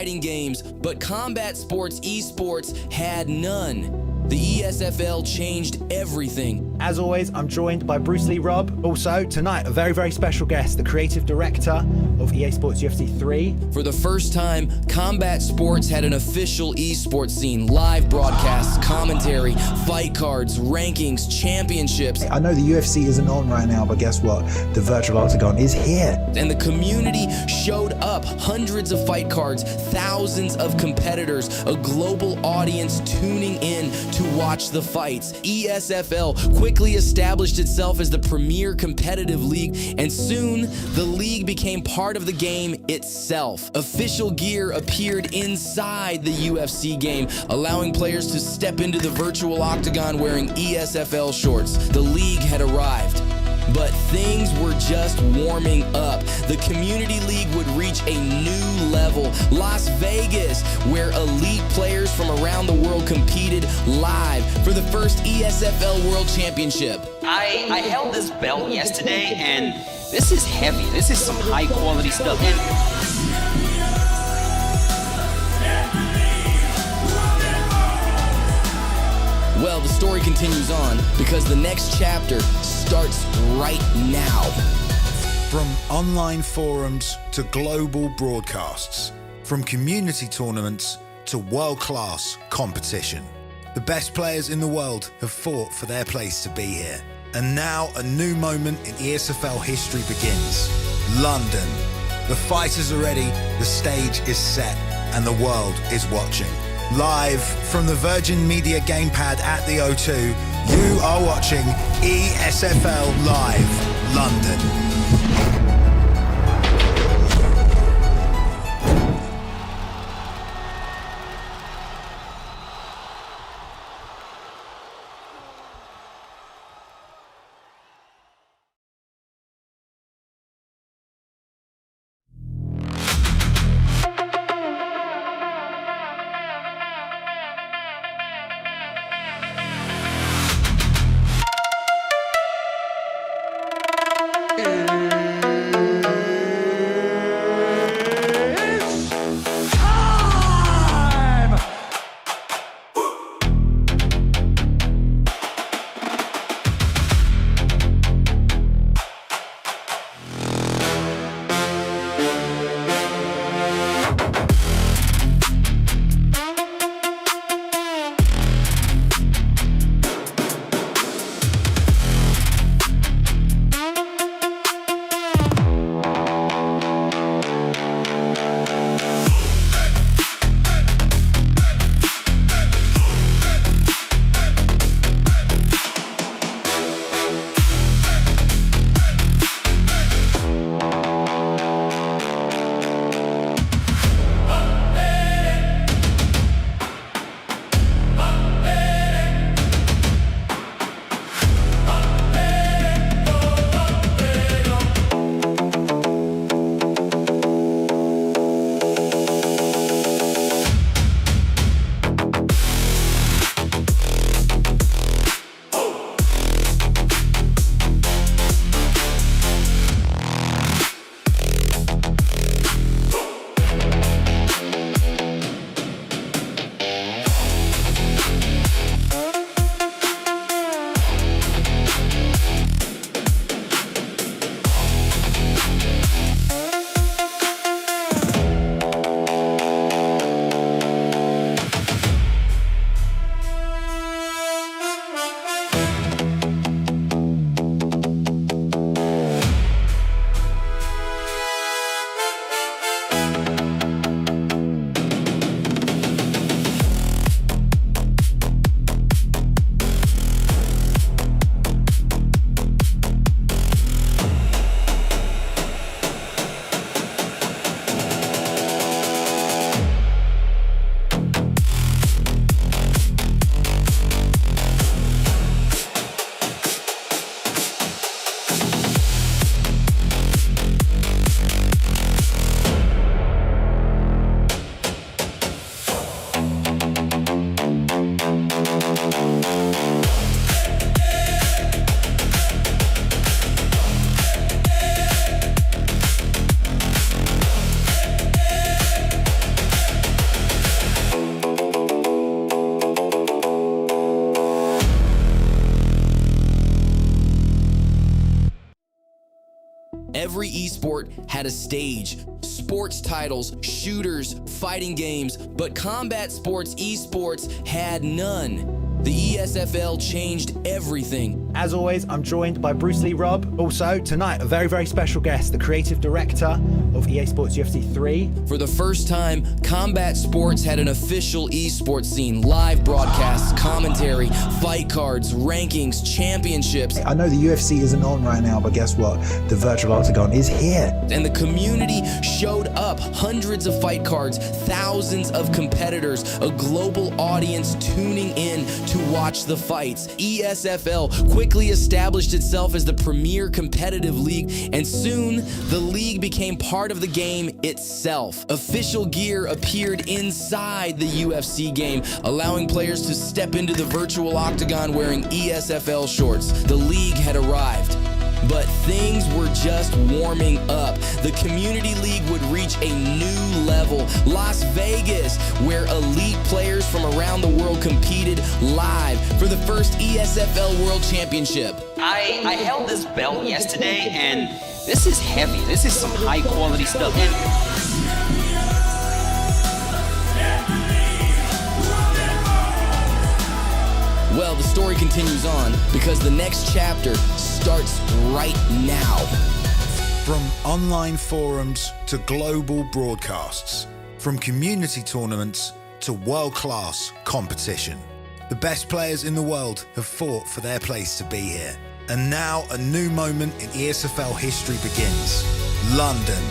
fighting games, but combat sports esports had none. The ESFL changed everything. As always, I'm joined by Bruce Lee Rob. Also, tonight, a very, very special guest, the creative director of ESPORTS UFC 3. For the first time, combat sports had an official esports scene. Live broadcasts, commentary, fight cards, rankings, championships. I know the UFC isn't on right now, but guess what? The virtual octagon is here. And the community showed up. Hundreds of fight cards, thousands of competitors, a global audience tuning in to watch the fights. ESFL quickly established itself as the premier competitive league, and soon the league became part of the game itself. Official gear appeared inside the UFC game, allowing players to step into the virtual octagon wearing ESFL shorts. The league had arrived. But things were just warming up. The community league would reach a new level. Las Vegas, where elite players from around the world competed live for the first ESFL World Championship. I held this belt yesterday, and this is heavy. This is some high quality stuff. Well, the story continues on because the next chapter starts right now. From online forums to global broadcasts, from community tournaments to world-class competition, the best players in the world have fought for their place to be here. And now a new moment in ESFL history begins. London. The fighters are ready, the stage is set, and the world is watching. Live from the Virgin Media gamepad at the O2, you are watching ESFL Live, London. had a stage. Sports titles, shooters, fighting games, but combat sports esports had none. The ESFL changed everything. As always, I'm joined by Bruce Lee Rob. Also, tonight, a very, very special guest, the creative director of EA Sports UFC 3. For the first time, combat sports had an official esports scene. Live broadcasts, commentary, fight cards, rankings, championships. I know the UFC isn't on right now, but guess what? The virtual octagon is here. And the community showed up. Hundreds of fight cards, thousands of competitors, a global audience tuning in to watch the fights. ESFL quickly established itself as the premier competitive league, and soon the league became part of the game itself. Official gear appeared inside the UFC game, allowing players to step into the virtual octagon wearing ESFL shorts. The league had arrived. But things were just warming up. The Community League would reach a new level. Las Vegas, where elite players from around the world competed live for the first ESFL World Championship. I held this belt yesterday, and this is heavy. This is some high quality stuff. Well, the story continues on because the next chapter starts right now. From online forums to global broadcasts, from community tournaments to world-class competition, the best players in the world have fought for their place to be here. And now a new moment in ESFL history begins. London.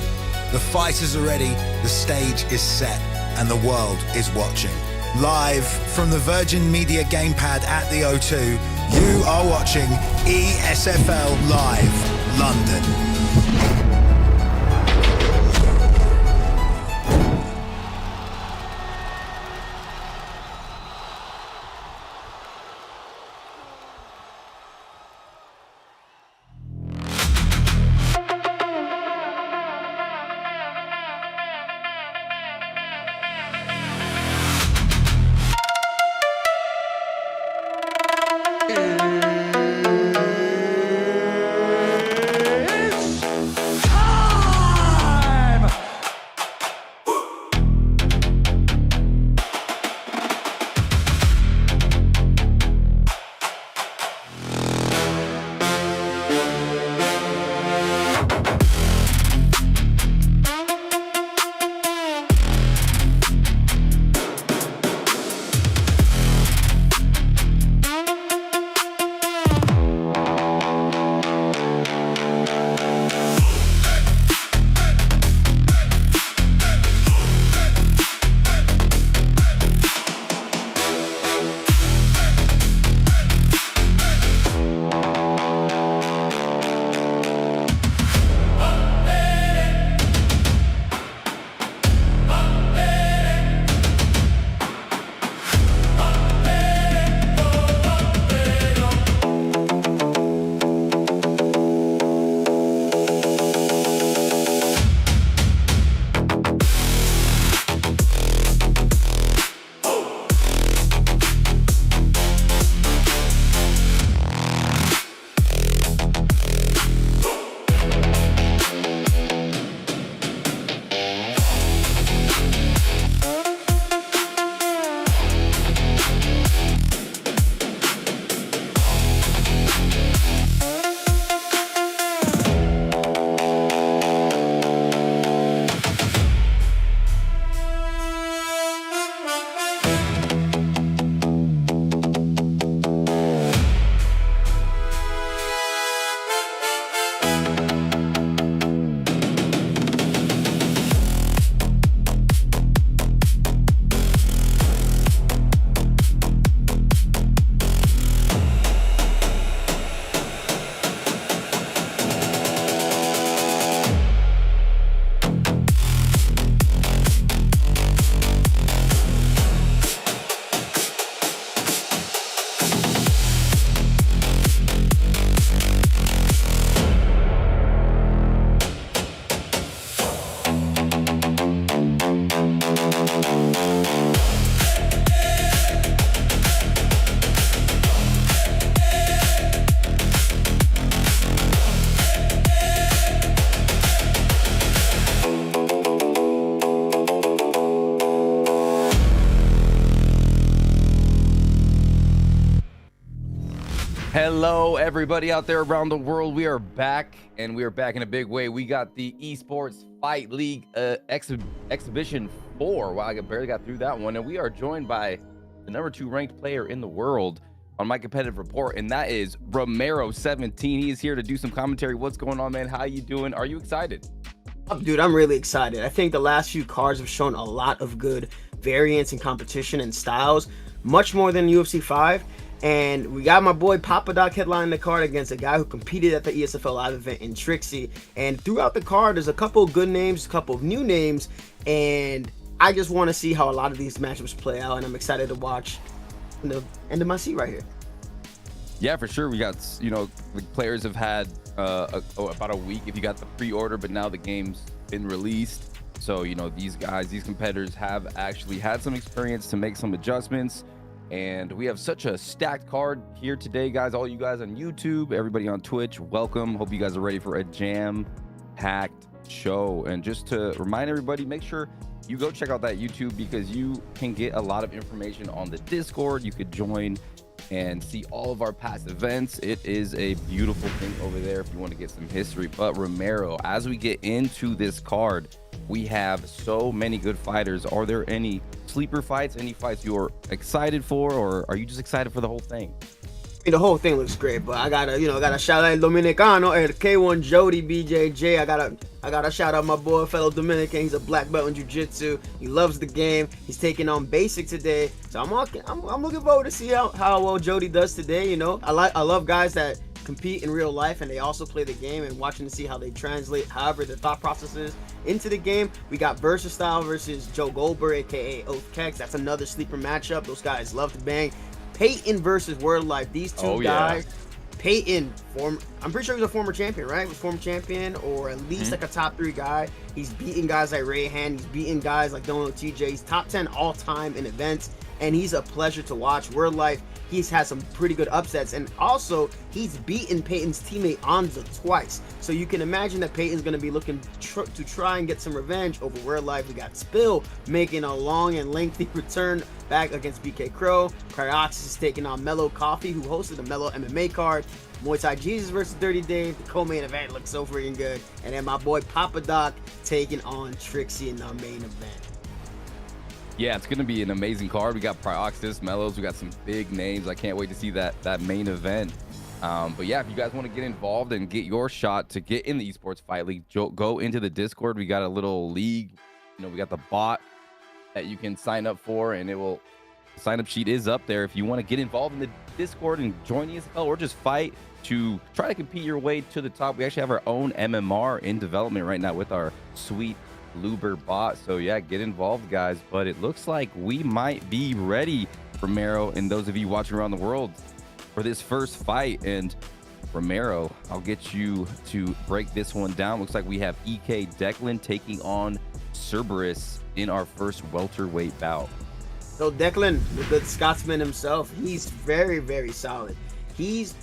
The fighters are ready, the stage is set, and the world is watching. Live from the Virgin Media gamepad at the O2, you are watching ESFL Live London. Hello, everybody out there around the world. We are back, and we are back in a big way. We got the Esports Fight League Exhibition 4. Wow, I barely got through that one. And we are joined by the #2 ranked player in the world on my competitive report, and that is Romero17. He is here to do some commentary. What's going on, man? How you doing? Are you excited? Dude, I'm really excited. I think the last few cards have shown a lot of good variance in competition and styles, much more than UFC 5. And we got my boy Papa Doc headlining the card against a guy who competed at the ESFL live event in Trixie. And throughout the card, there's a couple of good names, a couple of new names, and I just want to see how a lot of these matchups play out, and I'm excited to watch the end of my seat right here. Yeah, for sure. We got, you know, the players have had about a week if you got the pre-order, but now the game's been released. So, you know, these guys, these competitors have actually had some experience to make some adjustments. And we have such a stacked card here today, guys. All you guys on YouTube, everybody on Twitch, welcome. Hope you guys are ready for a jam-packed show. And just to remind everybody, make sure you go check out that YouTube, because you can get a lot of information on the Discord. You could join and see all of our past events. It is a beautiful thing over there if you want to get some history. But Romero, as we get into this card, we have so many good fighters. Are there any sleeper fights, any fights you're excited for, or are you just excited for the whole thing? I mean, the whole thing looks great, but I gotta shout out Dominicano and K1 Jod BJJ. I gotta shout out my boy, fellow Dominican. He's a black belt in jiu-jitsu. He loves the game. He's taking on Basic today, so I'm looking forward to see how well Jody does today. You know, I love guys that compete in real life and they also play the game, and watching to see how they translate however their thought processes into the game. We got Versastyle versus Joe Goldberg, aka Oath Kex. That's another sleeper matchup. Those guys love to bang. Payton versus Wordlife. These two guys. Payton, I'm pretty sure he's a former champion, right? He was former champion, or at least like a top 3 guy. He's beating guys like Ray Hand. He's beating guys like Dominican TJ. He's top 10 all time in events, and he's a pleasure to watch. Wordlife, he's had some pretty good upsets, and also he's beaten Payton's teammate Anza twice. So you can imagine that Payton's going to be looking to try and get some revenge over Wordlife. We got Spill making a long and lengthy return back against BK Crow. Cryoxis is taking on Mellow Coffee, who hosted the Mellow MMA card. Muay Thai Jesus versus Dirty Dave. The co-main event looks so freaking good. And then my boy Papa Doc taking on Trixie in the main event. Yeah, it's going to be an amazing card. We got Cryoxis, Mellows. We got some big names. I can't wait to see that main event. But yeah, if you guys want to get involved and get your shot to get in the Esports Fight League, go into the Discord. We got a little league. You know, we got the bot that you can sign up for, and sign up sheet is up there if you want to get involved in the Discord and join ESFL or just fight to try to compete your way to the top. We actually have our own MMR in development right now with our sweet Luber bot. So yeah, get involved, guys. But it looks like we might be ready, Romero, and those of you watching around the world, for this first fight. And Romero, I'll get you to break this one down. Looks like we have EK Declan taking on Cerberus in our first welterweight bout. So Declan, the good Scotsman himself, he's very, very solid.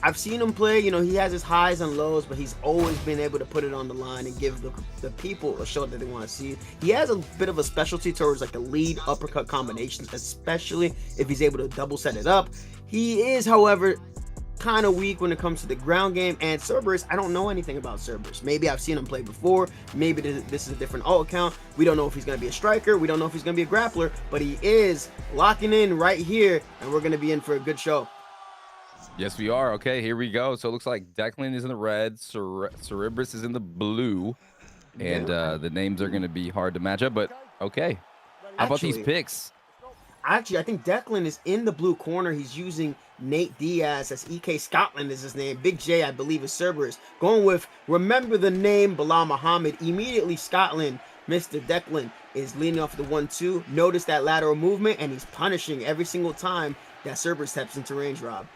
I've seen him play, you know, he has his highs and lows, but he's always been able to put it on the line and give the people a show that they want to see. He has a bit of a specialty towards like the lead uppercut combinations, especially if he's able to double set it up. He is, however, kind of weak when it comes to the ground game. And Cerberus, I don't know anything about Cerberus. Maybe I've seen him play before. Maybe this is a different alt account. We don't know if he's going to be a striker. We don't know if he's going to be a grappler, but he is locking in right here, and we're going to be in for a good show. Yes, we are. Okay, here we go. So it looks like Declan is in the red, Cerberus is in the blue, and the names are going to be hard to match up, but okay. How about these picks? Actually, I think Declan is in the blue corner. He's using Nate Diaz. That's EK Scotland is his name. Big J, I believe, is Cerberus. Going with, remember the name, Bilal Muhammad. Immediately, Scotland, Mr. Declan, is leading off the 1-2. Notice that lateral movement, and he's punishing every single time that Cerberus steps into range, Rob.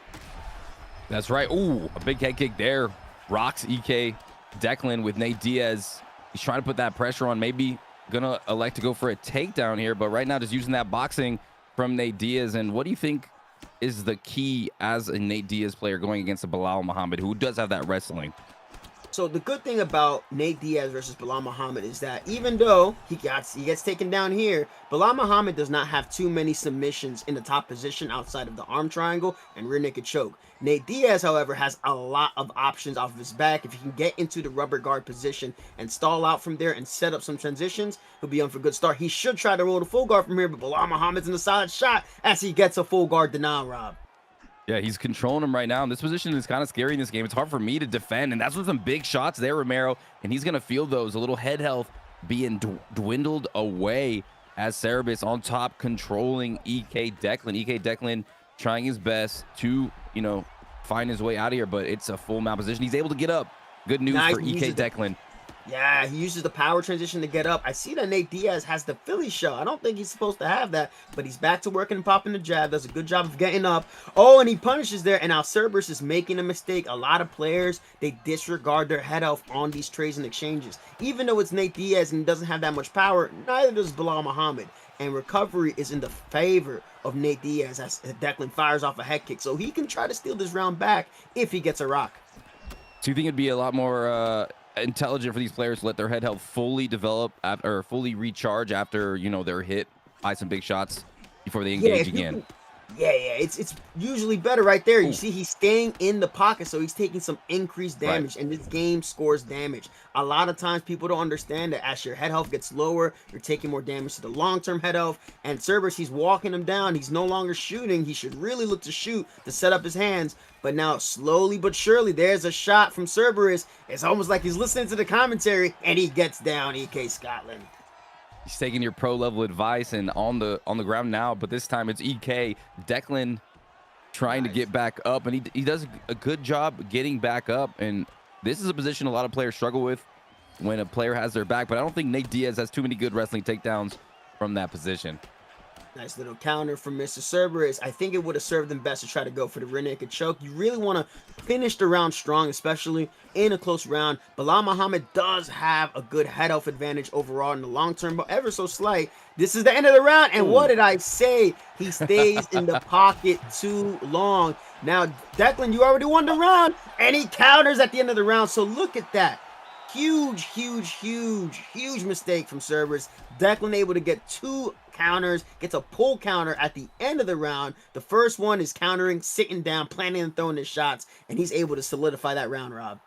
That's right. Ooh, a big head kick there. Rocks EK Declan with Nate Diaz. He's trying to put that pressure on. Maybe gonna elect to go for a takedown here, but right now just using that boxing from Nate Diaz. And what do you think is the key as a Nate Diaz player going against a Bilal Muhammad, who does have that wrestling? So the good thing about Nate Diaz versus Bilal Muhammad is that even though he gets taken down here, Bilal Muhammad does not have too many submissions in the top position outside of the arm triangle and rear naked choke. Nate Diaz, however, has a lot of options off of his back. If he can get into the rubber guard position and stall out from there and set up some transitions, he'll be on for a good start. He should try to roll the full guard from here, but Bilal Muhammad's in a solid shot as he gets a full guard denial, Rob. Yeah, he's controlling him right now. And this position is kind of scary in this game. It's hard for me to defend. And that's with some big shots there, Romero. And he's going to feel those. A little head health being dwindled away as Cerberus on top controlling EK Declan. EK Declan trying his best to, you know, find his way out of here. But it's a full mount position. He's able to get up. Good news for EK Declan. Yeah, he uses the power transition to get up. I see that Nate Diaz has the Philly shell. I don't think he's supposed to have that, but he's back to working and popping the jab. Does a good job of getting up. Oh, and he punishes there, and now Cerberus is making a mistake. A lot of players, they disregard their head health on these trades and exchanges. Even though it's Nate Diaz and he doesn't have that much power, neither does Bilal Muhammad. And recovery is in the favor of Nate Diaz as Declan fires off a head kick. So he can try to steal this round back if he gets a rock. So you think it'd be a lot more intelligent for these players to let their head health fully develop or fully recharge after, you know, they're hit by some big shots before they engage again? It's usually better right there. You see, he's staying in the pocket, so he's taking some increased damage, and this game scores damage. A lot of times, people don't understand that as your head health gets lower, you're taking more damage to the long-term head health. And Cerberus, he's walking him down. He's no longer shooting. He should really look to shoot to set up his hands. But now, slowly but surely, there's a shot from Cerberus. It's almost like he's listening to the commentary, and he gets down EK Scotland. He's taking your pro level advice and on the ground now, but this time it's EK Declan trying to get back up, and he does a good job getting back up. And this is a position a lot of players struggle with when a player has their back, but I don't think Nate Diaz has too many good wrestling takedowns from that position. Nice little counter from Mr. Cerberus. I think it would have served him best to try to go for the rear naked choke. You really want to finish the round strong, especially in a close round. Bilal Muhammad does have a good head health advantage overall in the long term, but ever so slight. This is the end of the round, and what did I say? He stays in the pocket too long. Now, Declan, you already won the round, and he counters at the end of the round, so look at that. Huge mistake from Cerberus. Declan able to get 2 counters, gets a pull counter at the end of the round. The first one is countering, sitting down, planning and throwing his shots, and he's able to solidify that round, Rob.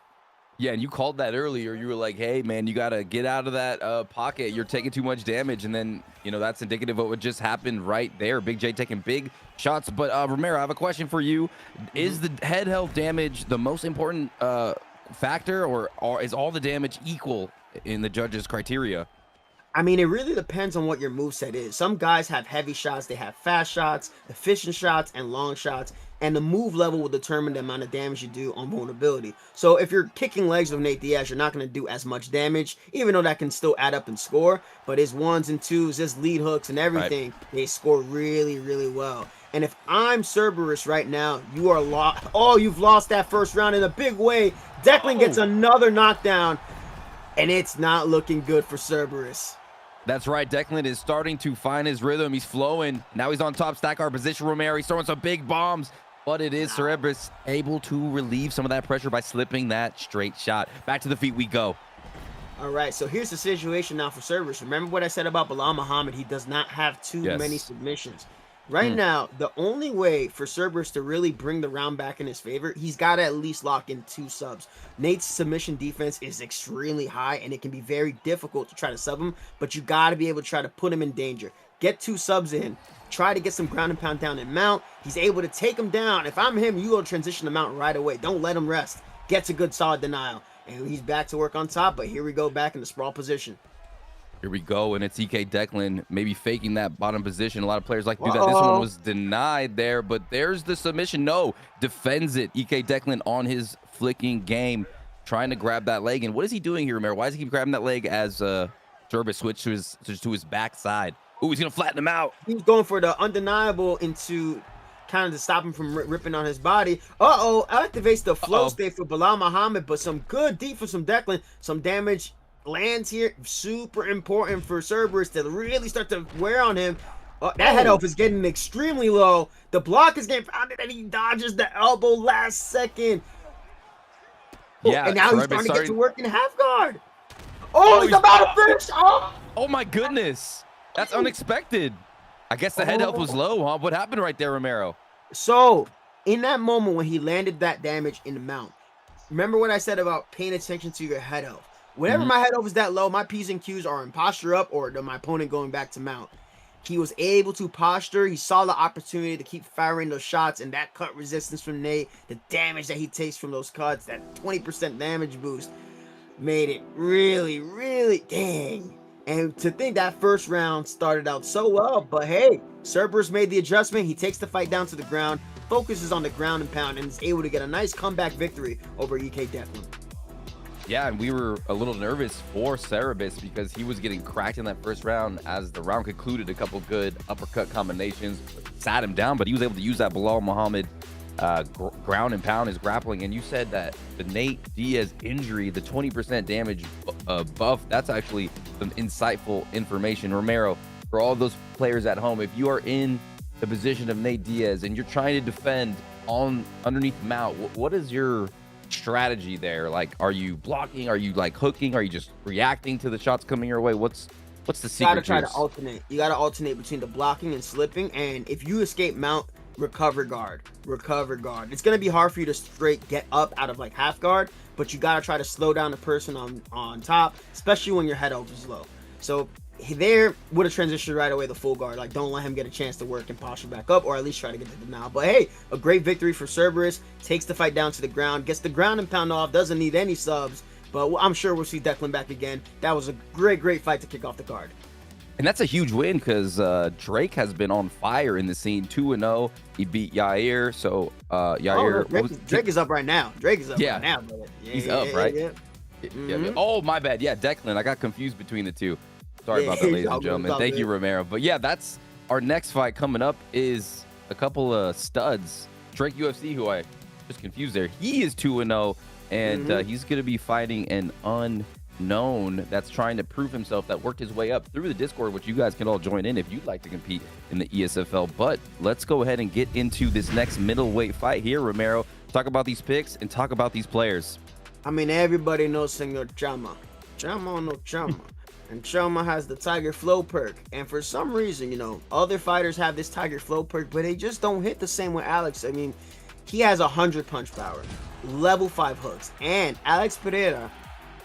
Yeah, and you called that earlier. You were like, hey, man, you got to get out of that pocket. You're taking too much damage. And then, you know, that's indicative of what just happened right there. Big J taking big shots. But, Romero, I have a question for you. Is the head health damage the most important factor, or is all the damage equal in the judges' criteria? I mean, it really depends on what your moveset is. Some guys have heavy shots, they have fast shots, efficient shots, and long shots, and the move level will determine the amount of damage you do on vulnerability. So if you're kicking legs with Nate Diaz, you're not going to do as much damage, even though that can still add up and score. But his 1s and 2s, his lead hooks and everything, they score really well. And if I'm Cerberus right now, you are lost. Oh, you've lost that first round in a big way. Declan gets another knockdown, and it's not looking good for Cerberus. That's right. Declan is starting to find his rhythm. He's flowing. Now he's on top. Stack our position. Romero, he's throwing some big bombs. But it is Cerberus able to relieve some of that pressure by slipping that straight shot. Back to the feet we go. All right, so here's the situation now for Cerberus. Remember what I said about Bilal Muhammad? He does not have too many submissions. Right now, the only way for Cerberus to really bring the round back in his favor, he's got to at least lock in 2 subs. Nate's submission defense is extremely high, and it can be very difficult to try to sub him, but you got to be able to try to put him in danger. Get 2 subs in, try to get some ground and pound down and mount. He's able to take him down. If I'm him, you go transition the mount right away. Don't let him rest. Gets a good solid denial, and he's back to work on top, but here we go back in the sprawl position. Here we go, and it's EK Declan maybe faking that bottom position. A lot of players like to do that. This one was denied there, but there's the submission. No, defends it. EK Declan on his flicking game, trying to grab that leg. And what is he doing here, Romero? Why does he keep grabbing that leg as Cerberus switched to his backside? Ooh, he's going to flatten him out. He's going for the undeniable into kind of to stop him from ripping on his body. Activates the flow state for Bilal Muhammad, but some good defense from Declan. Some damage lands here. Super important for Cerberus to really start to wear on him. That head health is getting extremely low. The block is getting pounded, and he dodges the elbow last second. Yeah, and now he's Cerberus starting to get to work in half guard. Oh, he's about to finish. Oh my goodness, that's unexpected. I guess the head health was low, huh? What happened right there, Romero? So, in that moment when he landed that damage in the mount, remember what I said about paying attention to your head health. Whenever my head health is that low, my P's and Q's are in posture up or my opponent going back to mount. He was able to posture. He saw the opportunity to keep firing those shots, and that cut resistance from Nate, the damage that he takes from those cuts, that 20% damage boost, made it really, really dang. And to think that first round started out so well, but hey, Cerberus made the adjustment. He takes the fight down to the ground, focuses on the ground and pound, and is able to get a nice comeback victory over EK Declan. Yeah, and we were a little nervous for Cerberus because he was getting cracked in that first round. As the round concluded, a couple good uppercut combinations sat him down, but he was able to use that Bilal Muhammad ground and pound, his grappling. And you said that the Nate Diaz injury, the 20% damage buff, that's actually some insightful information. Romero, for all those players at home, if you are in the position of Nate Diaz and you're trying to defend underneath the mount, what is your strategy there? Like, are you blocking? Are you like hooking? Are you just reacting to the shots coming your way? What's the secret? You gotta try to alternate. You gotta alternate between the blocking and slipping. And if you escape mount, recover guard. It's gonna be hard for you to straight get up out of like half guard, but you gotta try to slow down the person on top, especially when your head health is low. So there would have transitioned right away the full guard. Like, don't let him get a chance to work and posture back up, or at least try to get the denial. But hey, a great victory for Cerberus. Takes the fight down to the ground, gets the ground and pound off, doesn't need any subs, but I'm sure we'll see Declan back again. That was a great fight to kick off the card. And that's a huge win because Drake has been on fire in the scene, 2-0. He beat Yair. So Yair, Drake is up right now. Drake is up right now, brother. He's up, right? Yeah. Oh, my bad. Yeah, Declan. I got confused between the two. Sorry about that, ladies and gentlemen. Thank you, Romero. But yeah, that's our next fight coming up is a couple of studs. Drake UFC, who I just confused there. He is 2-0, and he's going to be fighting an unknown that's trying to prove himself, that worked his way up through the Discord, which you guys can all join in if you'd like to compete in the ESFL. But let's go ahead and get into this next middleweight fight here, Romero. Talk about these picks and talk about these players. I mean, everybody knows Senor Chama. Chama no Chama. And Chama has the Tiger Flow perk. And for some reason, you know, other fighters have this Tiger Flow perk, but they just don't hit the same with Alex. I mean, he has 100 punch power, level 5 hooks. And Alex Pereira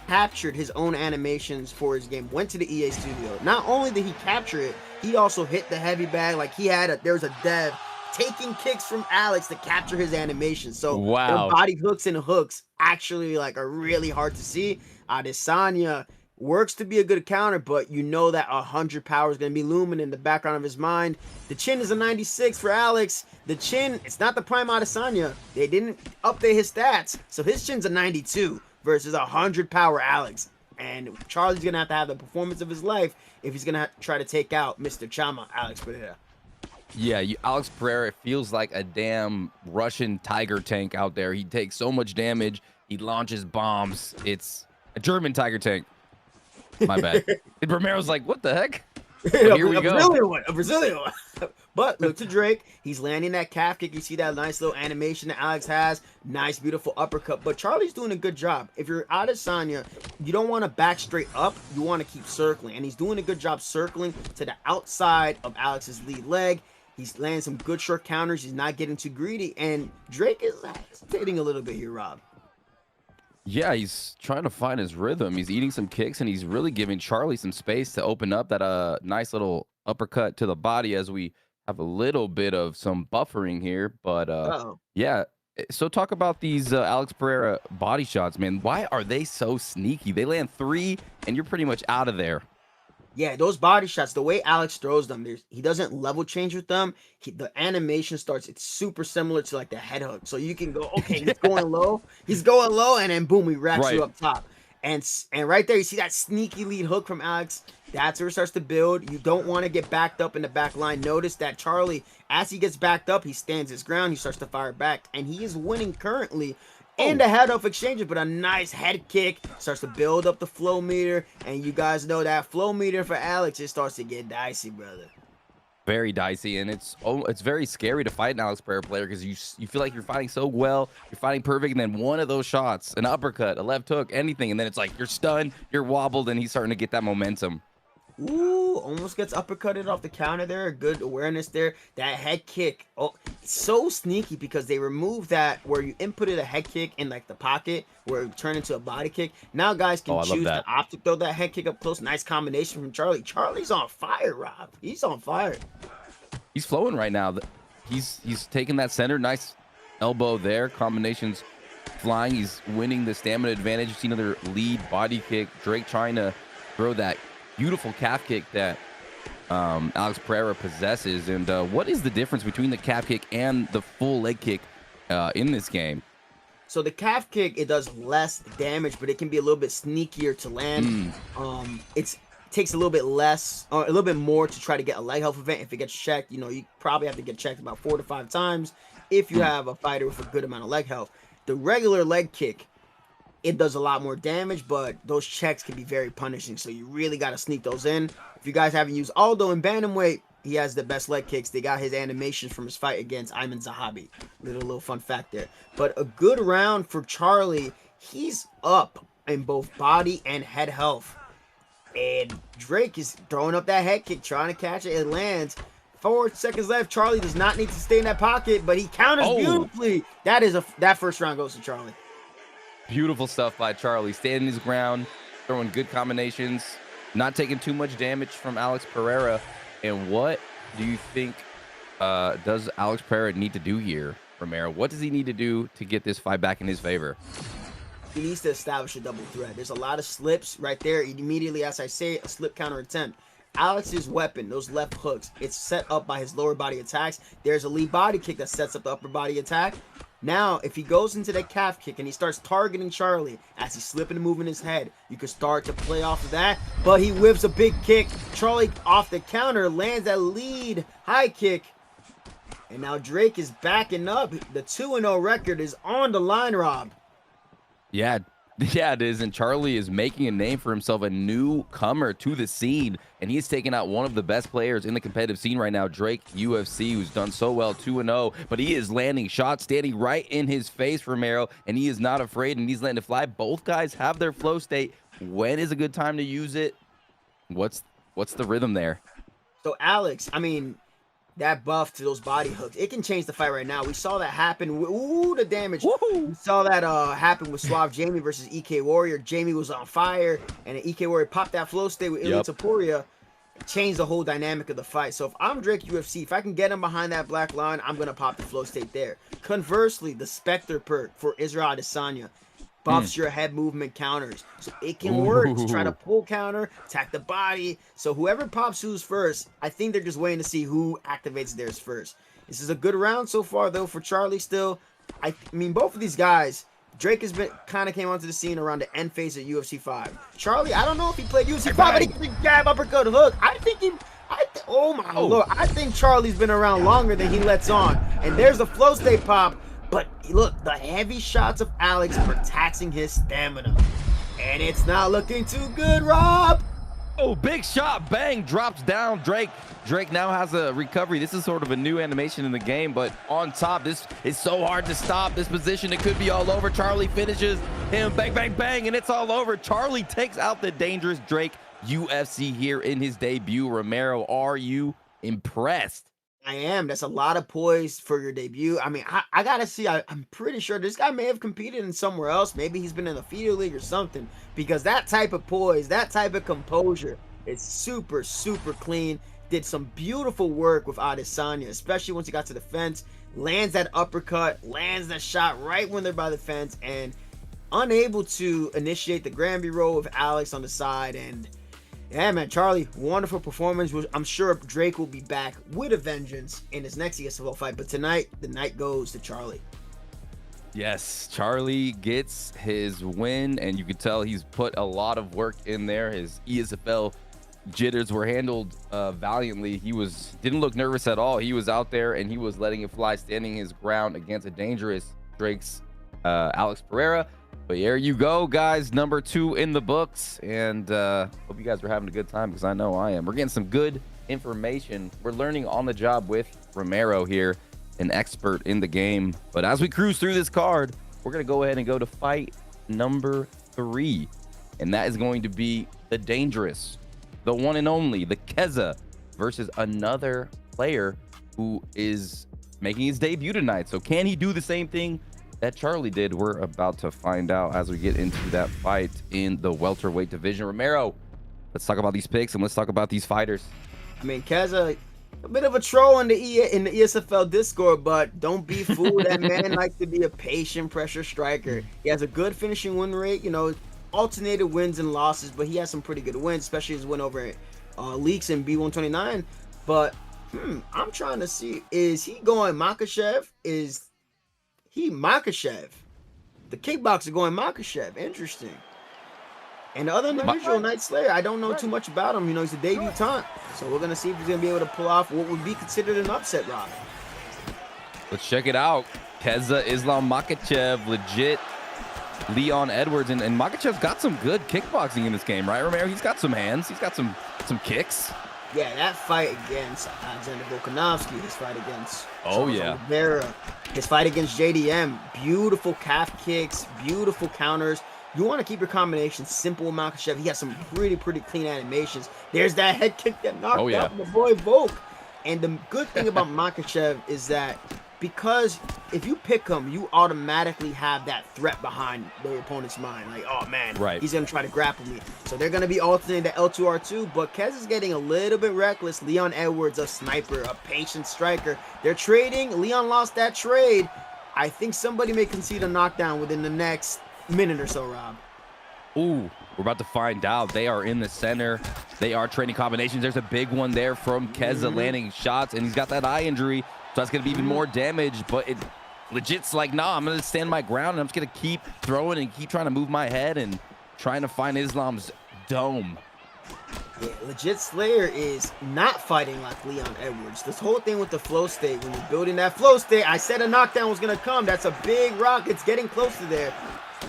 captured his own animations for his game, went to the EA studio. Not only did he capture it, he also hit the heavy bag. Like, there was a dev taking kicks from Alex to capture his animation. So wow, the body hooks and hooks actually like are really hard to see. Adesanya works to be a good counter, but you know that 100 power is going to be looming in the background of his mind. The chin is a 96 for Alex. The chin, it's not the prime Adesanya. They didn't update his stats, so his chin's a 92 versus 100 power Alex. And Charlie's going to have the performance of his life if he's going to try to take out Mr. Chama, Alex Pereira. Yeah, Alex Pereira feels like a damn Russian tiger tank out there. He takes so much damage. He launches bombs. It's a German tiger tank. My bad. And Romero's like, what the heck? Here we go. A Brazilian one. But look to Drake. He's landing that calf kick. You see that nice little animation that Alex has. Nice, beautiful uppercut. But Charlie's doing a good job. If you're Adesanya, you don't want to back straight up. You want to keep circling. And he's doing a good job circling to the outside of Alex's lead leg. He's landing some good short counters. He's not getting too greedy. And Drake is hesitating a little bit here, Rob. Yeah, he's trying to find his rhythm. He's eating some kicks, and he's really giving Charlie some space to open up that nice little uppercut to the body as we have a little bit of some buffering here. But yeah, so talk about these Alex Pereira body shots, man. Why are they so sneaky? They land 3, and you're pretty much out of there. Yeah, those body shots, the way Alex throws them, he doesn't level change with them. The animation starts, it's super similar to like the head hook. So you can go, okay, he's going low, and then boom, he racks you up top. And right there, you see that sneaky lead hook from Alex. That's where it starts to build. You don't want to get backed up in the back line. Notice that Charlie, as he gets backed up, he stands his ground. He starts to fire back, and he is winning currently in the head off exchanges, but a nice head kick starts to build up the flow meter, and you guys know that flow meter for Alex, it starts to get dicey, brother. very dicey, and it's very scary to fight an Alex Pereira player because you feel like you're fighting so well, you're fighting perfect, and then one of those shots, an uppercut, a left hook, anything, and then it's like you're stunned, you're wobbled, and he's starting to get that momentum. Ooh, almost gets uppercutted off the counter there. Good awareness there. That head kick, oh, it's so sneaky because they removed that where you inputted a head kick in like the pocket where it turned into a body kick. Now guys can choose the optic, throw that head kick up close. Nice combination from Charlie. Charlie's on fire, Rob. He's on fire. He's flowing right now. He's taking that center. Nice elbow there. Combinations flying. He's winning the stamina advantage. You see another lead body kick. Drake trying to throw that beautiful calf kick that Alex Pereira possesses. And what is the difference between the calf kick and the full leg kick in this game? So the calf kick, it does less damage, but it can be a little bit sneakier to land. It takes a little bit less, or a little bit more to try to get a leg health event. If it gets checked, you know, you probably have to get checked about 4 to 5 times if you have a fighter with a good amount of leg health. The regular leg kick, it does a lot more damage, but those checks can be very punishing, so you really got to sneak those in. If you guys haven't used Aldo in bantamweight, he has the best leg kicks. They got his animations from his fight against Ayman Zahabi. Little fun fact there. But a good round for Charlie. He's up in both body and head health. And Drake is throwing up that head kick, trying to catch it. It lands. 4 seconds left. Charlie does not need to stay in that pocket, but he counters beautifully. That first round goes to Charlie. Beautiful stuff by Charlie, standing his ground, throwing good combinations, not taking too much damage from Alex Pereira. And what do you think does Alex Pereira need to do here, Romero? What does he need to do to get this fight back in his favor? He needs to establish a double threat. There's a lot of slips right there. Immediately, as I say, a slip counter attempt. Alex's weapon, those left hooks, it's set up by his lower body attacks. There's a lead body kick that sets up the upper body attack. Now, if he goes into that calf kick and he starts targeting Charlie as he's slipping and moving his head, you can start to play off of that. But he whips a big kick. Charlie off the counter lands that lead high kick. And now Drake is backing up. The 2-0 record is on the line, Rob. Yeah, it is. And Charlie is making a name for himself, a newcomer to the scene. And he's taking out one of the best players in the competitive scene right now, Drake UFC, who's done so well, 2-0. But he is landing shots, standing right in his face, Romero, and he is not afraid, and he's letting it fly. Both guys have their flow state. When is a good time to use it? What's the rhythm there? So Alex, I mean, that buff to those body hooks, it can change the fight right now. We saw that happen. Ooh, the damage. We saw that happen with Suave Jamie versus EK Warrior. Jamie was on fire, and EK Warrior popped that flow state with Ilia Topuria. Changed the whole dynamic of the fight. So if I'm Drake UFC, if I can get him behind that black line, I'm going to pop the flow state there. Conversely, the Spectre perk for Israel Adesanya buffs your head movement counters. So it can work to try to pull counter, attack the body. So whoever pops who's first, I think they're just waiting to see who activates theirs first. This is a good round so far, though, for Charlie still. I mean, both of these guys, Drake has been kind of came onto the scene around the end phase of UFC 5. Charlie, I don't know if he played UFC 5, but he can jab, uppercut, hook. Oh my lord, I think Charlie's been around longer than he lets on. And there's the flow state pop. But look, the heavy shots of Alex are taxing his stamina. And it's not looking too good, Rob. Oh, big shot, bang, drops down Drake. Drake now has a recovery. This is sort of a new animation in the game, but on top, this is so hard to stop. This position, it could be all over. Charlie finishes him, bang, bang, bang, and it's all over. Charlie takes out the dangerous Drake UFC here in his debut. Romero, are you impressed? I am. That's a lot of poise for your debut. I mean, I gotta see. I'm pretty sure this guy may have competed in somewhere else. Maybe he's been in the feeder league or something, because that type of poise, that type of composure, is super, super clean. Did some beautiful work with Adesanya, especially once he got to the fence. Lands that uppercut, lands that shot right when they're by the fence, and unable to initiate the Granby roll with Alex on the side. And yeah, man, Charlie, wonderful performance. I'm sure Drake will be back with a vengeance in his next ESFL fight. But tonight, the night goes to Charlie. Yes, Charlie gets his win, and you can tell he's put a lot of work in there. His ESFL jitters were handled valiantly. He didn't look nervous at all. He was out there, and he was letting it fly, standing his ground against a dangerous Drake's Alex Pereira. But there you go, guys. Number 2 in the books. And hope you guys are having a good time, because I know I am. We're getting some good information. We're learning on the job with Romero here, an expert in the game. But as we cruise through this card, we're going to go ahead and go to fight number 3. And that is going to be the dangerous, the one and only, the Kezza versus another player who is making his debut tonight. So can he do the same thing that Charlie did? We're about to find out as we get into that fight in the welterweight division. Romero, let's talk about these picks and let's talk about these fighters. I mean, Kezza, a bit of a troll in the ESFL Discord, but don't be fooled. That man likes to be a patient pressure striker. He has a good finishing win rate, you know, alternated wins and losses, but he has some pretty good wins, especially his win over Leaks in B129. But I'm trying to see, is he going Makhachev? Is he Makhachev? The kickboxer going Makhachev. Interesting. And the other individual, Night Slayer, I don't know too much about him. You know, he's a debutant. So we're going to see if he's going to be able to pull off what would be considered an upset, Rob. Let's check it out. Kezza, Islam Makhachev, legit Leon Edwards. And Makhachev's got some good kickboxing in this game, right, Romero? He's got some hands. He's got some kicks. Yeah, that fight against Alexander Volkanovski, his fight against Charles Oliveira, his fight against JDM, beautiful calf kicks, beautiful counters. You want to keep your combination simple with Makhachev. He has some pretty clean animations. There's that head kick that knocked out my boy Volk. And the good thing about Makhachev is that because if you pick him, you automatically have that threat behind the opponent's mind. Like, oh man, he's going to try to grapple me. So they're going to be alternating the L2R2, but Kez is getting a little bit reckless. Leon Edwards, a sniper, a patient striker. They're trading. Leon lost that trade. I think somebody may concede a knockdown within the next minute or so, Rob. Ooh, we're about to find out. They are in the center. They are trading combinations. There's a big one there from Kezza landing shots, and he's got that eye injury. So that's going to be even more damage, but it legit's like, nah, I'm going to stand my ground, and I'm just going to keep throwing and keep trying to move my head and trying to find Islam's dome. Yeah, legit Slayer is not fighting like Leon Edwards. This whole thing with the flow state, when you're building that flow state, I said a knockdown was going to come. That's a big rock. It's getting close to there.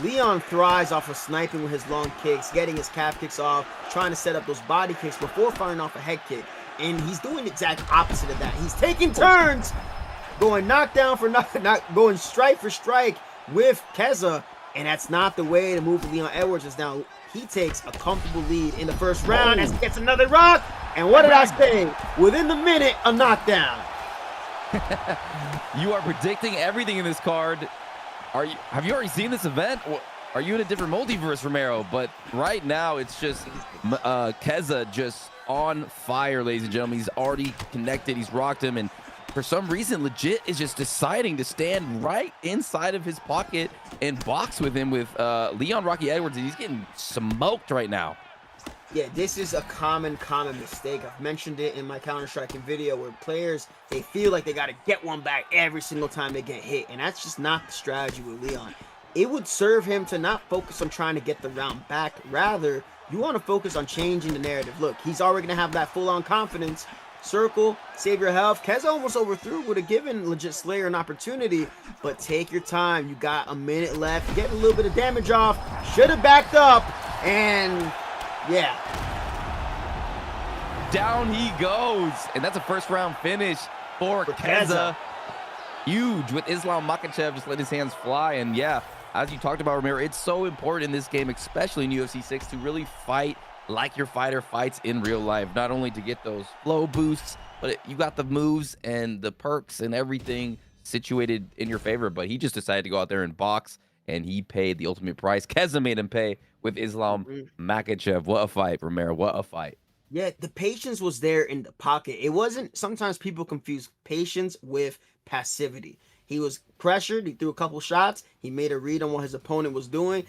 Leon thrives off of sniping with his long kicks, getting his calf kicks off, trying to set up those body kicks before firing off a head kick. And he's doing the exact opposite of that. He's taking turns, going knockdown for going strike for strike with Kezza, and that's not the way to move Leon Edwards. Is now he takes a comfortable lead in the first round as he gets another rock. And what did I say? Within the minute, a knockdown. You are predicting everything in this card. Have you already seen this event? Are you in a different multiverse, Romero? But right now, it's just Kezza just on fire, ladies and gentlemen. He's already connected. He's rocked him. And for some reason, legit is just deciding to stand right inside of his pocket and box with him with Leon Rocky Edwards. And he's getting smoked right now. Yeah, this is a common mistake. I've mentioned it in my counter-striking video where players, they feel like they got to get one back every single time they get hit. And that's just not the strategy with Leon. It would serve him to not focus on trying to get the round back. Rather, you want to focus on changing the narrative. Look, he's already going to have that full-on confidence. Circle, save your health. Kezza almost overthrew, would have given legit Slayer an opportunity, but take your time. You got a minute left. Get a little bit of damage off. Should have backed up, and yeah. Down he goes, and that's a first-round finish for Kezza. Huge with Islam Makhachev just let his hands fly, and yeah, as you talked about, Romero, it's so important in this game, especially in UFC 6, to really fight like your fighter fights in real life. Not only to get those flow boosts, but you got the moves and the perks and everything situated in your favor. But he just decided to go out there and box, and he paid the ultimate price. Kezza made him pay with Islam Makhachev. What a fight, Romero. What a fight. Yeah, the patience was there in the pocket. It wasn't, sometimes people confuse patience with passivity. He was pressured. He threw a couple shots. He made a read on what his opponent was doing.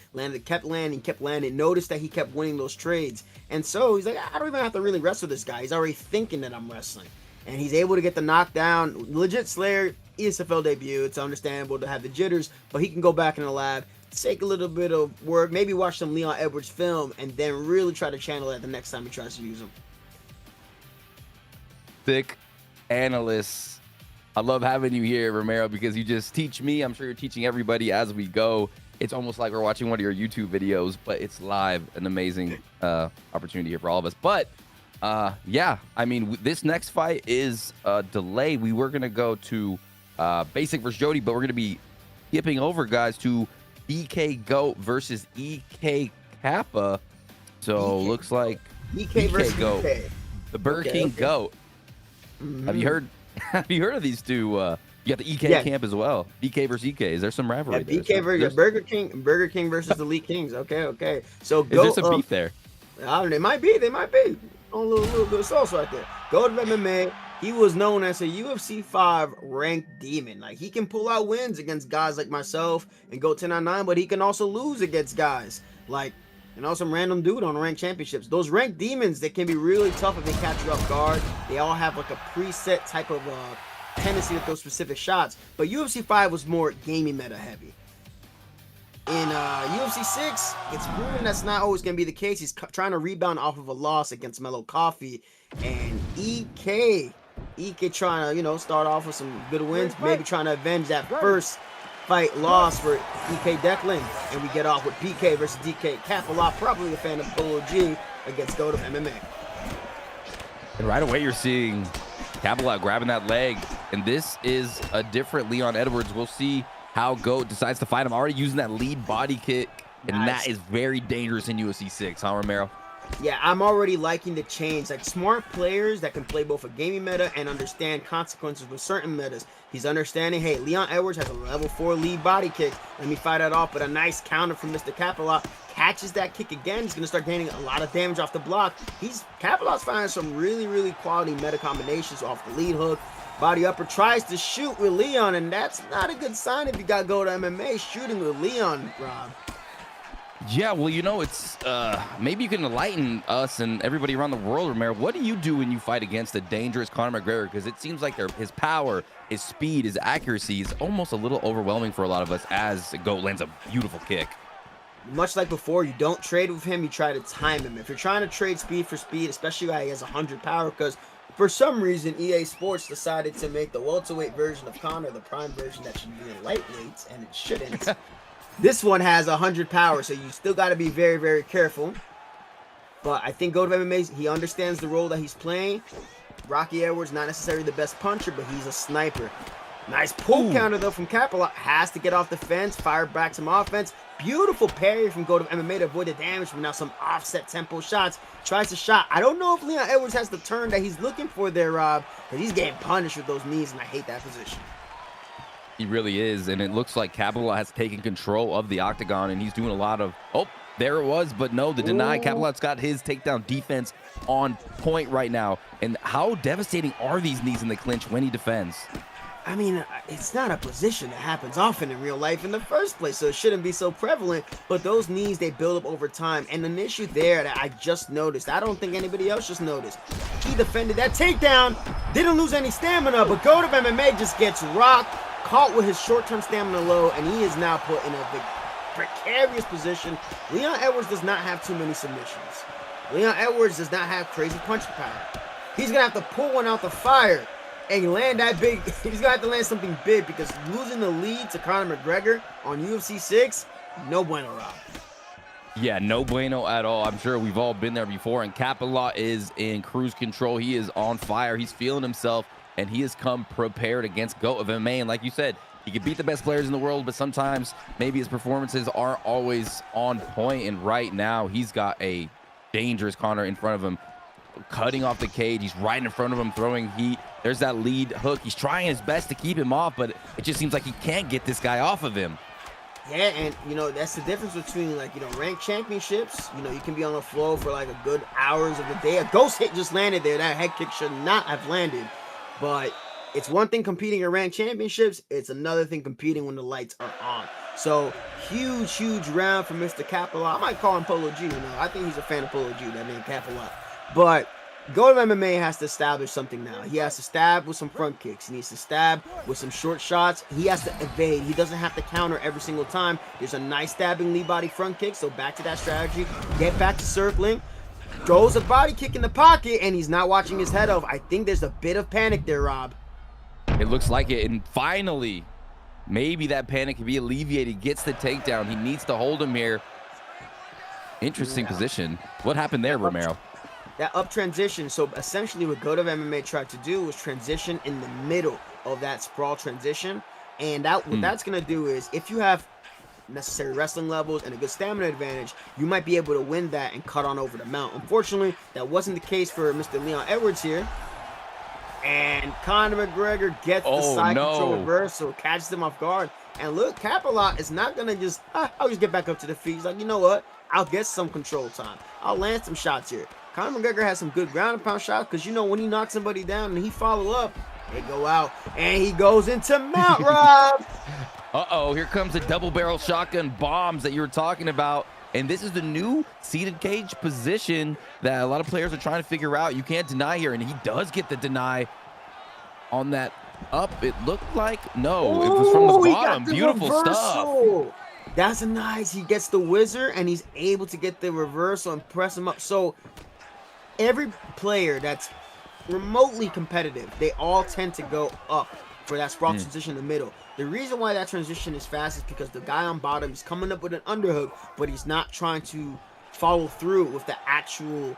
Kept landing. Noticed that he kept winning those trades. And so he's like, I don't even have to really wrestle this guy. He's already thinking that I'm wrestling. And he's able to get the knockdown. Legit Slayer, ESFL debut. It's understandable to have the jitters, but he can go back in the lab, take a little bit of work, maybe watch some Leon Edwards film, and then really try to channel that the next time he tries to use him. Thick analysts. I love having you here, Romero, because you just teach me. I'm sure you're teaching everybody as we go. It's almost like we're watching one of your YouTube videos, but it's live. An amazing opportunity here for all of us. But Yeah, I mean, this next fight is a delay. We were going to go to Basic versus Jody, but we're going to be skipping over, guys, to EK Goat versus EK Kappa. So looks like EK versus Goat, EK. the Burger King Goat. Have you heard? Have you heard of these two? You got the EK camp as well. BK versus EK. Is there some rivalry there? BK versus Burger King versus the Elite Kings. Okay. So is there some beef there? I don't know. They might be. A little sauce right there. Goat of MMA. He was known as a UFC 5 ranked demon. Like, he can pull out wins against guys like myself and go 10-9, but he can also lose against guys like, some random dude on ranked championships. Those ranked demons, they can be really tough if they catch you off guard. They all have like a preset type of tendency to throw specific shots. But UFC 5 was more gaming meta heavy. In UFC 6, it's proven that's not always going to be the case. He's trying to rebound off of a loss against Mellow Coffee. And EK trying to, start off with some good wins, maybe trying to avenge that first fight loss for EK Declan. And we get off with PK versus EK Capalot, probably a fan of Polo G against Goat of MMA. And right away, you're seeing Capalot grabbing that leg. And this is a different Leon Edwards. We'll see how Goat decides to fight him. Already using that lead body kick, and that is very dangerous in UFC 6, huh, Romero? Yeah, I'm already liking the change. Like, smart players that can play both a gaming meta and understand consequences with certain metas. He's understanding, hey, Leon Edwards has a level 4 lead body kick. Let me fight that off, but a nice counter from Mr. Capalot. Catches that kick again. He's going to start gaining a lot of damage off the block. Capalot's finding some really, really quality meta combinations off the lead hook. Body upper, tries to shoot with Leon, and that's not a good sign if you got Go to MMA shooting with Leon, Rob. Yeah, well, it's maybe you can enlighten us and everybody around the world, Romero. What do you do when you fight against a dangerous Conor McGregor? Because it seems like his power, his speed, his accuracy is almost a little overwhelming for a lot of us as Goat lands a beautiful kick. Much like before, you don't trade with him, you try to time him. If you're trying to trade speed for speed, especially while he has 100 power, because for some reason, EA Sports decided to make the welterweight version of Conor the prime version that should be in lightweights, and it shouldn't. This one has 100 power, so you still got to be very, very careful. But I think Goat of MMA, he understands the role that he's playing. Rocky Edwards, not necessarily the best puncher, but he's a sniper. Nice pull counter, though, from Capalot. Has to get off the fence, fire back some offense. Beautiful parry from Goat of MMA to avoid the damage, but now some offset tempo shots. Tries to shot. I don't know if Leon Edwards has the turn that he's looking for there, Rob, because he's getting punished with those knees, and I hate that position. He really is, and it looks like Capalot has taken control of the octagon, and he's doing a lot of, there it was, but no, the deny. Capalot's got his takedown defense on point right now. And how devastating are these knees in the clinch when he defends? I mean, it's not a position that happens often in real life in the first place, so it shouldn't be so prevalent, but those knees, they build up over time. And an issue there that I just noticed, I don't think anybody else just noticed. He defended that takedown, didn't lose any stamina, but Goat of MMA just gets rocked, caught with his short-term stamina low, and he is now put in a precarious position. Leon Edwards does not have too many submissions. Leon Edwards does not have crazy punch power. He's going to have to pull one out the fire and land that big. He's going to have to land something big, because losing the lead to Conor McGregor on UFC 6, no bueno, Rob. Yeah, no bueno at all. I'm sure we've all been there before, and Capalot is in cruise control. He is on fire. He's feeling himself, and he has come prepared against Goat of MMA. And like you said, he can beat the best players in the world, but sometimes maybe his performances aren't always on point. And right now, he's got a dangerous Conor in front of him, cutting off the cage. He's right in front of him, throwing heat. There's that lead hook. He's trying his best to keep him off, but it just seems like he can't get this guy off of him. Yeah, and that's the difference between ranked championships. You can be on the floor for like a good hours of the day. A ghost hit just landed there. That head kick should not have landed. But it's one thing competing in ranked championships. It's another thing competing when the lights are on. So huge round for Mr. Capalot. I might call him Polo G. I think he's a fan of Polo G, that name Capalot. But Goat of MMA has to establish something now. He has to stab with some front kicks. He needs to stab with some short shots. He has to evade. He doesn't have to counter every single time. There's a nice stabbing lead body front kick. So back to that strategy. Get back to circling. Throws a body kick in the pocket, and he's not watching his head off. I think there's a bit of panic there, Rob. It looks like it. And finally, maybe that panic can be alleviated. Gets the takedown. He needs to hold him here. Interesting position. What happened there, Romero? that up transition. So essentially what Goat of MMA tried to do was transition in the middle of that sprawl transition. And that what that's going to do is, if you have necessary wrestling levels and a good stamina advantage, you might be able to win that and cut on over the mount. Unfortunately, that wasn't the case for Mr. Leon Edwards here. And Conor McGregor gets the side control reversal, catches him off guard. And look, Capalot is not going to just, I'll just get back up to the feet. He's like, you know what? I'll get some control time. I'll land some shots here. Conor McGregor has some good ground and pound shots, because you know when he knocks somebody down and he follow up, they go out. And he goes into mount, Rob. Uh-oh, here comes the double barrel shotgun bombs that you were talking about. And this is the new seated cage position that a lot of players are trying to figure out. You can't deny here, and he does get the deny on that up. It looked like, no, it was from the bottom. Beautiful stuff. That's nice. He gets the whizzer, and he's able to get the reversal and press him up. So every player that's remotely competitive, they all tend to go up for that sprawl transition in the middle. The reason why that transition is fast is because the guy on bottom is coming up with an underhook, but he's not trying to follow through with the actual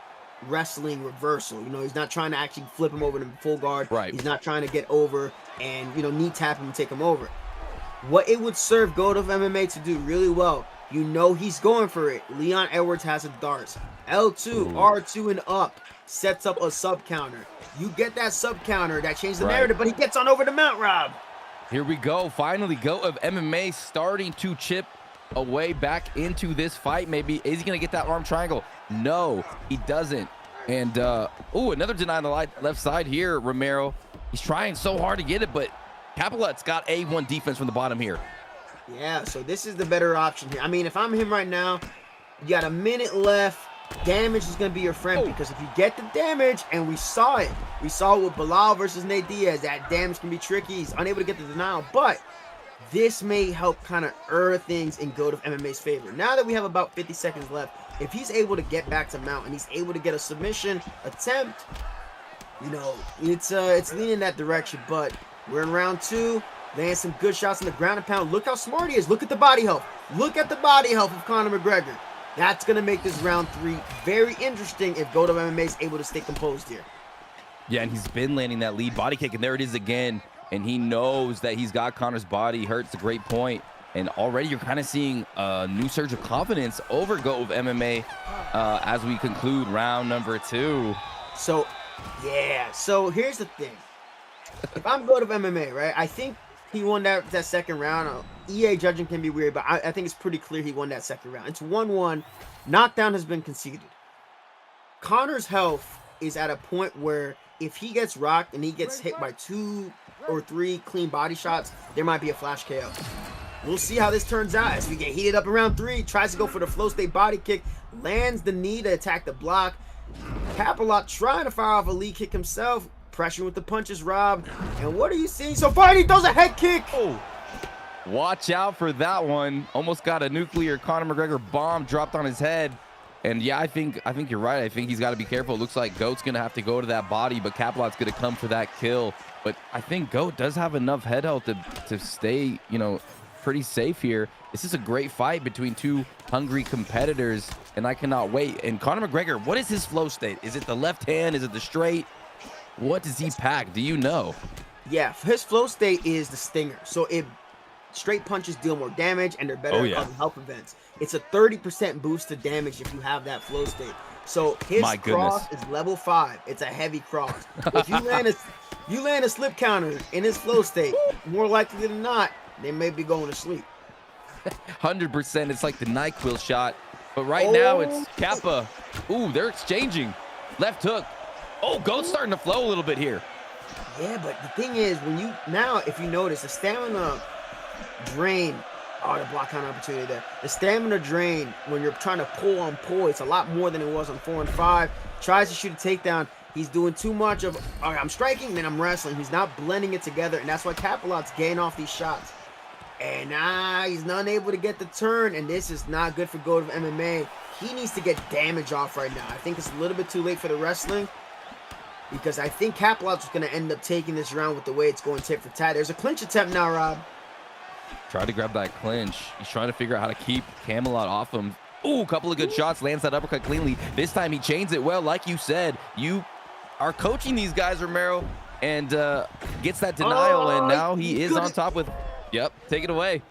wrestling reversal. You know, he's not trying to actually flip him over to full guard. Right. He's not trying to get over and, you know, knee tap him and take him over. What it would serve Goat of MMA to do really well, you know he's going for it. Leon Edwards has a darts. L2, R2 and up sets up a sub counter. You get that sub counter, that changes the narrative, but he gets on over the mount, Rob. Here we go. Finally, Goat of MMA starting to chip away back into this fight. Maybe is he going to get that arm triangle? No, he doesn't. And another deny on the left side here, Romero. He's trying so hard to get it, but Capalot's got A1 defense from the bottom here. Yeah, so this is the better option here. I mean, if I'm him right now, you got a minute left. Damage is going to be your friend, because if you get the damage, and we saw it with Bilal versus Nate Diaz, that damage can be tricky. He's unable to get the denial, but this may help kind of things in Goat of MMA's favor. Now that we have about 50 seconds left, if he's able to get back to mount and he's able to get a submission attempt, you know, it's leaning that direction. But we're in round 2, land some good shots in the ground and pound. Look how smart he is. Look at the body health. Look at the body health of Conor McGregor. That's going to make this round 3 very interesting if Goat of MMA is able to stay composed here. Yeah, and he's been landing that lead body kick, and there it is again. And he knows that he's got Conor's body. Hurts a great point. And already you're kind of seeing a new surge of confidence over Goat of MMA as we conclude round number 2. So, yeah. So here's the thing. If I'm Goat of MMA, right, I think he won that second round. EA judging can be weird, but I think it's pretty clear he won that second round. It's 1-1. Knockdown has been conceded. Conor's health is at a point where if he gets rocked and he gets hit by 2 or 3 clean body shots, there might be a flash KO. We'll see how this turns out as we get heated up in round 3. Tries to go for the flow state body kick, lands the knee to attack the block. Capalot trying to fire off a lead kick himself, pressuring with the punches, Rob. And what are you seeing so far? He throws a head kick. Oh, watch out for that one. Almost got a nuclear Conor McGregor bomb dropped on his head. And yeah, I think you're right. I think he's got to be careful. It looks like Goat's going to have to go to that body, but Capalot's going to come for that kill. But I think Goat does have enough head health to stay, you know, pretty safe here. This is a great fight between 2 hungry competitors, and I cannot wait. And Conor McGregor, what is his flow state? Is it the left hand? Is it the straight? What does he pack? Do you know? Yeah, his flow state is the stinger. So straight punches deal more damage, and they're better at causing health events. It's a 30% boost to damage if you have that flow state. So his cross is level 5. It's a heavy cross. If you land a slip counter in his flow state, more likely than not, they may be going to sleep. 100%. It's like the NyQuil shot. But right now it's Kappa. Ooh, they're exchanging. Left hook. Oh, Goat's starting to flow a little bit here. Yeah, but the thing is, if you notice, the stamina drain. Oh, the block counter opportunity there. The stamina drain when you're trying to pull on pull, it's a lot more than it was on 4 and 5. Tries to shoot a takedown. He's doing too much of, all right, I'm striking, then I'm wrestling. He's not blending it together, and that's why Capalot's getting off these shots. And he's not able to get the turn, and this is not good for Goat of MMA. He needs to get damage off right now. I think it's a little bit too late for the wrestling, because I think Capalot's going to end up taking this round with the way it's going tit for tat. There's a clinch attempt now, Rob. Try to grab that clinch. He's trying to figure out how to keep Camelot off him. Ooh, a couple of good shots, lands that uppercut cleanly. This time he chains it well. Like you said, you are coaching these guys, Romero, and gets that denial, and now he is on top with, yep, take it away.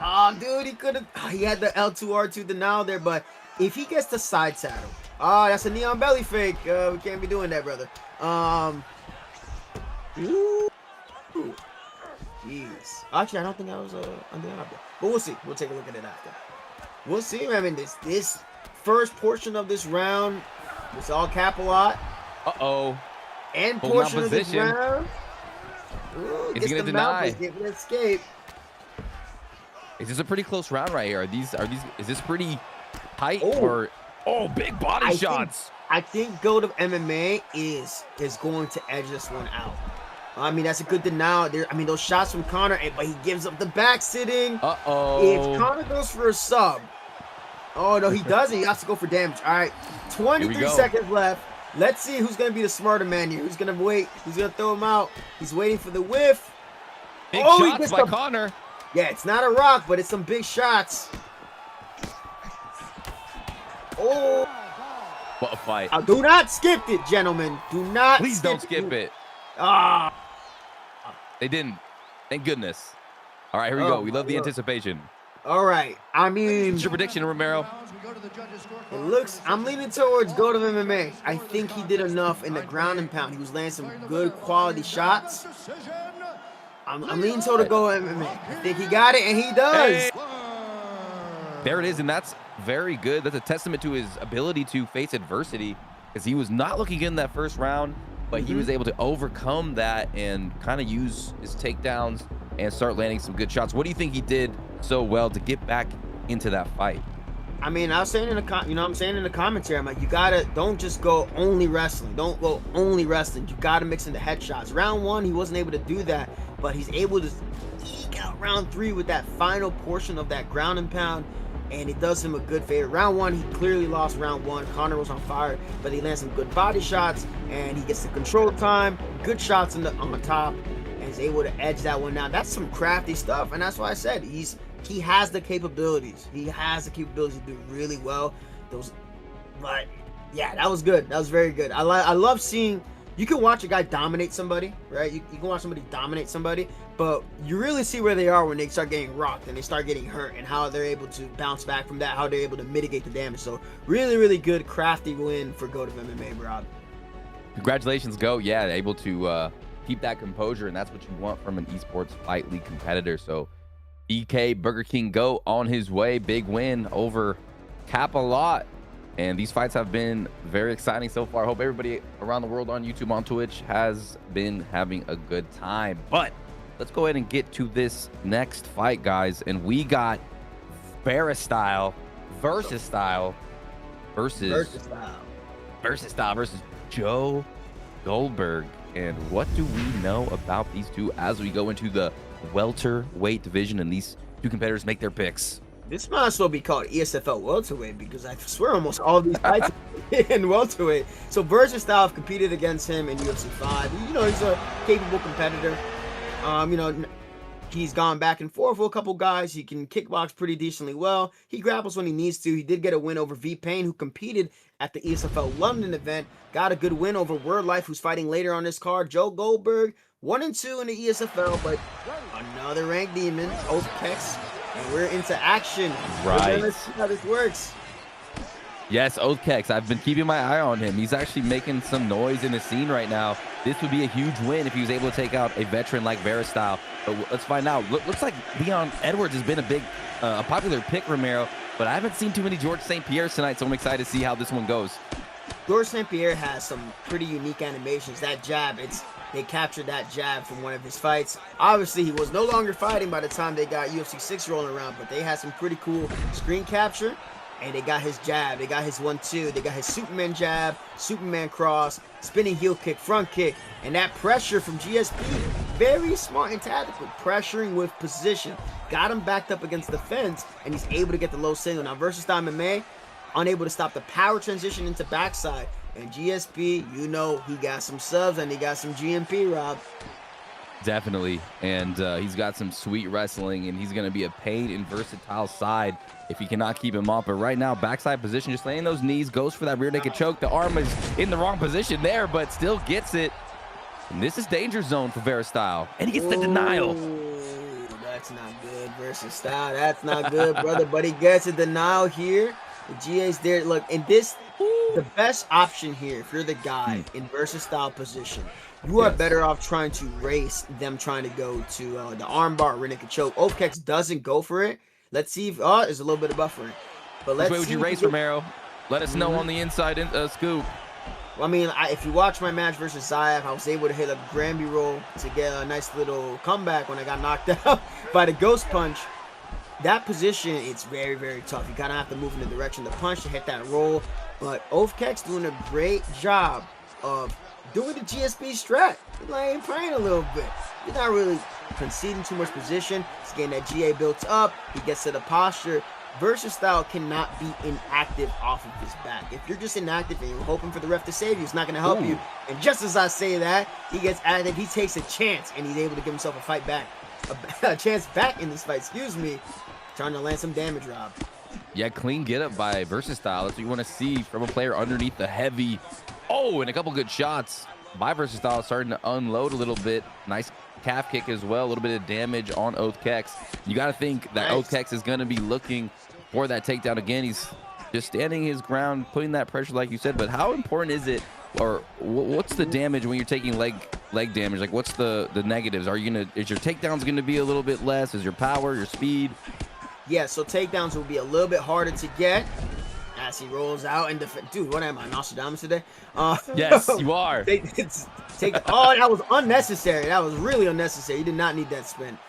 Oh, dude, he could have, he had the L2R2 denial there, but if he gets the side saddle, that's a neon belly fake. We can't be doing that, brother. Ooh. Jeez. Actually, I don't think I was on the opposite. But we'll see. We'll take a look at it after. We'll see, man. I mean, this first portion of this round was all Capalot. Uh-oh. And portion of this round. Ooh, is he gonna deny? Get an escape. Is this a pretty close round right here? Is this pretty tight or big body shots? I think Goat of MMA is going to edge this one out. I mean, that's a good denial there. I mean, those shots from Connor, but he gives up the back sitting. If Connor goes for a sub, oh no, he doesn't. He has to go for damage. All right, 23 seconds left. Let's see who's gonna be the smarter man here. Who's gonna wait? Who's gonna throw him out? He's waiting for the whiff. Big shots by Connor. Yeah, it's not a rock, but it's some big shots. Oh. What a fight. Do not skip it, gentlemen. Do not Please don't skip it. They didn't. Thank goodness. All right, here we go. We love the anticipation. All right. I mean, what's your prediction, Romero? It looks, I'm leaning towards Goat of MMA. I think he did enough in the ground and pound. He was landing some good quality shots. I'm leaning toward Goat of MMA. I think he got it, and he does. Hey. There it is, and that's very good. That's a testament to his ability to face adversity, because he was not looking good in that first round, but he was able to overcome that and kind of use his takedowns and start landing some good shots. What do you think he did so well to get back into that fight? I mean, I was saying in the commentary, I'm like, don't just go only wrestling. Don't go only wrestling. You gotta mix in the headshots. Round one, he wasn't able to do that, but he's able to eke out round three with that final portion of that ground and pound, and it does him a good favor. Round one, he clearly lost round one. Connor was on fire, but he lands some good body shots, and he gets the control time, good shots on the top, and he's able to edge that one down. That's some crafty stuff, and that's why I said he has the capabilities. He has the capabilities to do really well. But yeah, that was good. That was very good. I love seeing. You can watch a guy dominate somebody, right? You can watch somebody dominate somebody, but you really see where they are when they start getting rocked and they start getting hurt, and how they're able to bounce back from that, how they're able to mitigate the damage. So really, really good, crafty win for Goat of MMA, Rob. Congratulations, Goat. Yeah, able to keep that composure, and that's what you want from an esports fight league competitor. So EK Burger King Goat on his way. Big win over Capalot. And these fights have been very exciting so far. I hope everybody around the world on YouTube, on Twitch, has been having a good time. But let's go ahead and get to this next fight, guys. And we got Versastyle versus Joe Goldberg. And what do we know about these two as we go into the welterweight division and these two competitors make their picks? This might as well be called ESFL welterweight, because I swear almost all of these fights in welterweight. So Versastyle have competed against him in UFC 5. You know, he's a capable competitor. You know, he's gone back and forth with a couple guys. He can kickbox pretty decently well. He grapples when he needs to. He did get a win over Payton, who competed at the ESFL London event. Got a good win over Wordlife, who's fighting later on this card. Joe Goldberg, 1-2 in the ESFL, but another ranked demon, Oathkex. And we're into action. Right. Let's see how this works. Yes, Oathkex. I've been keeping my eye on him. He's actually making some noise in the scene right now. This would be a huge win if he was able to take out a veteran like Versastyle. But let's find out. Looks like Leon Edwards has been a popular pick, Romero. But I haven't seen too many George St. Pierre's tonight, so I'm excited to see how this one goes. George St. Pierre has some pretty unique animations. That jab, they captured that jab from one of his fights. Obviously, he was no longer fighting by the time they got UFC 6 rolling around, but they had some pretty cool screen capture, and they got his jab, they got his 1-2, they got his Superman jab, Superman cross, spinning heel kick, front kick, and that pressure from GSP, very smart and tactical, pressuring with position, got him backed up against the fence, and he's able to get the low single. Now, Versastyle MMA, unable to stop the power transition into backside. And GSP, you know, he got some subs and he got some GMP, Rob. Definitely, and he's got some sweet wrestling, and he's going to be a pain in Versatile's side if he cannot keep him off. But right now, backside position, just laying those knees, goes for that rear naked choke. The arm is in the wrong position there, but still gets it. And this is danger zone for Versatile, and he gets the denial. That's not good, Versastyle. That's not good, brother. But he gets a denial here. The GA's there. Look, and this, the best option here, if you're the guy in Versastyle position, you are better off trying to race them trying to go to the armbar, rear naked choke. Oathkex doesn't go for it. Let's see if there's a little bit of buffering. But let's Which way would you race, Romero? Let us know on the inside scoop. Well, I mean, if you watch my match versus Zayev, I was able to hit a Granby roll to get a nice little comeback when I got knocked out by the ghost punch. That position, it's very, very tough. You kind of have to move in the direction of the punch to hit that roll. But Oathkex doing a great job of doing the GSP strat. He's like praying a little bit. He's not really conceding too much position. He's getting that GA built up. He gets to the posture. Versastyle cannot be inactive off of his back. If you're just inactive and you're hoping for the ref to save you, it's not going to help you. And just as I say that, he gets active. He takes a chance, and he's able to give himself a fight back. A chance back in this fight, excuse me. Trying to land some damage, Rob. Yeah, clean get up by Versastyle. That's what you want to see from a player underneath the heavy. Oh, and a couple good shots by Versastyle, starting to unload a little bit. Nice calf kick as well. A little bit of damage on Oathkex. You got to think that Oathkex is going to be looking for that takedown again. He's just standing his ground, putting that pressure like you said. But how important is it, or what's the damage when you're taking leg damage? Like, what's the negatives? Are you gonna, is your takedowns going to be a little bit less? Is your power, your speed? Yeah, so takedowns will be a little bit harder to get as he rolls out and dude, what am I, Nostradamus today? Yes, you are. That was unnecessary. That was really unnecessary. You did not need that spin.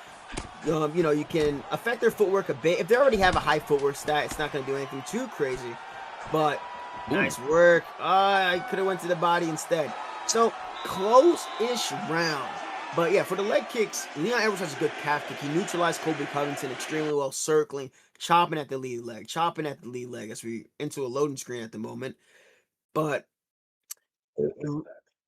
You know, you can affect their footwork a bit. If they already have a high footwork stat, it's not going to do anything too crazy. But nice work. I could have went to the body instead. So close-ish round. But yeah, for the leg kicks, Leon Edwards has a good calf kick. He neutralized Colby Covington extremely well, circling, chopping at the lead leg, as we into a loading screen at the moment. But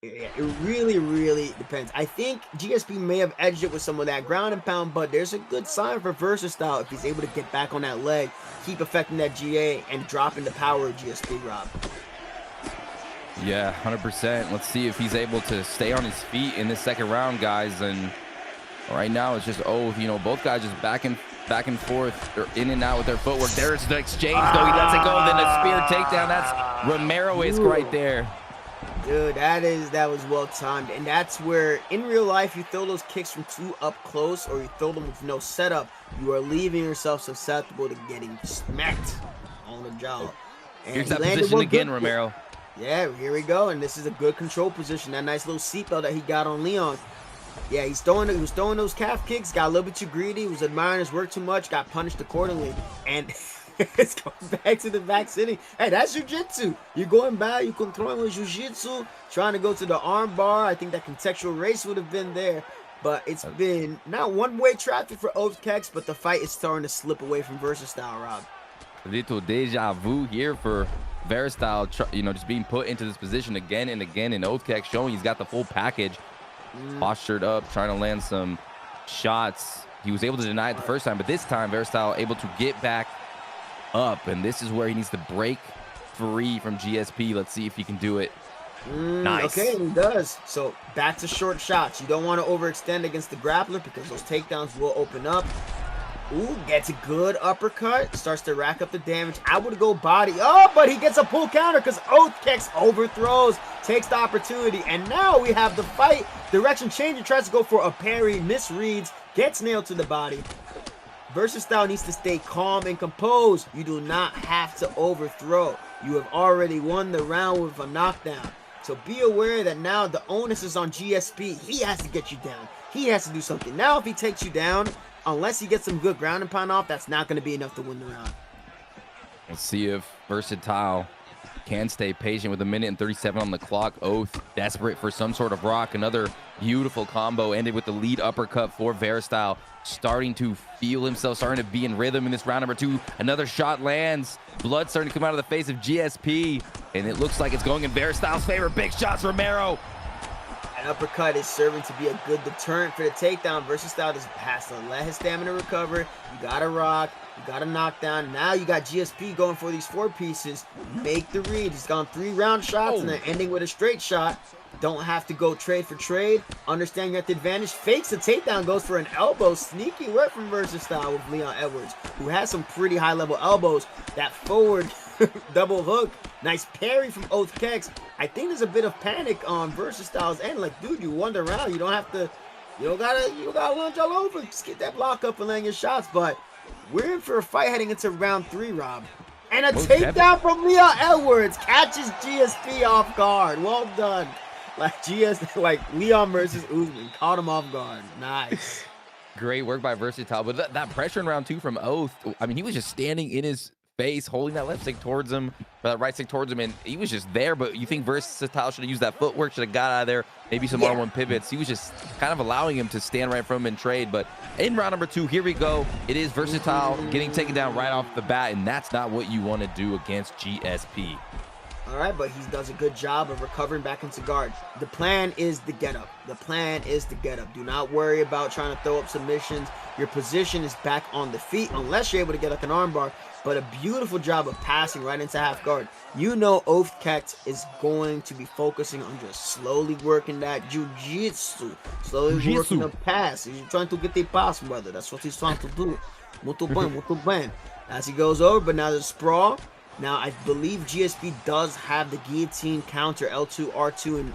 it really, really depends. I think GSP may have edged it with some of that ground and pound, but there's a good sign for Versastyle if he's able to get back on that leg, keep affecting that GA, and dropping the power of GSP, Rob. Yeah, 100%. Let's see if he's able to stay on his feet in this second round, guys. And right now it's just, both guys just back and forth. They're in and out with their footwork. There's the exchange, though. He lets it go. Then the spear takedown. That's Romero-esque right there. Dude, that was well timed. And that's where, in real life, you throw those kicks from too up close or you throw them with no setup, you are leaving yourself susceptible to getting smacked on the jaw. And here's that position again, Romero. Yeah, here we go, and this is a good control position. That nice little seatbelt that he got on Leon. Yeah, he was throwing those calf kicks, got a little bit too greedy, was admiring his work too much, got punished accordingly, and it's going back to the back sitting. Hey, that's jiu-jitsu. You're going back, you're controlling with jiu-jitsu, trying to go to the arm bar. I think that contextual race would have been there, but it's been not one-way traffic for Oathkex, but the fight is starting to slip away from Versastyle, Rob. A little deja vu here for Versastyle, just being put into this position again and again, and Oathkex showing he's got the full package. Postured up, trying to land some shots. He was able to deny it the first time, but this time Versastyle able to get back up, and this is where he needs to break free from GSP. Let's see if he can do it. Nice. Okay, and he does. So back to short shots. You don't want to overextend against the grappler because those takedowns will open up. Ooh, gets a good uppercut. Starts to rack up the damage. I would go body. Oh, but he gets a pull counter because Oathkex overthrows. Takes the opportunity. And now we have the fight. Direction changer tries to go for a parry. Misreads. Gets nailed to the body. Versastyle needs to stay calm and composed. You do not have to overthrow. You have already won the round with a knockdown. So be aware that now the onus is on GSP. He has to get you down. He has to do something. Now if he takes you down, unless he gets some good ground and pound off, that's not going to be enough to win the round. Let's see if Versatile can stay patient with 1:37 on the clock. Oath desperate for some sort of rock. Another beautiful combo ended with the lead uppercut for Versatile. Starting to feel himself, starting to be in rhythm in this round number 2. Another shot lands. Blood starting to come out of the face of GSP. And it looks like it's going in Versastile's favor. Big shots, Romero. An uppercut is serving to be a good deterrent for the takedown. Versastyle just has to let his stamina recover. You gotta rock, you gotta knock down. Now you got GSP going for these 4 pieces. Make the read. He's gone 3 round shots and then ending with a straight shot. Don't have to go trade for trade. Understand you're at the advantage. Fakes the takedown, goes for an elbow. Sneaky work from Versastyle with Leon Edwards, who has some pretty high level elbows. That forward double hook. Nice parry from Oath Kex. I think there's a bit of panic on Versastyle's end. Like, dude, you won the round. You don't have to, you don't gotta lunge all over. Just get that block up and land your shots. But we're in for a fight heading into round 3, Rob. And a takedown from Leon Edwards catches GSP off guard. Well done. Like Leon versus Usman, caught him off guard. Nice. Great work by Versatile. But that pressure in round 2 from Oath, I mean, he was just standing in his face, holding that left stick towards him, or that right stick towards him, and he was just there. But you think Versatile should have used that footwork, should have got out of there, maybe some R1 pivots. He was just kind of allowing him to stand right from him and trade. But in round number 2, here we go. It is Versatile getting taken down right off the bat, and that's not what you want to do against GSP. All right, but he does a good job of recovering back into guard. The plan is the get up. The plan is the get up. Do not worry about trying to throw up submissions. Your position is back on the feet unless you're able to get like an armbar. But a beautiful job of passing right into half guard. You know Oath Kex is going to be focusing on just slowly working that jiu-jitsu. Slowly working the pass. He's trying to get the pass, brother. That's what he's trying to do. Muito bem. As he goes over, but now there's sprawl. Now, I believe GSP does have the guillotine counter, L2, R2,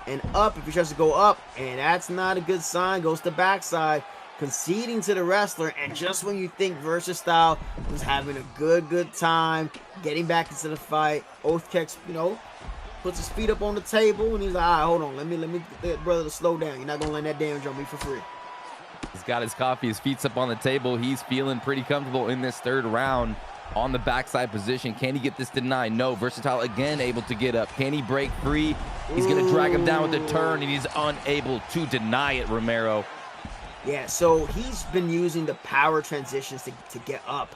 and up if he tries to go up. And that's not a good sign. Goes to backside, conceding to the wrestler. And just when you think Versastyle was having a good time, getting back into the fight, Oath Kex, you know, puts his feet up on the table. And he's like, all right, hold on. Let me get that brother to slow down. You're not going to land that damage on me for free. He's got his coffee. His feet's up on the table. He's feeling pretty comfortable in this 3rd round. On the backside position. Can he get this to 9? No. Versatile again able to get up. Can he break free? He's going to drag him down with the turn, and he's unable to deny it, Romero. Yeah, so he's been using the power transitions to get up.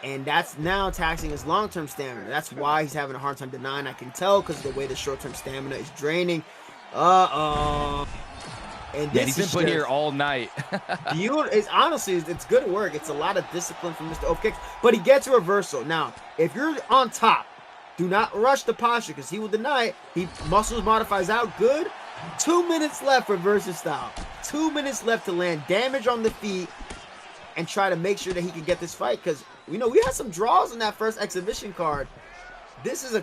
And that's now taxing his long-term stamina. That's why he's having a hard time denying. I can tell because of the way the short-term stamina is draining. And yeah, he's been put here all night. Honestly, it's good work. It's a lot of discipline from Mr. Oath Kex, but he gets a reversal. Now, if you're on top, do not rush the posture because he will deny it. He muscles modifies out good. 2 minutes left for Versastyle. 2 minutes left to land damage on the feet and try to make sure that he can get this fight because we had some draws in that first exhibition card. This is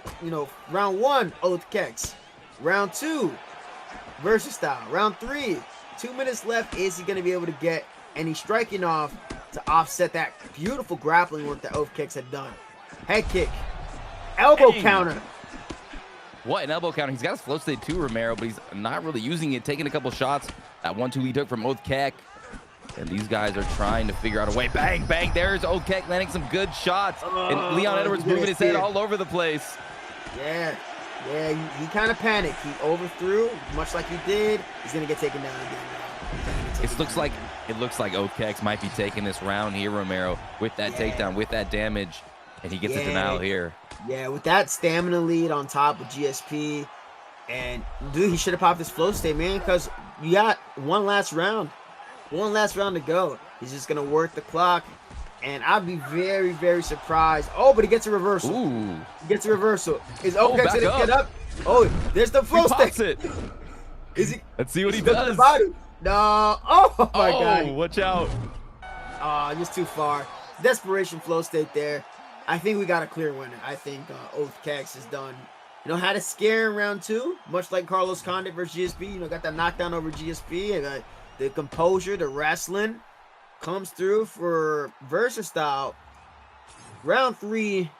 round 1, Oath Kex. Round 2, Versastyle. Round 3, 2 minutes left. Is he going to be able to get any striking off to offset that beautiful grappling work that Oath Kex had done? Head kick. Elbow counter. What an elbow counter. He's got his flow state too, Romero, but he's not really using it. Taking a couple shots. That 1-2 he took from Oath Kex. And these guys are trying to figure out a way. Bang, bang. There's Oath Kex landing some good shots. And Leon Edwards moving his head all over the place. Yeah. Yeah, he kind of panicked. He overthrew, much like he did. He's gonna get taken down again. It looks like Oath Kex might be taking this round here, Romero, with that takedown, with that damage, and he gets a denial here. Yeah, with that stamina lead on top of GSP, and dude, he should have popped his flow state, man, because you got one last round to go. He's just gonna work the clock. And I'd be very, very surprised. Oh, but he gets a reversal. Ooh. He gets a reversal. Is Oath Kex gonna get up? Oh, there's the flow stick. Let's see what he does. No. Oh my God. Watch out. Oh, just too far. Desperation flow state there. I think we got a clear winner. I think Oath Kex is done. Had a scare in round 2, much like Carlos Condit versus GSP. Got that knockdown over GSP. And the composure, the wrestling comes through for Versastyle. Round 3,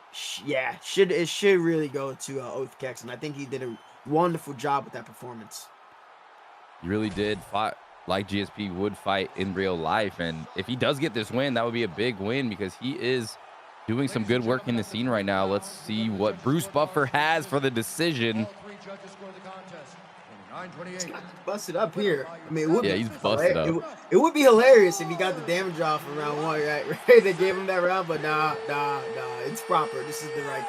it should really go to Oath Kex, and I think he did a wonderful job with that performance. He really did fight like GSP would fight in real life, and if he does get this win, that would be a big win because he is doing some good work in the scene right now. Let's see what Bruce Buffer has for the decision. Busted up here. I mean, it would he's busted up. It would be hilarious if he got the damage off in round 1, right? They gave him that round, but nah. It's proper. This is the right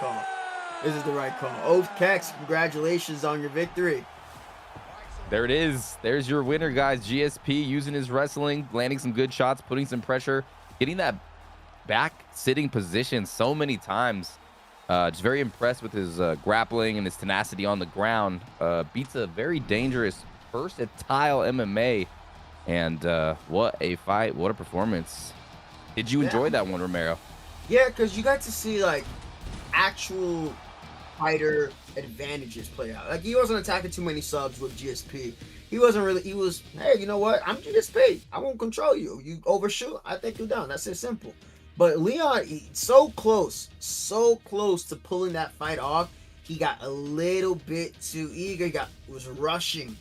call. Oath Kex, congratulations on your victory. There it is. There's your winner, guys. GSP using his wrestling, landing some good shots, putting some pressure, getting that back sitting position so many times. Just very impressed with his grappling and his tenacity on the ground. Beats a very dangerous versatile MMA. And what a fight. What a performance. Did you enjoy that one, Romero? Yeah, because you got to see, like, actual fighter advantages play out. Like, he wasn't attacking too many subs with GSP. He wasn't really, he was, hey, you know what? I'm GSP. I won't control you. You overshoot, I take you down. That's it, simple. But Leon, so close to pulling that fight off. He got a little bit too eager. He was rushing.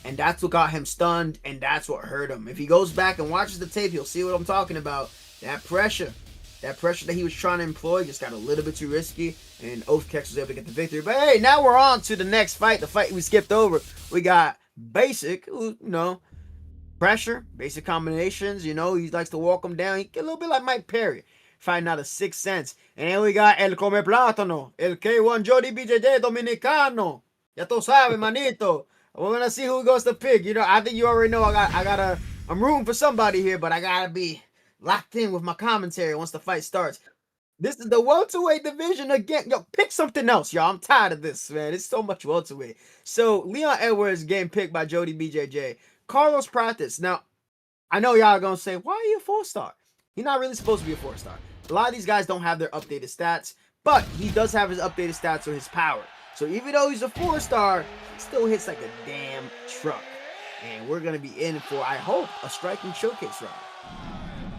And that's what got him stunned, and that's what hurt him. If he goes back and watches the tape, he'll see what I'm talking about. That pressure that he was trying to employ just got a little bit too risky, and Oathkex was able to get the victory. But hey, now we're on to the next fight, the fight we skipped over. We got Basic, you know, pressure, basic combinations. You know, he likes to walk them down. He get a little bit like Mike Perry, fighting out of 6 cents. And then we got El Come Plátano, El K1 Jod BJJ Dominicano. Ya tú sabes, manito. We're gonna see who goes to pick. You know, I think you already know. I'm rooting for somebody here, but I gotta be locked in with my commentary once the fight starts. This is the welterweight division again. Yo, pick something else, y'all. I'm tired of this, man. It's so much welterweight. So Leon Edwards getting picked by Jod BJJ. Carlos Prates. Now, I know y'all are gonna say, why are you a 4-star? He's not really supposed to be a 4-star. A lot of these guys don't have their updated stats, but he does have his updated stats or his power. So even though he's a 4-star, he still hits like a damn truck. And we're going to be in for, I hope, a striking showcase round.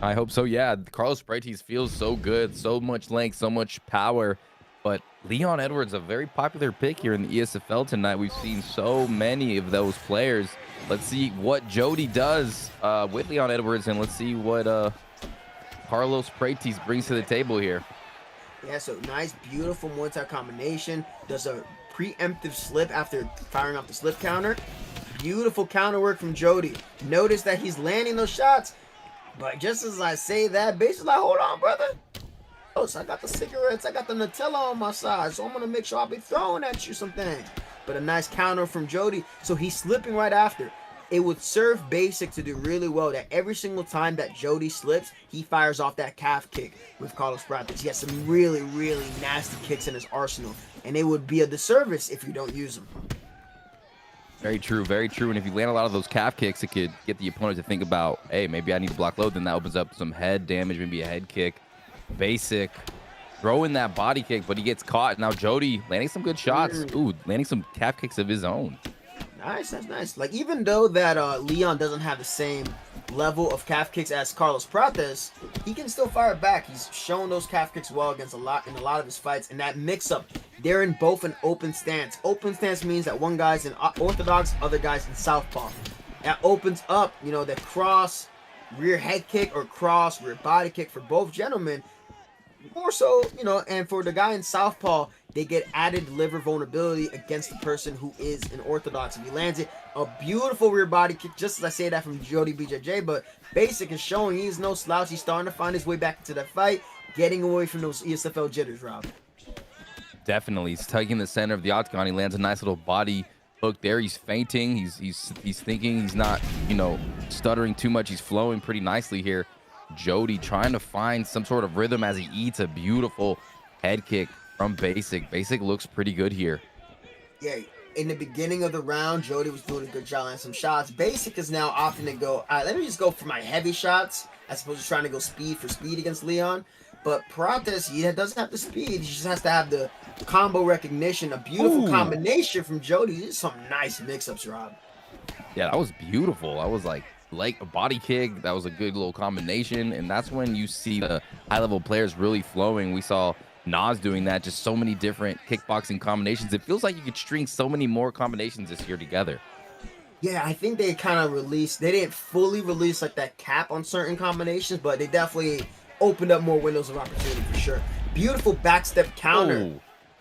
I hope so, yeah. Carlos Prates feels so good, so much length, so much power. But Leon Edwards, a very popular pick here in the ESFL tonight. We've seen so many of those players. Let's see what Jody does with Leon Edwards, and let's see what Carlos Prates brings to the table here. Yeah, so nice, beautiful Muay Thai combination. Does a preemptive slip after firing off the slip counter. Beautiful counter work from Jody. Notice that he's landing those shots, but just as I say that, basically like, hold on, brother. Oh, so I got the cigarettes, I got the Nutella on my side, so I'm gonna make sure I'll be throwing at you some things. But a nice counter from Jody. So he's slipping right after. It would serve Basic to do really well that every single time that Jody slips, he fires off that calf kick with Carlos Prates. He has some really, really nasty kicks in his arsenal, and it would be a disservice if you don't use them. Very true, very true. And if you land a lot of those calf kicks, it could get the opponent to think about, hey, maybe I need to block low. Then that opens up some head damage, maybe a head kick. Basic throwing that body kick, but he gets caught. Now Jody landing some good shots. Ooh, landing some calf kicks of his own. Nice, that's nice. Like, even though that Leon doesn't have the same level of calf kicks as Carlos Prates, he can still fire back. He's shown those calf kicks well against in a lot of his fights. And that mix-up, they're in both an open stance. Open stance means that one guy's in orthodox, other guy's in southpaw. That opens up, you know, the cross rear head kick or cross rear body kick for both gentlemen. More so, you know, and for the guy in southpaw, they get added liver vulnerability against the person who is in orthodox. If he lands it, a beautiful rear body kick, just as I say that from Jod BJJ, but Basic is showing he's no slouch. He's starting to find his way back into that fight, getting away from those ESFL jitters, Rob. Definitely. He's taking the center of the octagon. He lands a nice little body hook there. He's feinting. He's thinking. He's not, you know, stuttering too much. He's flowing pretty nicely here. Jody trying to find some sort of rhythm as he eats a beautiful head kick from Basic. Basic looks pretty good here. Yeah, in the beginning of the round, Jody was doing a good job on some shots. Basic is now opting to go, all right, let me just go for my heavy shots as opposed to trying to go speed for speed against Leon. But Prates, he doesn't have the speed. He just has to have the combo recognition. A beautiful combination from Jody. These are some nice mix-ups, Rob. Yeah, that was beautiful. I was like a body kick. That was a good little combination. And that's when you see the high-level players really flowing. We saw Nas doing that, just so many different kickboxing combinations. It feels like you could string so many more combinations this year together. Yeah, I think they kind of released, they didn't fully release like that cap on certain combinations, but they definitely opened up more windows of opportunity for sure. Beautiful backstep counter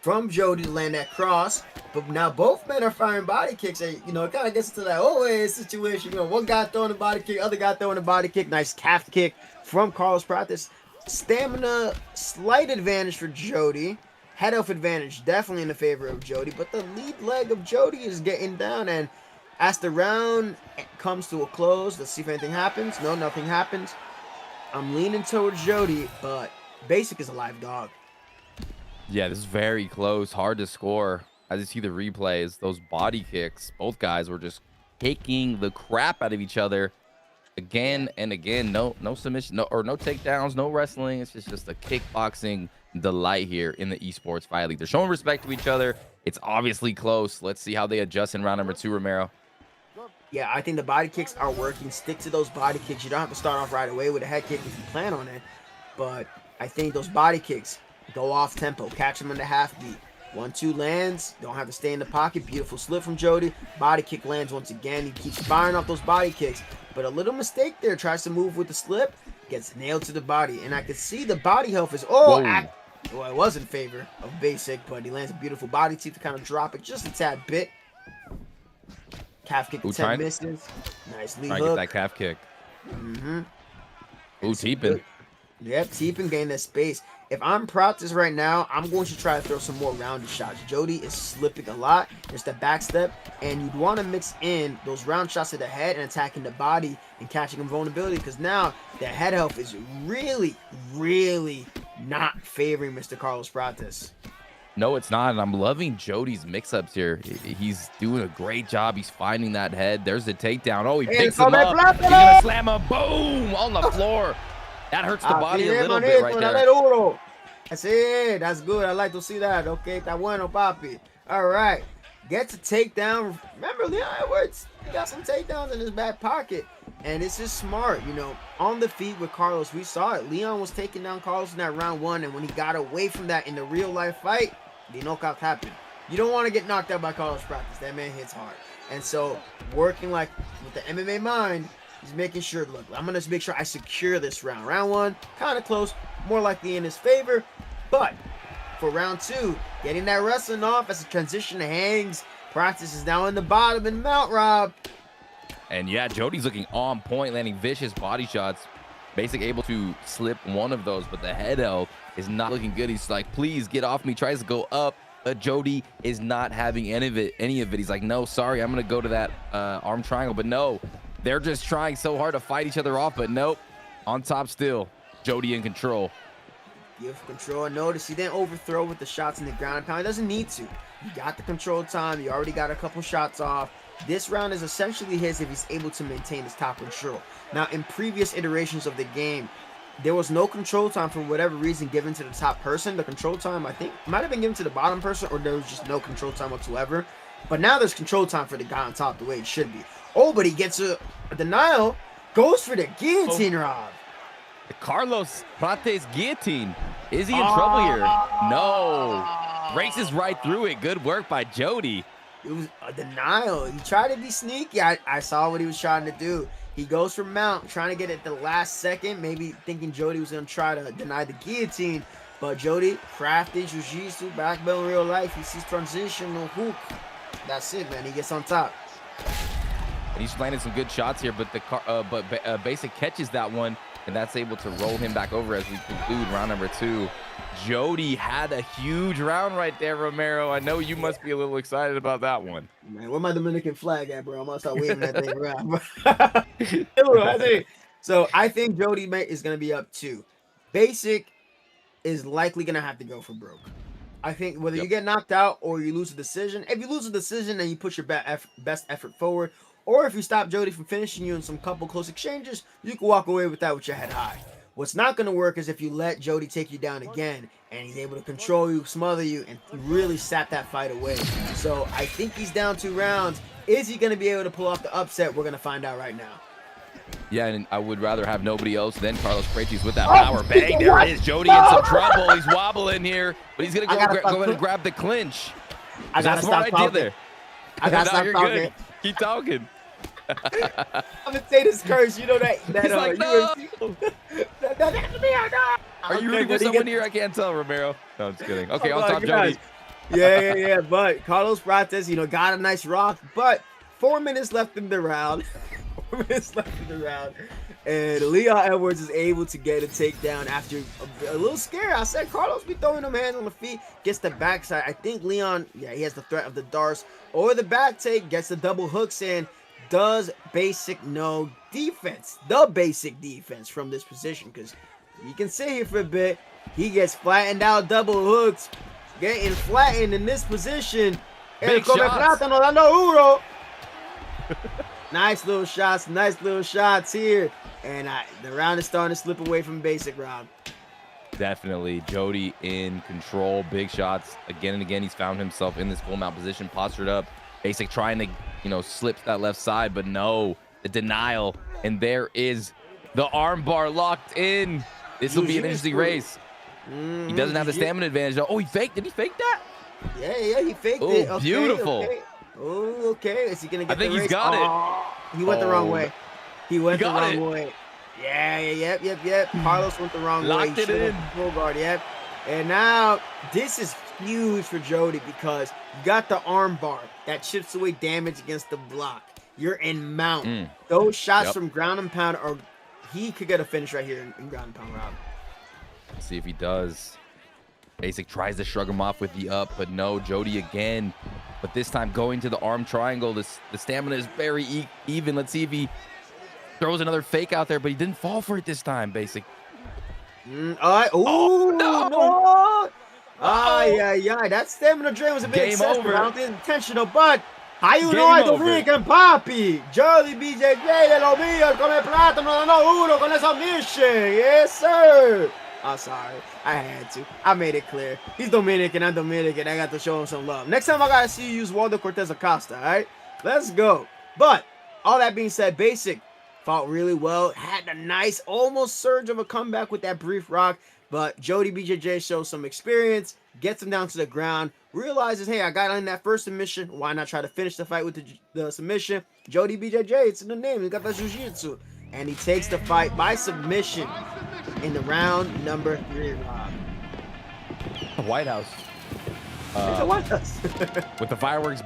from Jody to land that cross, but now both men are firing body kicks, and you know, it kind of gets into that situation. You know, one guy throwing a body kick, other guy throwing a body kick. Nice calf kick from Carlos Prates. Stamina, slight advantage for Jody. Head health advantage definitely in the favor of Jody, but the lead leg of Jody is getting down. And as the round comes to a close, let's see if anything happens. No, nothing happens. I'm leaning towards Jody, but Basic is a live dog. Yeah, this is very close. Hard to score. As you see the replays, those body kicks, both guys were just kicking the crap out of each other again and again. No submission, no takedowns, no wrestling. It's just a kickboxing delight here in the esports fight league. They're showing respect to each other. It's obviously close. Let's see how they adjust in round number 2, Romero. Yeah, I think the body kicks are working. Stick to those body kicks. You don't have to start off right away with a head kick if you plan on it. But I think those body kicks go off tempo. Catch them in the half beat. 1-2 lands. Don't have to stay in the pocket. Beautiful slip from Jody. Body kick lands once again. He keeps firing off those body kicks. But a little mistake there. Tries to move with the slip. Gets nailed to the body. And I can see the body health is... well, it was in favor of Basic, but he lands a beautiful body teeth to kind of drop it just a tad bit. Calf kick attempt misses. Nice lead hook. Get that calf kick. Ooh, Teepin. Yep, Teepin gained that space. If I'm Practice right now, I'm going to try to throw some more rounded shots. Jody is slipping a lot. There's the back step, and you'd want to mix in those round shots to the head and attacking the body and catching him vulnerability, because now the head health is really, really not favoring Mr. Carlos Practice. No, it's not, and I'm loving Jody's mix-ups here. He's doing a great job. He's finding that head. There's the takedown. Oh, he picks him up. He's gonna slam him. Boom! On the floor. That hurts the body a little bit right there. That's it. That's good. I like to see that. Okay, está bueno, papi. All right. Gets a takedown. Remember, Leon Edwards, he got some takedowns in his back pocket. And it's just smart, you know. On the feet with Carlos, we saw it. Leon was taking down Carlos in that round 1, and when he got away from that in the real-life fight, the knockout happened. You don't want to get knocked out by Carlos Practice. That man hits hard. And so, working like with the MMA mind, he's making sure, look, I'm going to make sure I secure this round. Round 1, kind of close, more likely in his favor. But for round 2, getting that wrestling off as a transition hangs. Practice is now in the bottom and mount, Rob. And yeah, Jody's looking on point, landing vicious body shots. Basic able to slip one of those, but the head health is not looking good. He's like, please get off me. Tries to go up, but Jody is not having any of it. He's like, no, sorry, I'm going to go to that arm triangle. But no, they're just trying so hard to fight each other off. But nope, on top still. Jody in control. Beautiful control. Notice he didn't overthrow with the shots in the ground and pound. He doesn't need to. You got the control time. You already got a couple shots off. This round is essentially his if he's able to maintain his top control. Now, in previous iterations of the game, there was no control time for whatever reason given to the top person. The control time, I think, might have been given to the bottom person, or there was just no control time whatsoever. But now there's control time for the guy on top the way it should be. Oh, but he gets a denial. Goes for the guillotine, Rob. The Carlos Prates guillotine. Is he in trouble here? No. Races right through it. Good work by Jody. It was a denial. He tried to be sneaky. I saw what he was trying to do. He goes for mount, trying to get it the last second, maybe thinking Jody was going to try to deny the guillotine. But Jody, crafty jiu-jitsu, black belt in real life. He sees transitional hook. That's it, man. He gets on top. And he's landing some good shots here, but Basic catches that one, and that's able to roll him back over as we conclude round number 2. Jody had a huge round right there, Romero. I know you must be a little excited about that one. Man, where my Dominican flag at, bro? I'm gonna start waving that thing around. So I think Jody is gonna be up 2. Basic is likely gonna have to go for broke. I think whether you get knocked out or you lose a decision. If you lose a decision, then you put your best effort forward. Or if you stop Jody from finishing you in some couple close exchanges, you can walk away with that with your head high. What's not going to work is if you let Jody take you down again and he's able to control you, smother you, and really sap that fight away. So I think he's down 2 rounds. Is he going to be able to pull off the upset? We're going to find out right now. Yeah, and I would rather have nobody else than Carlos Prates with that power. Bang, there it is. Jody in some trouble. He's wobbling here, but he's going to go ahead and grab the clinch. I got to stop talking. There. I got to stop talking. Good. Keep talking. I'm gonna say this curse, you know that He's like, no. Are you rooting for someone here? I can't tell, Romero. No, I'm just kidding. Okay, on top, Jody. Yeah. But Carlos Prates, got a nice rock, but 4 minutes left in the round. performance left in the round. And Leon Edwards is able to get a takedown after a little scare. I said Carlos be throwing them hands on the feet, gets the backside. I think Leon, yeah, he has the threat of the darts or the back take, gets the double hooks in, does basic no defense, the basic defense from this position, because you can sit here for a bit. He gets flattened out, double hooks, getting flattened in this position. Big shots. Nice little shots here. And the round is starting to slip away from basic round. Definitely. Jody in control. Big shots. Again and again, he's found himself in this full mount position, postured up. Basic trying to, slip that left side, but no. The denial. And there is the arm bar locked in. This will be an interesting race. He doesn't have the stamina advantage, though. Oh, he faked. Did he fake that? Yeah, he faked it. Okay, beautiful. Okay. Oh, okay. Is he going to get the race? I think he's got it. He went the wrong way. He went the wrong it. way. Yeah, yep. Carlos went the wrong way. Locked it in. Full guard, yep. And now, this is huge for Jody because you got the arm bar that chips away damage against the block. You're in mount. Those shots from ground and pound are... He could get a finish right here in ground and pound round. Let's see if he does. Basic tries to shrug him off with the up, but no, Jody again. But this time going to the arm triangle. The stamina is very even. Let's see if he throws another fake out there, but he didn't fall for it this time, Basic. Oh, no. Yeah. That stamina drain was a bit excessive. I don't think it's intentional, but how you know I'm Dominican papi? Jod BJJ de lo mío, come plátano, no uno con esa mission. Yes, sir. I'm sorry. I had to. I made it clear. He's Dominican. I'm Dominican. I got to show him some love. Next time I got to see you use Waldo Cortez Acosta, all right? Let's go. But all that being said, Basic fought really well. Had a nice almost surge of a comeback with that brief rock. But Jod BJJ shows some experience, gets him down to the ground, realizes, hey, I got in that first submission. Why not try to finish the fight with the submission? Jod BJJ, it's in the name. He got that jiu-jitsu. And he takes the fight by submission in the round number 3, Rob. White House. It's a White House. With the fireworks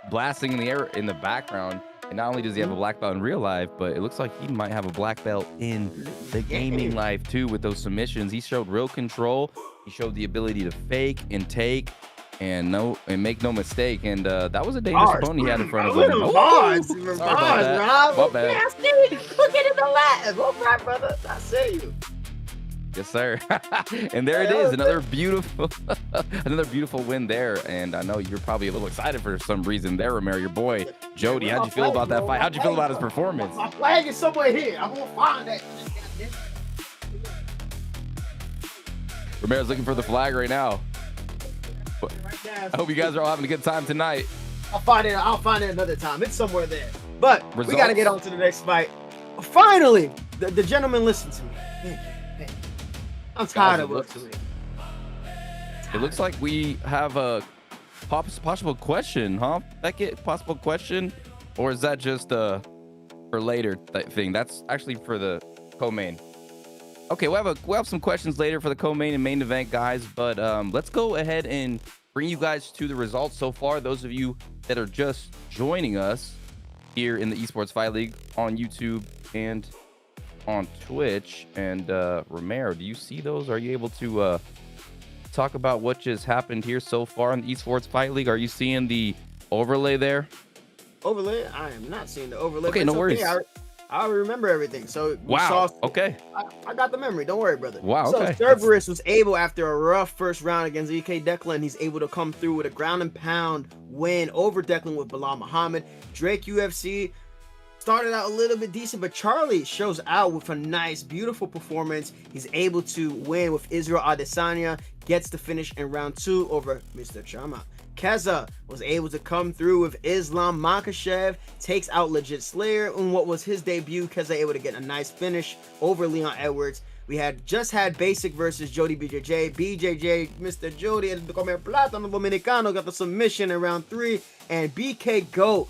blasting in the air in the background. And not only does he have a black belt in real life, but it looks like he might have a black belt in the gaming life too with those submissions. He showed real control. He showed the ability to fake and take and make no mistake. And that was a dangerous opponent he had in front of him. Rob. My bad. Look at in the last. Well, right, brother. I see you. Yes, sir. And there it is, another beautiful win there. And I know you're probably a little excited for some reason there, Romero, your boy. Jody, how'd you feel about that fight? How'd you feel about his performance? My flag is somewhere here. I'm gonna find that. Romero's looking for the flag right now. I hope you guys are all having a good time tonight. I'll find it another time. It's somewhere there. But Results? We gotta get on to the next fight. Finally, the gentleman listened to me. Hey. I'm tired of listening. It looks like we have a possible question, huh? Beckett, possible question? Or is that just for later thing? That's actually for the co-main. Okay, we'll have some questions later for the co-main and main event, guys. But let's go ahead and bring you guys to the results so far. Those of you that are just joining us here in the Esports Fight League on YouTube and on Twitch. And Romero, do you see those? Are you able to talk about what just happened here so far in the Esports Fight League? Are you seeing the overlay there? Overlay? I am not seeing the overlay. Okay, no worries. I remember everything. So okay. I got the memory. Don't worry, brother. Wow. So okay. Cerberus was able, after a rough first round against EK Declan, he's able to come through with a ground and pound win over Declan with Bilal Muhammad. Drake UFC started out a little bit decent, but Charlie shows out with a nice, beautiful performance. He's able to win with Israel Adesanya, gets the finish in round 2 over Mr. Chama. Kezza was able to come through with Islam Makhachev, takes out Legit Slayer in what was his debut. Kezza able to get a nice finish over Leon Edwards. We had just had Basic versus Jod BJJ. BJJ, Mr. Jody, el comer plátano dominicano, got the submission in round 3, and BK GOAT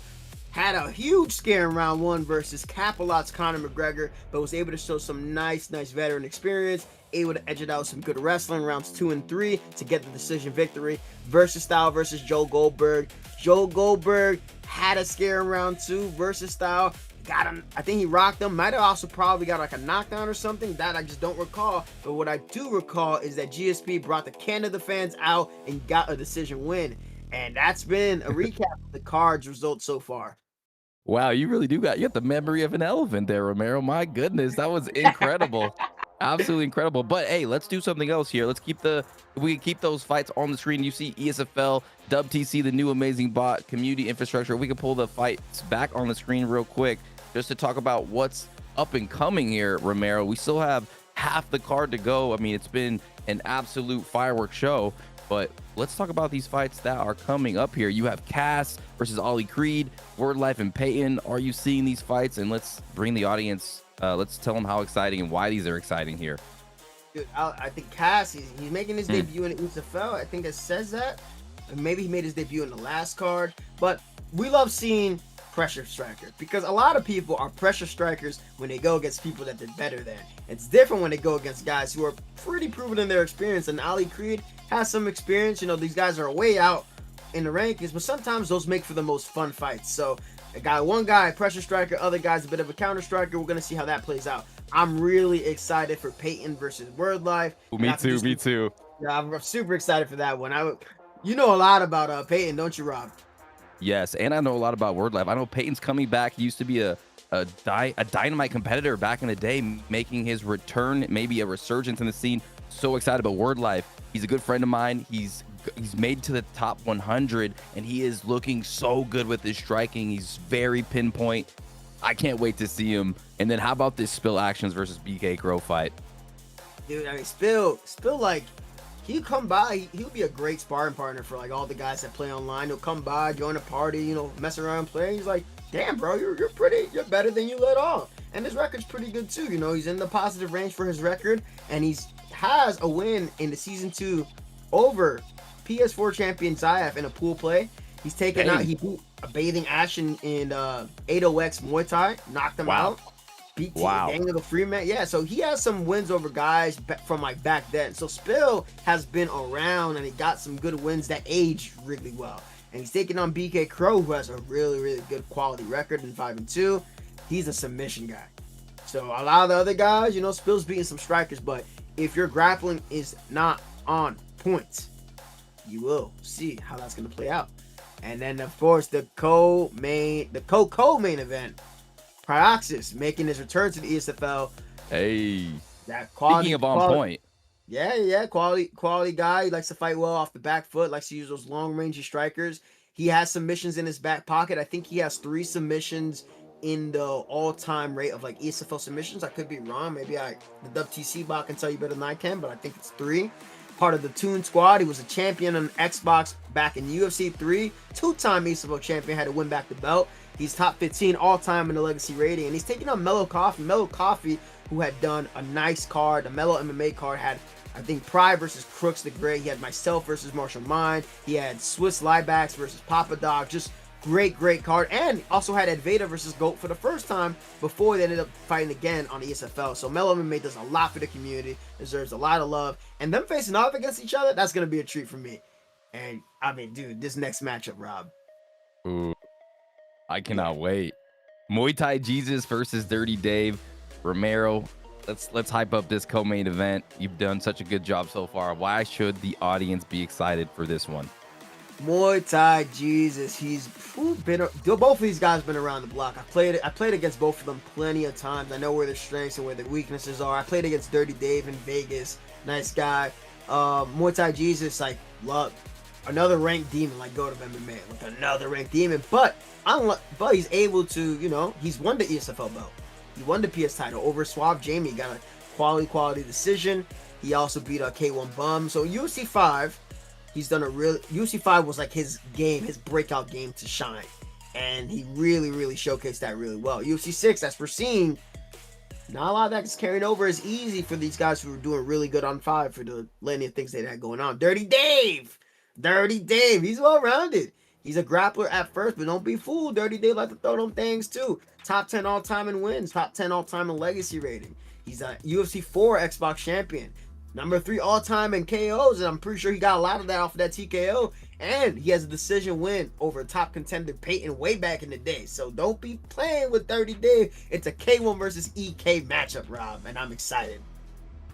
had a huge scare in round 1 versus Capalot's Conor McGregor, but was able to show some nice veteran experience, able to edge it out with some good wrestling rounds 2 and 3 to get the decision victory. Versastyle versus Joe Goldberg. Joe Goldberg had a scare in round 2. Versastyle got him. I think he rocked him. Might have also probably got like a knockdown or something that I just don't recall. But what I do recall is that GSP brought the Canada fans out and got a decision win. And that's been a recap of the card's results so far. Wow, you really do got the memory of an elephant there, Romero. My goodness, that was incredible. Absolutely incredible. But hey, let's do something else here. Let's keep we keep those fights on the screen. You see ESFL, dubTC, the new amazing bot, community infrastructure. We can pull the fights back on the screen real quick just to talk about what's up and coming here, Romero. We still have half the card to go. I mean, it's been an absolute fireworks show, but let's talk about these fights that are coming up here. You have Cass versus Ollie Creed, Wordlife and Payton. Are you seeing these fights? And let's bring the audience, let's tell them how exciting and why these are exciting here. Dude, I think Cass, he's making his debut in the ESFL. I think it says that. And maybe he made his debut in the last card. But we love seeing pressure strikers because a lot of people are pressure strikers when they go against people that they're better than. It's different when they go against guys who are pretty proven in their experience. And Ollie Creed has some experience. You know, these guys are way out in the rankings, but sometimes those make for the most fun fights. So one guy, pressure striker, other guy's a bit of a counter striker. We're going to see how that plays out. I'm really excited for Payton versus Wordlife. Me too. Yeah, I'm super excited for that one. You know a lot about Payton, don't you, Rob? Yes, and I know a lot about Wordlife. I know Payton's coming back. He used to be a dynamite competitor back in the day, making his return, maybe a resurgence in the scene. So excited about Wordlife. He's a good friend of mine. He's made to the top 100, and he is looking so good with his striking. He's very pinpoint. I can't wait to see him. And then how about this Spill Actions versus BK Crow fight? Dude, I mean, Spill, like, he'll come by. He'll be a great sparring partner for, like, all the guys that play online. He'll come by, join a party, you know, mess around, play. He's like, damn, bro, you're you're better than you let on. And his record's pretty good, too. You know, he's in the positive range for his record, and has a win in the Season 2 over PS4 champion Zayef in a pool play. He's taken out, he beat a Bathing Ash in 80X Muay Thai, knocked him out. Beat Daniel Freeman. Yeah, so he has some wins over guys from like back then. So Spill has been around and he got some good wins that aged really well. And he's taking on BK Crow, who has a really, really good quality record in 5-2. He's a submission guy. So a lot of the other guys, you know, Spill's beating some strikers, but if your grappling is not on point, you will see how that's going to play out. And then, of course, the co-main event, Prioxis making his return to the ESFL. Hey, that quality, speaking of on point. Yeah, quality guy. He likes to fight well off the back foot, likes to use those long-range strikers. He has submissions in his back pocket. I think he has 3 submissions in the all-time rate of like ESFL submissions. I could be wrong. Maybe the dubTC bot can tell you better than I can, but I think it's 3. Part of the Toon Squad. He was a champion on Xbox back in UFC 3. 2-time ESFL champion, had to win back the belt. He's top 15 all-time in the legacy rating, and he's taking on Mellow Coffee. Mellow Coffee, who had done a nice card. The Mellow MMA card had, I think, Pride versus Crooks the Great. He had myself versus Marshall Mind. He had Swiss Liebax versus Papa Dog. Just great card. And also had Advaita versus Goat for the first time before they ended up fighting again on ESFL. So Mellow MMA does a lot for the community, deserves a lot of love. And them facing off against each other, that's going to be a treat for me. And, I mean, dude, this next matchup, Rob. Ooh, I cannot wait. Muay Thai Jesus versus Dirty Dave. Romero, let's hype up this co-main event. You've done such a good job so far. Why should the audience be excited for this one? Muay Thai Jesus, both of these guys been around the block. I played against both of them plenty of times. I know where their strengths and where their weaknesses are. I played against Dirty Dave in Vegas. Nice guy. Muay Thai Jesus, like, look, another ranked demon, like go to MMA, like another ranked demon. But he's able to, you know, he's won the ESFL belt. He won the PS title over Suave Jamie. Got a quality decision. He also beat a K1 Bum. So UFC 5. He's done UFC 5 was like his game, his breakout game to shine. And he really showcased that really well. UFC 6, as we're seeing, not a lot of that is carrying over as easy for these guys who are doing really good on 5 for the linear things they had going on. Dirty Dave, he's well-rounded. He's a grappler at first, but don't be fooled. Dirty Dave like to throw them things too. Top 10 all-time in wins, top 10 all-time in legacy rating. He's a UFC 4 Xbox champion. number 3 all-time in KOs, and I'm pretty sure he got a lot of that off of that TKO. And he has a decision win over top contender Payton way back in the day. So don't be playing with 30 Dave. It's a K1 versus EK matchup, Rob, and I'm excited.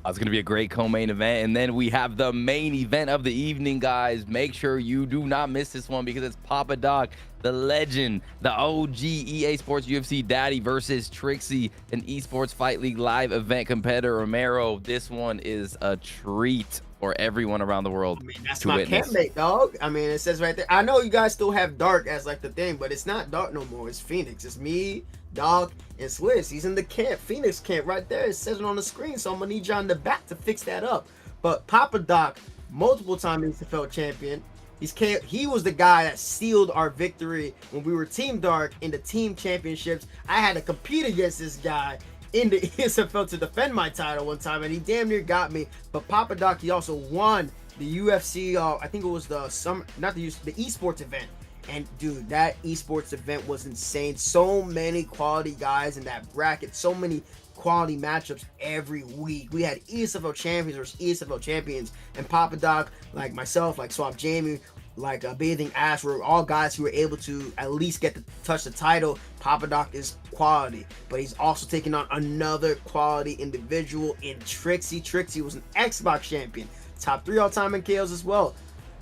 It's going to be a great co-main event. And then we have the main event of the evening, guys. Make sure you do not miss this one because it's Papa Doc, the legend, the OG EA Sports UFC daddy versus Trixie, an Esports Fight League live event competitor. Romero, this one is a treat for everyone around the world. I mean, that's to my witness. campmate, dog. I mean, it says right there. I know you guys still have Dark as like the thing, but it's not Dark no more. It's Phoenix. It's me, Dog, and Swiss. He's in the camp, Phoenix camp right there. It says it on the screen, so I'm gonna need you on the back to fix that up. But Papa Doc, multiple time ESFL champion. He was the guy that sealed our victory when we were Team Dark in the team championships. I had to compete against this guy in the ESFL to defend my title one time, and he damn near got me. But Papa Doc, he also won the UFC. I think it was the esports event. And dude, that esports event was insane. So many quality guys in that bracket. So many quality matchups every week. We had ESFL champions versus ESFL champions, and Papa Doc, like myself, like Swap Jamie, like Bathing Ash, were all guys who were able to at least get to touch the title. Papa Doc is quality, but he's also taking on another quality individual in Trixie. Trixie was an Xbox champion, top 3 all-time in KOs as well.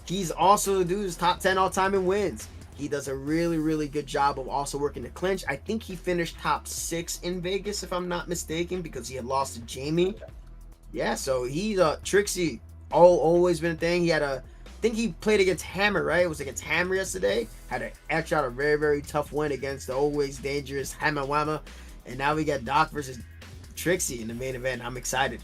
He's also the dude's top 10 all-time in wins. He does a really, really good job of also working the clinch. I think he finished top 6 in Vegas, if I'm not mistaken, because he had lost to Jamie. Yeah, so he's Trixie. Always been a thing. He had I think he played against Hammer, right? It was against Hammer yesterday. Had to etch out a very, very tough win against the always dangerous Hammer Wama. And now we got Doc versus Trixie in the main event. I'm excited.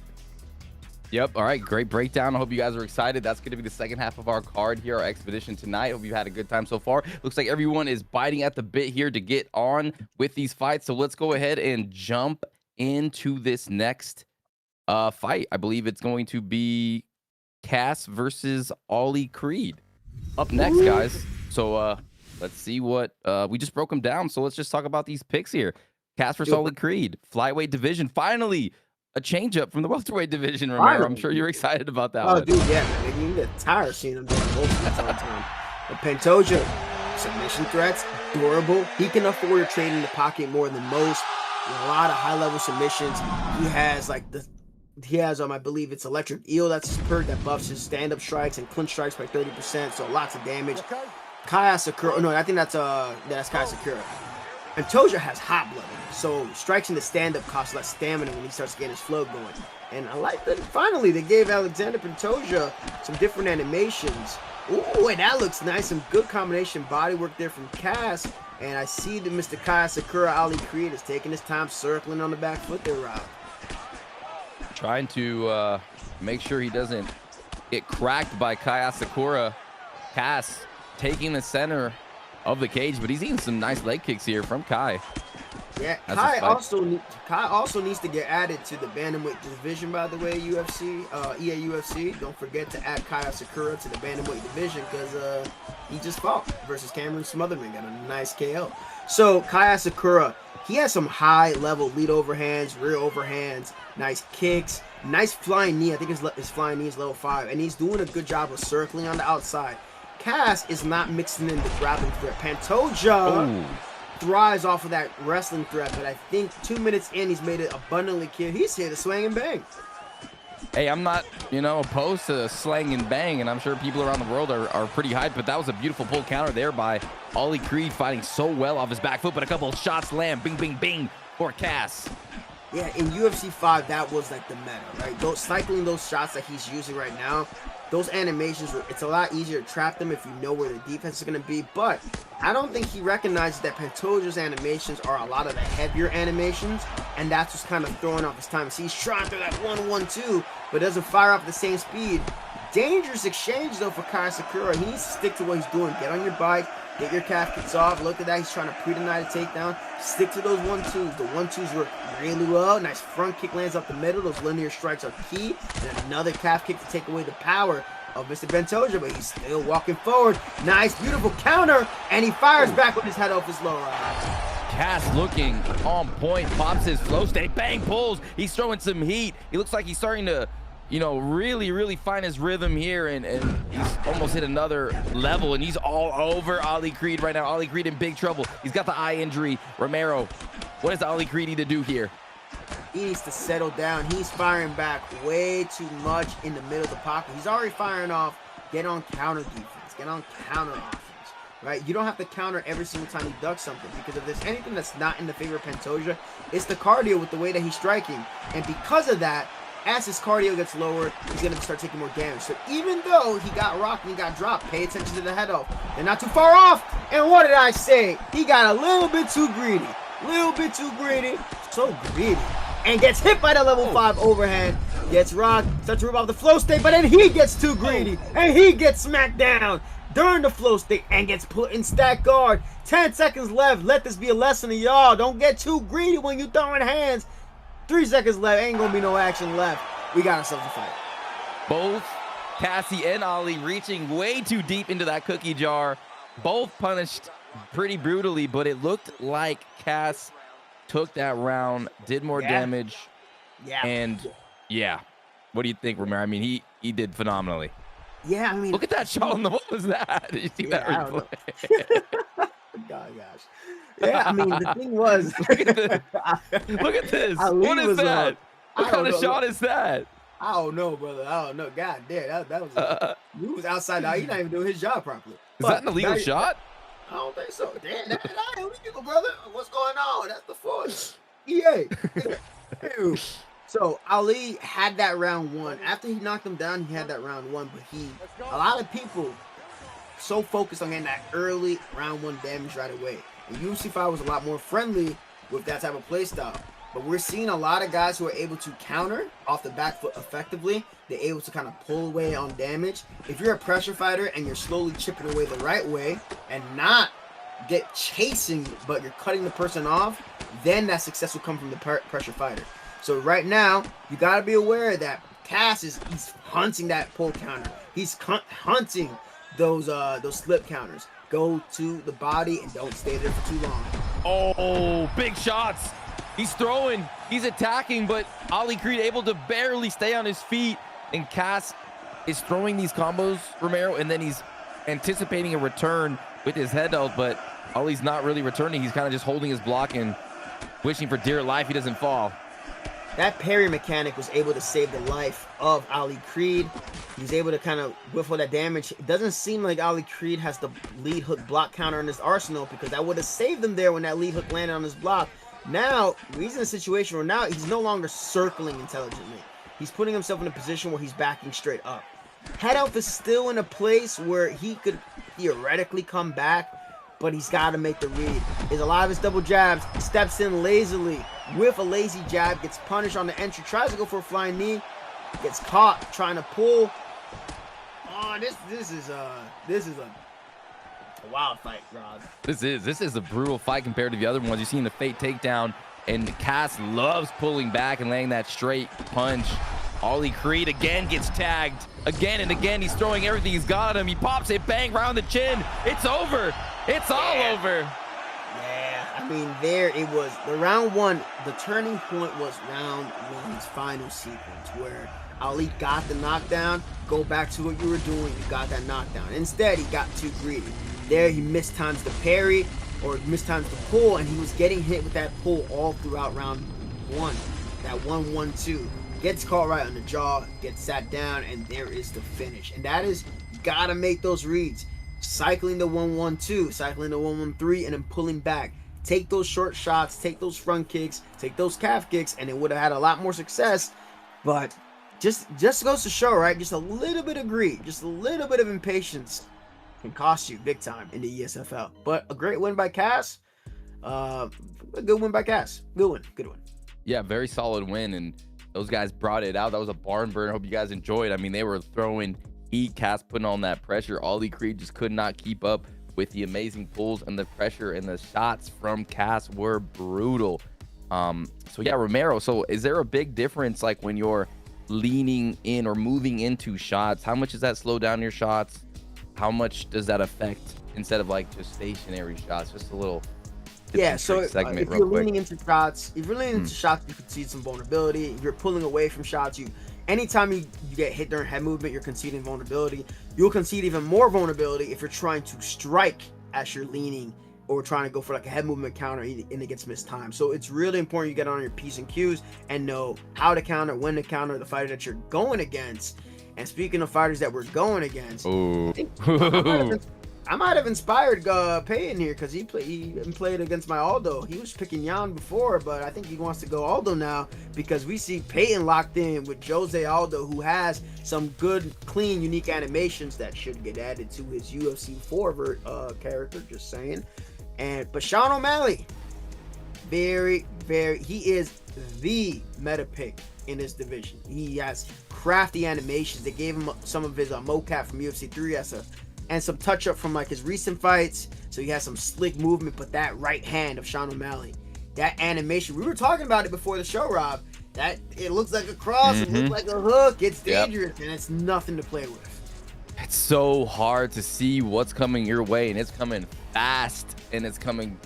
Yep. All right. Great breakdown. I hope you guys are excited. That's going to be the second half of our card here, our expedition tonight. Hope you had a good time so far. Looks like everyone is biting at the bit here to get on with these fights. So let's go ahead and jump into this next fight. I believe it's going to be Cass versus Ollie Creed up next, guys. So let's see what we just broke them down. So let's just talk about these picks here. Cass versus Ollie Creed, flyweight division. Finally, a change up from the welterweight division, Romero. I'm sure you're excited about that one. Oh, dude, yeah, man. You get tired of seeing him doing both at the time. But Pantoja, submission threats, durable. He can afford to trade in the pocket more than most. A lot of high-level submissions. He has I believe it's Electric Eel. That's his perk that buffs his stand-up strikes and clinch strikes by 30%. So lots of damage. Kaya Sakura. No, I think that's Kaya Sakura. Pantoja has hot blood, so strikes in the stand-up costs less stamina when he starts getting his flow going. And I like that finally they gave Alexander Pantoja some different animations. Ooh, and that looks nice. Some good combination body work there from Cass. And I see that Mr. Kaya Sakura Ali Creed is taking his time circling on the back foot there, Rob. Trying to make sure he doesn't get cracked by Kaya Sakura. Cass taking the center of the cage, but he's eating some nice leg kicks here from Kai. Yeah, Kai also needs to get added to the bantamweight division, by the way, EA UFC. Don't forget to add Kaya Sakura to the bantamweight division because he just fought versus Cameron Smotherman, got a nice KO. So Kaya Sakura, he has some high-level lead overhands, rear overhands, nice kicks, nice flying knee. I think his flying knee is level 5, and he's doing a good job of circling on the outside. Cass is not mixing in the grappling threat. Pantoja thrives off of that wrestling threat, but I think 2 minutes in, he's made it abundantly clear he's here to swing and bang. Hey, I'm not, opposed to slang and bang, and I'm sure people around the world are pretty hyped, but that was a beautiful pull counter there by Ollie Creed, fighting so well off his back foot, but a couple of shots land, bing, bing, bing, for Cass. Yeah, in UFC 5, that was like the meta, right? Cycling those shots that he's using right now, those animations, it's a lot easier to trap them if you know where the defense is going to be, but I don't think he recognizes that Pantoja's animations are a lot of the heavier animations, and that's what's kind of throwing off his time. See, he's trying through that 1-1-2, but doesn't fire off at the same speed. Dangerous exchange, though, for Kaya Sakura. He needs to stick to what he's doing. Get on your bike, get your calf kicks off. Look at that. He's trying to pre-deny the takedown. Stick to those 1-2s. The 1-2s work really well. Nice front kick lands up the middle. Those linear strikes are key. And another calf kick to take away the power of Mr. Pantoja, but he's still walking forward. Nice, beautiful counter, and he fires back with his head off his lower arm. Cass looking on point, pops his flow state, bang, pulls. He's throwing some heat. He looks like he's starting to you know, really find his rhythm here, and he's almost hit another level, and he's all over Ali Creed right now. Ali Creed in big trouble. He's got the eye injury. Romero, what does Ali Creed need to do here? He needs to settle down. He's firing back way too much in the middle of the pocket. He's already firing off. Get on counter defense. Get on counter offense. Right? You don't have to counter every single time he ducks something, because if there's anything that's not in the favor of Pantoja, it's the cardio with the way that he's striking. And because of that, as his cardio gets lower, he's going to start taking more damage. So even though he got rocked and he got dropped, pay attention to the head off. They're not too far off. And what did I say? He got a little bit too greedy. Little bit too greedy. So greedy. And gets hit by the level 5 overhand. Gets rocked. Starts to rip off the flow state. But then he gets too greedy. And he gets smacked down during the flow state and gets put in stack guard. 10 seconds left. Let this be a lesson to y'all. Don't get too greedy when you throwing hands. 3 seconds left. Ain't gonna be no action left. We got ourselves a fight. Both Cassie and Ali reaching way too deep into that cookie jar. Both punished pretty brutally, but it looked like Cass took that round, did more damage. Yeah. And yeah, what do you think, Romero? I mean, he did phenomenally. Yeah, I mean, look at that shot on the, what was that? Did you see that replay? God, gosh. Yeah, I mean, the thing was, look at this. What is that? What kind of shot is that? I don't know, brother. I don't know. God damn, that was he was outside. He's not even doing his job properly. Is that an illegal shot? I don't think so. Damn, that's not illegal, brother. What's going on? That's the force. EA. So Ali had that round one. After he knocked him down, he had that round one. But a lot of people so focused on getting that early round one damage right away. And UFC 5 was a lot more friendly with that type of play style. But we're seeing a lot of guys who are able to counter off the back foot effectively. They're able to kind of pull away on damage. If you're a pressure fighter and you're slowly chipping away the right way and not get chasing, but you're cutting the person off, then that success will come from the pressure fighter. So right now, you got to be aware that Cass he's hunting that pull counter. He's hunting those slip counters. Go to the body and don't stay there for too long. Oh, big shots. He's throwing, he's attacking, but Ali Creed able to barely stay on his feet. And Cass is throwing these combos, Romero, and then he's anticipating a return with his head out, but Ali's not really returning. He's kind of just holding his block and wishing for dear life he doesn't fall. That parry mechanic was able to save the life of Ali Creed. He's able to kind of whiffle that damage. It doesn't seem like Ali Creed has the lead hook block counter in his arsenal, because that would have saved him there when that lead hook landed on his block. Now, he's in a situation where now he's no longer circling intelligently. He's putting himself in a position where he's backing straight up. Head out is still in a place where he could theoretically come back, but he's got to make the read. There's a lot of his double jabs, steps in lazily with a lazy jab, gets punished on the entry, tries to go for a flying knee, gets caught trying to pull. Oh, this is a wild fight, Rob. This is a brutal fight compared to the other ones. You've seen the fake takedown, and Cass loves pulling back and laying that straight punch. Ali Creed again gets tagged again and again. He's throwing everything he's got at him. He pops it, bang, round the chin. It's over. It's all over. Yeah, I mean, there it was. The round one, the turning point was round one's final sequence where Ali got the knockdown. Go back to what you were doing. You got that knockdown. Instead, he got too greedy. There, he mistimes the parry or mistimes the pull, and he was getting hit with that pull all throughout round one. That 1-1-2. Gets caught right on the jaw, gets sat down, and there is the finish. And that is, you gotta make those reads. Cycling the 1-1-2, cycling the 1-1-3, and then pulling back. Take those short shots, take those front kicks, take those calf kicks, and it would have had a lot more success. But just goes to show, right? Just a little bit of greed, just a little bit of impatience can cost you big time in the ESFL. But a great win by Cass. A good win by Cass. Good one. Yeah, very solid win, and those guys brought it out. That was a barn burner. Hope you guys enjoyed. I mean, they were throwing heat. Cass putting on that pressure. Ali Creed just could not keep up with the amazing pulls and the pressure, and the shots from Cass were brutal. So yeah, Romero, so is there a big difference like when you're leaning in or moving into shots? How much does that slow down your shots? How much does that affect instead of like just stationary shots? Just a little so if you're leaning into shots, you can see some vulnerability. If you're pulling away from shots, anytime you get hit during head movement, you're conceding vulnerability. You'll concede even more vulnerability if you're trying to strike as you're leaning or trying to go for like a head movement counter and it gets mistimed. So it's really important you get on your P's and Q's and know how to counter, when to counter the fighter that you're going against. And speaking of fighters that we're going against, I might have inspired Payton here because he played against my Aldo. He was picking Jan before, but I think he wants to go Aldo now because we see Payton locked in with Jose Aldo, who has some good, clean, unique animations that should get added to his UFC 4 character. Just saying. But Sean O'Malley, he is the meta pick in this division. He has crafty animations. They gave him some of his mocap from UFC 3 and some touch up from like his recent fights. So he has some slick movement, but that right hand of Sean O'Malley, that animation, we were talking about it before the show, Rob, that it looks like a cross, it looks like a hook, it's dangerous, and it's nothing to play with. It's so hard to see what's coming your way, and it's coming fast, and it's coming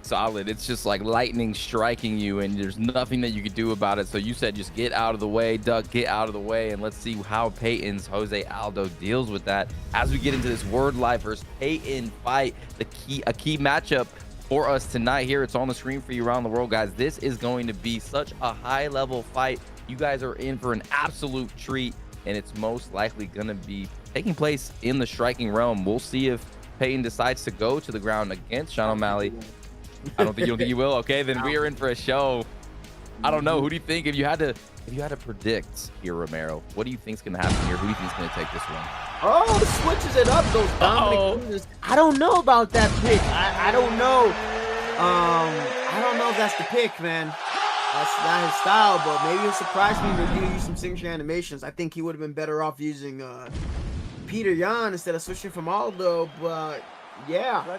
solid. It's just like lightning striking you, and there's nothing that you could do about it. So you said just get out of the way, Duck, get out of the way, and let's see how Payton's Jose Aldo deals with that as we get into this Wordlife versus Payton fight. A key matchup for us tonight here. It's on the screen for you around the world, guys. This is going to be such a high-level fight. You guys are in for an absolute treat, and it's most likely going to be taking place in the striking realm. We'll see if Payton decides to go to the ground against Sean O'Malley. You don't think you will? Okay, then we are in for a show. I don't know. Who do you think, if you had to predict here, Romero, what do you think's gonna happen here? Who do you think's gonna take this one? Oh, switches it up, those Dominican Cruzes. I don't know about that pick. I don't know. I don't know if that's the pick, man. That's not his style, but maybe he'll surprise me with giving you some signature animations. I think he would have been better off using Peter Yan instead of switching from Aldo, but yeah.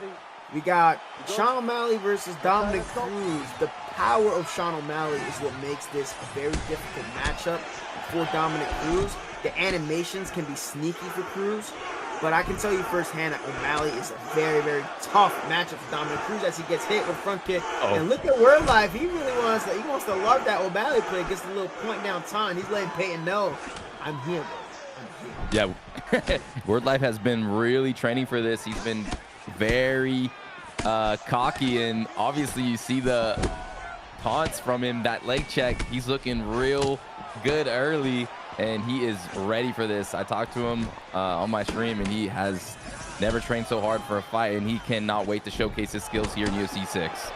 We got Sean O'Malley versus Dominic Cruz. The power of Sean O'Malley is what makes this a very difficult matchup for Dominic Cruz. The animations can be sneaky for Cruz, but I can tell you firsthand that O'Malley is a very, very tough matchup for Dominic Cruz as he gets hit with front kick. And look at Wordlife. He really wants to love that O'Malley play. Gets a little point down time. He's letting Payton know, I'm here, bro. I'm here. Yeah, Wordlife has been really training for this. He's been very cocky, and obviously you see the taunts from him, that leg check. He's looking real good early, and he is ready for this. I talked to him on my stream, and he has never trained so hard for a fight, and he cannot wait to showcase his skills here in UFC 6.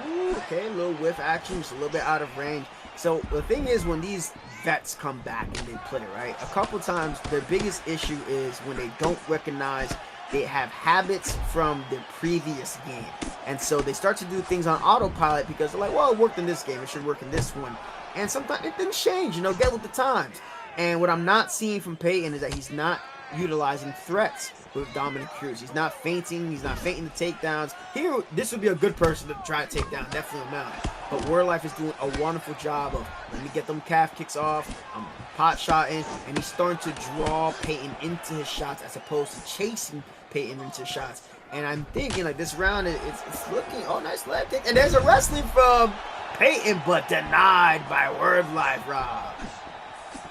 Ooh, okay, a little whiff action, just a little bit out of range. So the thing is, when these vets come back and they play, right, a couple times their biggest issue is when they don't recognize they have habits from the previous game, and so they start to do things on autopilot because they're like, well, it worked in this game, it should work in this one, and sometimes it didn't change, get with the times. And what I'm not seeing from Payton is that he's not utilizing threats with Dominic Cruz. He's not feinting the takedowns. Here, this would be a good person to try to take down, definitely not. But Wordlife is doing a wonderful job of, let me get them calf kicks off, I'm pot shotting, and he's starting to draw Payton into his shots as opposed to chasing Payton into shots. And I'm thinking, like, this round, it's looking, oh, nice leg kick. And there's a wrestling from Payton, but denied by Wordlife, Rob.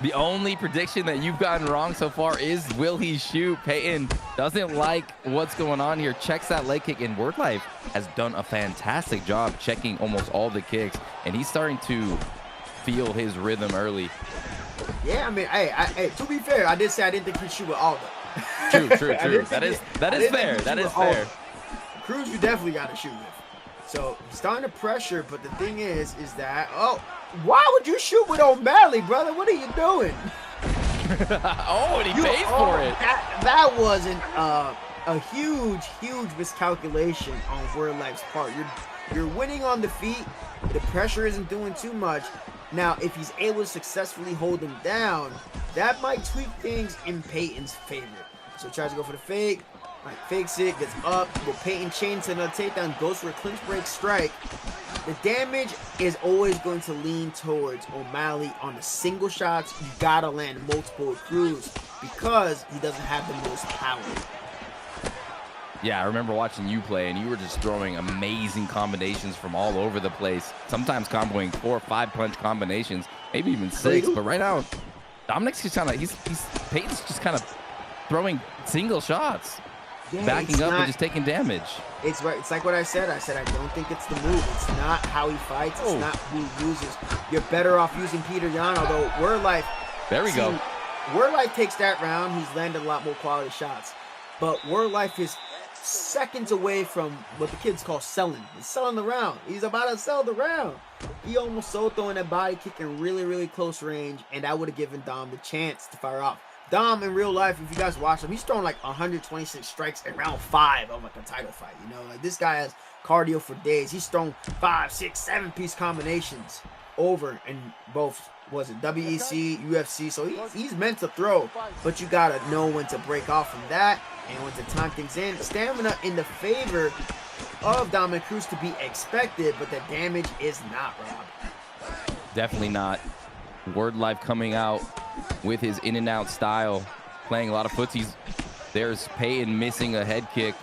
The only prediction that you've gotten wrong so far is, will he shoot? Payton doesn't like what's going on here, checks that leg kick, and Wordlife has done a fantastic job checking almost all the kicks, and he's starting to feel his rhythm early. Yeah, I mean, hey, to be fair, I did say I didn't think he'd shoot with Aldo. True. That is fair. That is fair. Cruz, you definitely got to shoot with. So he's starting to pressure, but the thing is that, why would you shoot with O'Malley, brother? What are you doing? And he pays for it. That wasn't a huge miscalculation on Wordlife's part. You're winning on the feet. The pressure isn't doing too much. Now, if he's able to successfully hold him down, that might tweak things in Payton's favor. So he tries to go for the fake. Right, fakes it, gets up. Will Payton chain to another takedown, goes for a clinch break strike. The damage is always going to lean towards O'Malley on the single shots. You gotta land multiple with Cruz because he doesn't have the most power. Yeah, I remember watching you play, and you were just throwing amazing combinations from all over the place. Sometimes comboing 4 or 5 punch combinations, maybe even 6. But right now, Dominic's just kind of Payton's just kind of throwing single shots, backing up and just taking damage. It's right. It's like what I said. I said I don't think it's the move. It's not how he fights. It's not who he uses. You're better off using Peter Yan. Although Wordlife, there we go. Wordlife takes that round. He's landed a lot more quality shots, but Wordlife is seconds away from what the kids call selling. He's selling the round. He's about to sell the round. He almost sold throwing that body kick in really, really close range, and that would have given Dom the chance to fire off. Dom in real life, if you guys watch him, he's throwing like 126 strikes in round 5 of like a title fight. You know, like this guy has cardio for days. He's thrown 5, 6, 7-piece combinations over in both, was it WEC, UFC. So he's meant to throw, but you gotta know when to break off from that and when to time things in. Stamina in the favor of Dominic Cruz to be expected, but the damage is not, Rob. Definitely not. Wordlife coming out with his in and out style, playing a lot of footsies. There's Payton missing a head kick,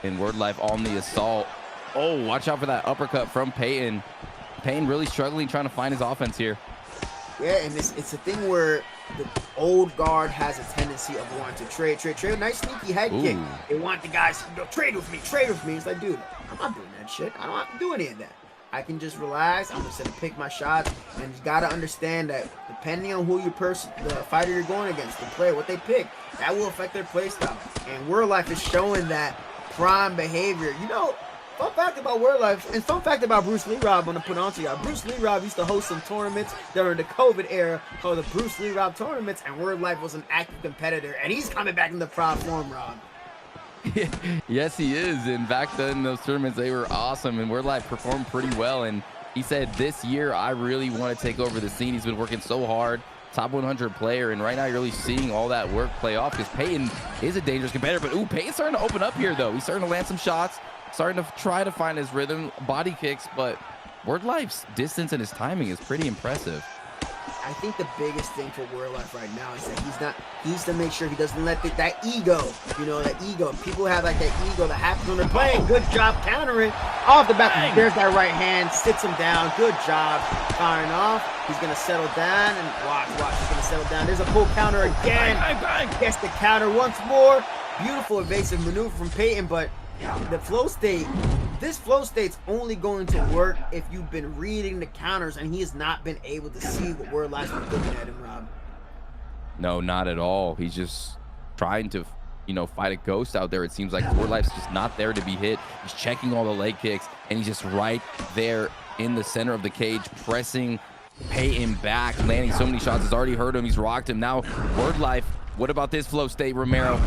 and Wordlife on the assault. Oh, watch out for that uppercut from Payton. Payton really struggling, trying to find his offense here. Yeah, and it's a thing where the old guard has a tendency of wanting to trade. Nice sneaky head kick. They want the guys to go trade with me. It's like, dude, I'm not doing that shit. I don't have to do any of that. I can just relax. I'm just gonna pick my shots, and you gotta understand that depending on who the fighter you're going against, the player, what they pick, that will affect their play style. And Wordlife is showing that prime behavior. You know, fun fact about Wordlife, and fun fact about Bruce Lee Rob, I'm gonna put on to y'all. Bruce Lee Rob used to host some tournaments during the COVID era called the Bruce Lee Rob tournaments, and Wordlife was an active competitor, and he's coming back in the prime form, Rob. Yes, he is. And back then, those tournaments, they were awesome, and Wordlife performed pretty well. And he said, this year, I really want to take over the scene. He's been working so hard, top 100 player, and right now you're really seeing all that work play off because Payton is a dangerous competitor. But, ooh, Payton's starting to open up here, though. He's starting to land some shots, starting to try to find his rhythm, body kicks, but Wordlife's distance and his timing is pretty impressive. I think the biggest thing for Wordlife right now is that he needs to make sure he doesn't let that ego, you know, that ego. People have like that ego that happens when they're playing. Good job countering off the back. There's that right hand, sits him down. Good job firing off. He's gonna settle down and watch. He's gonna settle down. There's a pull counter again. Gets the counter once more. Beautiful evasive maneuver from Payton, but the flow state. This flow state's only going to work if you've been reading the counters, and he has not been able to see what Wordlife's been looking at him, Rob. No, not at all. He's just trying to, you know, fight a ghost out there. It seems like Wordlife's just not there to be hit. He's checking all the leg kicks, and he's just right there in the center of the cage, pressing Payton back, landing so many shots. He's already hurt him. He's rocked him. Now, Wordlife, what about this flow state, Romero?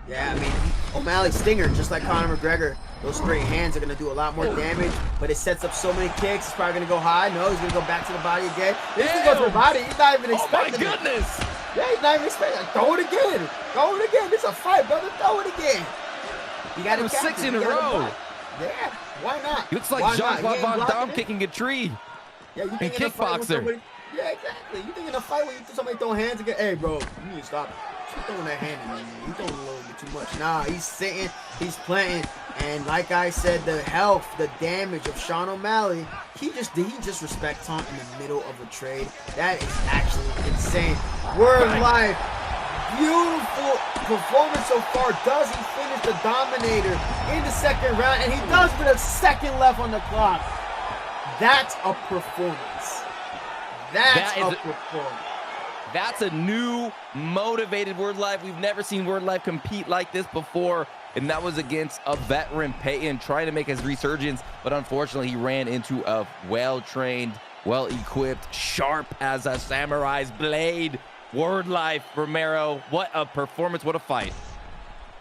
Yeah, I mean, O'Malley stinger, just like Conor McGregor. Those straight hands are going to do a lot more damage, but it sets up so many kicks. It's probably going to go high. No, he's going to go back to the body again. He's going to go to the body. He's not even expecting it. Oh, my goodness. Yeah, he's not even expecting it. Throw it again. Throw it again. It's a fight, brother. Throw it again. You got to 6 in a row. Yeah, why not? He looks like Jean-Claude Van Damme kicking a tree. Yeah, you and think in a fight with somebody, kickboxer. yeah, exactly. You think in a fight where somebody throw hands again? Hey, bro, you need to stop. Keep throwing that hand in there, man. You throwing a little bit too much. Nah, he's sitting, he's planting, and like I said, the health, the damage of Sean O'Malley, he just respects him in the middle of a trade. That is actually insane. Wordlife, beautiful performance so far. Does he finish the dominator in the second round? And he does with a second left on the clock. That's a performance. That's a performance. That's a new, motivated Wordlife. We've never seen Wordlife compete like this before, and that was against a veteran Payton trying to make his resurgence, but unfortunately he ran into a well-trained, well-equipped, sharp as a samurai's blade Wordlife. Romero, what a performance, what a fight.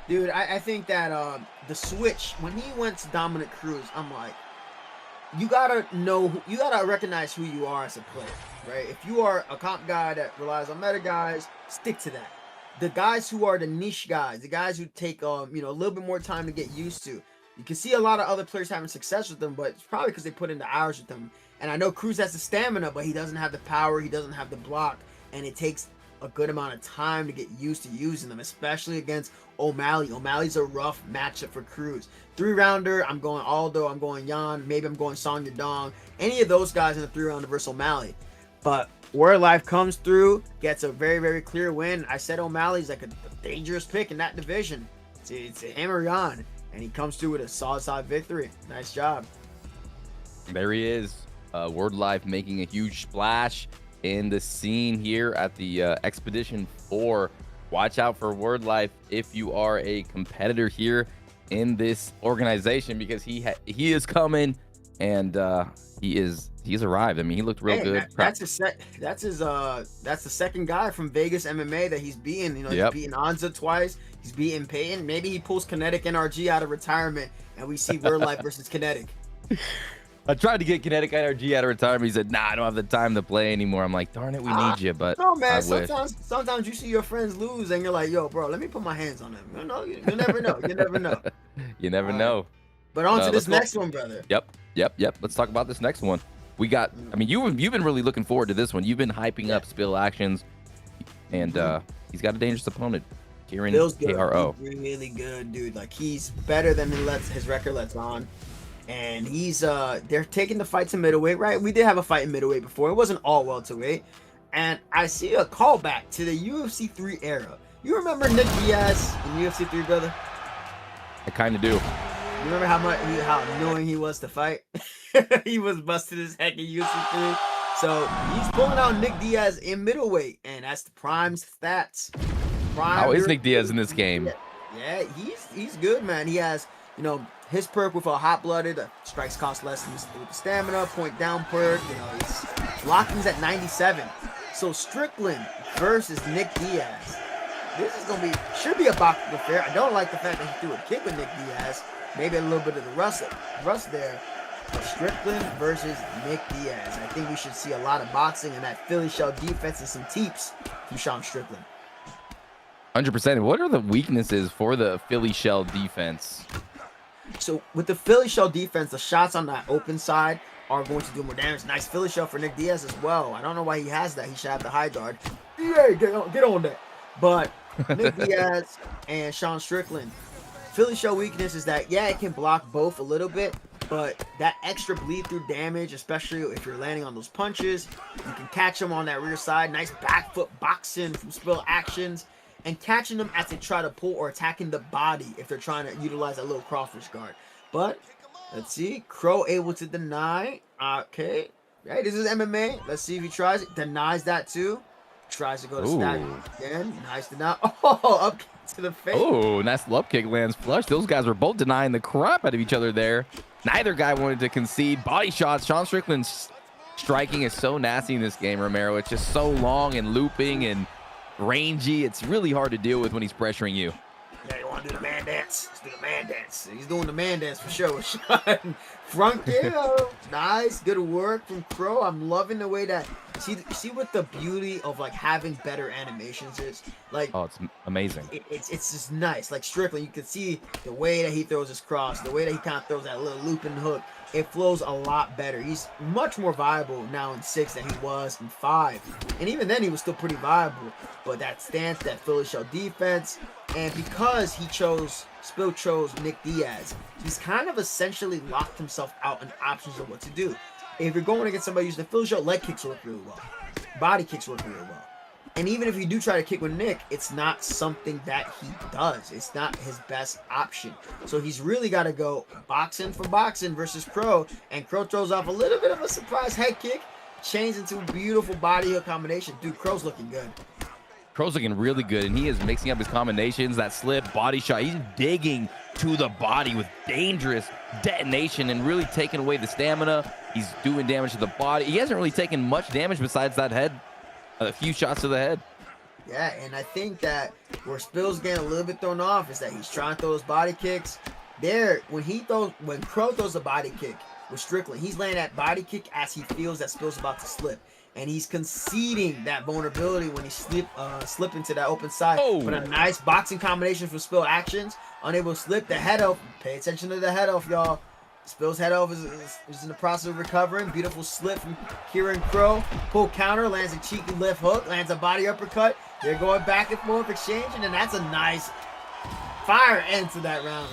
Dude, I think that the switch, when he went to Dominic Cruz, I'm like, you gotta recognize who you are as a player, right? If you are a comp guy that relies on meta guys, stick to that. The guys who are the niche guys, the guys who take a little bit more time to get used to, you can see a lot of other players having success with them, but it's probably because they put in the hours with them. And I know Cruz has the stamina, but he doesn't have the power, he doesn't have the block, and it takes a good amount of time to get used to using them, especially against O'Malley. O'Malley's a rough matchup for Cruz. 3-rounder, I'm going Aldo, I'm going Yan, maybe I'm going Song Yadong. Any of those guys in the 3-rounder versus O'Malley. But Wordlife comes through, gets a very, very clear win. I said O'Malley's like a dangerous pick in that division. It's a hammer on, and he comes through with a solid victory. Nice job. There he is. Wordlife making a huge splash in the scene here at the Expedition 4. Watch out for Wordlife if you are a competitor here in this organization, because he is coming, and he's arrived. I mean, he looked real good. That's the second guy from Vegas MMA that he's beaten. You know, he's beaten Anza twice. He's beaten Payton. Maybe he pulls Kinetic NRG out of retirement, and we see Wordlife versus Kinetic. I tried to get Kinetic NRG out of retirement. He said, "Nah, I don't have the time to play anymore." I'm like, "Darn it, we need you." But no, man. I Sometimes you see your friends lose, and you're like, "Yo, bro, let me put my hands on them." You know, you never know. You never know. You never know. But on to this next one, brother. Yep. Let's talk about this next one. We got. I mean, you've been really looking forward to this one. You've been hyping up Spill Actions, and he's got a dangerous opponent, Kieran KRO. He's really good, dude. Like, he's better than his record lets on. And he's they're taking the fight to middleweight, right? We did have a fight in middleweight before. It wasn't all welterweight. And I see a callback to the UFC 3 era. You remember Nick Diaz in UFC 3, brother? I kind of do. You remember how annoying he was to fight? He was busted his heck in UFC 3. So he's pulling out Nick Diaz in middleweight, and that's the Prime's stats. How is Nick Diaz in this game? Yeah, he's good, man. He has, you know, his perk with a hot-blooded, strikes cost less than the stamina, point down perk. You know, his blocking's at 97. So Strickland versus Nick Diaz. This is should be a boxing affair. I don't like the fact that he threw a kick with Nick Diaz. Maybe a little bit of the rust there. But Strickland versus Nick Diaz. I think we should see a lot of boxing and that Philly shell defense and some teeps from Sean Strickland. 100%. What are the weaknesses for the Philly shell defense? So with the Philly shell defense, the shots on that open side are going to do more damage. Nice Philly shell for Nick Diaz as well. I don't know why he has that. He should have the high guard. Yeah, get on that. But Nick Diaz and Sean Strickland, Philly shell weakness is that, yeah, it can block both a little bit, but that extra bleed through damage, especially if you're landing on those punches, you can catch them on that rear side. Nice back foot boxing from Spill Actions. And catching them as they try to pull or attacking the body if they're trying to utilize that little crawfish guard. But let's see, Crow able to deny. Okay, right, this is MMA. Let's see if he tries it. Denies that too. Tries to go to stack again. Nice deny. Oh, up to the face. Oh, nice love kick lands flush. Those guys were both denying the crap out of each other there. Neither guy wanted to concede. Body shots. Sean Strickland's striking is so nasty in this game, Romero. It's just so long and looping and rangy. It's really hard to deal with when he's pressuring you. Yeah, you want to do the man dance? Let's do the man dance. He's doing the man dance for sure. Front kill. Nice. Good work from Crow. I'm loving the way that see what the beauty of like having better animations is. Like, oh, it's amazing. It's just nice. Like Strickland, you can see the way that he throws his cross, the way that he kind of throws that little looping hook. It flows a lot better. He's much more viable now in 6 than he was in 5. And even then, he was still pretty viable. But that stance, that Philly shell defense, and because Spill chose Nick Diaz, he's kind of essentially locked himself out on options of what to do. If you're going against somebody using the Philly shell, leg kicks work really well. Body kicks work really well. And even if you do try to kick with Nick, it's not something that he does. It's not his best option. So he's really got to go boxing for boxing versus Crow. And Crow throws off a little bit of a surprise head kick. Chains into a beautiful body hook combination. Dude, Crow's looking good. Crow's looking really good, and he is mixing up his combinations. That slip, body shot. He's digging to the body with dangerous detonation and really taking away the stamina. He's doing damage to the body. He hasn't really taken much damage besides that head. A few shots to the head. Yeah, and I think that where Spill's getting a little bit thrown off is that he's trying to throw those body kicks. When Crow throws a body kick with Strickland, he's laying that body kick as he feels that Spill's about to slip. And he's conceding that vulnerability when he slip into that open side. Oh. But a nice boxing combination from Spill Actions. Unable to slip the head off. Pay attention to the head off, y'all. Spill's head off is in the process of recovering. Beautiful slip from Kieran Crow. Pull counter, lands a cheeky left hook, lands a body uppercut. They're going back and forth exchanging, and that's a nice fire end to that round.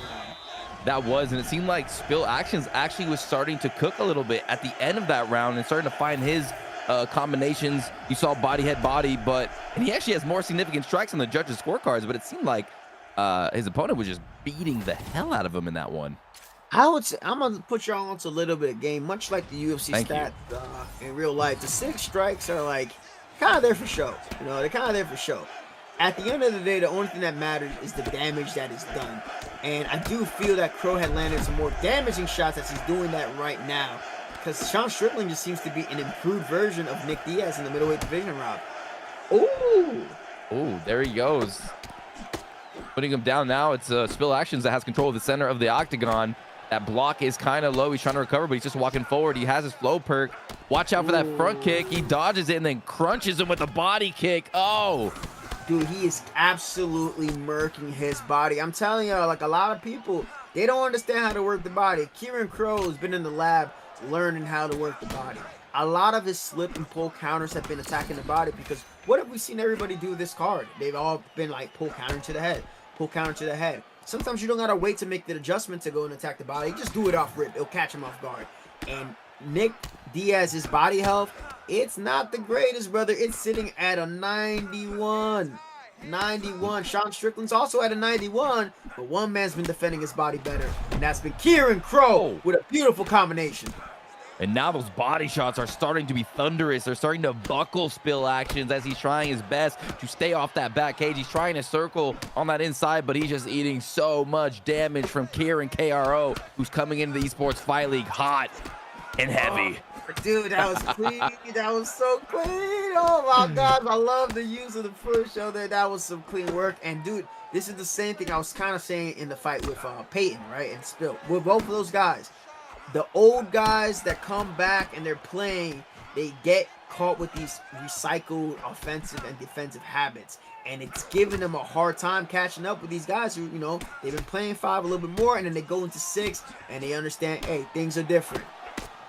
That was, and it seemed like Spill Actions actually was starting to cook a little bit at the end of that round and starting to find his combinations. You saw body, head, body, and he actually has more significant strikes on the judges' scorecards, but it seemed like his opponent was just beating the hell out of him in that one. I would say I'm gonna put y'all onto a little bit of game, much like the UFC stats in real life. The 6 strikes are like kind of there for show. You know, they're kind of there for show. At the end of the day, the only thing that matters is the damage that is done. And I do feel that Crow had landed some more damaging shots as he's doing that right now. Because Sean Strickland just seems to be an improved version of Nick Diaz in the middleweight division, Rob. Ooh. Ooh, there he goes. Putting him down now. It's Spill Actions that has control of the center of the octagon. That block is kind of low. He's trying to recover, but he's just walking forward. He has his flow perk. Watch out for that front kick. He dodges it and then crunches him with a body kick. Oh. Dude, he is absolutely murking his body. I'm telling you, like a lot of people, they don't understand how to work the body. Kieran Crow has been in the lab learning how to work the body. A lot of his slip and pull counters have been attacking the body because what have we seen everybody do this card? They've all been like pull counter to the head, pull counter to the head. Sometimes you don't gotta wait to make the adjustment to go and attack the body. Just do it off rip. It'll catch him off guard. And Nick Diaz's body health, it's not the greatest, brother. It's sitting at a 91. 91. Sean Strickland's also at a 91, but one man's been defending his body better, and that's been Kieran Crow with a beautiful combination. And now those body shots are starting to be thunderous. They're starting to buckle Spill Actions as he's trying his best to stay off that back cage. He's trying to circle on that inside, but he's just eating so much damage from Kieran KRO, who's coming into the Esports Fight League hot and heavy. Dude, that was clean. That was so clean. Oh my gosh, I love the use of the first show there. That was some clean work. And dude, this is the same thing I was kind of saying in the fight with Payton, right? And Spill. With both of those guys, the old guys that come back and they're playing, they get caught with these recycled offensive and defensive habits. And it's giving them a hard time catching up with these guys who, you know, they've been playing 5 a little bit more, and then they go into 6 and they understand, hey, things are different.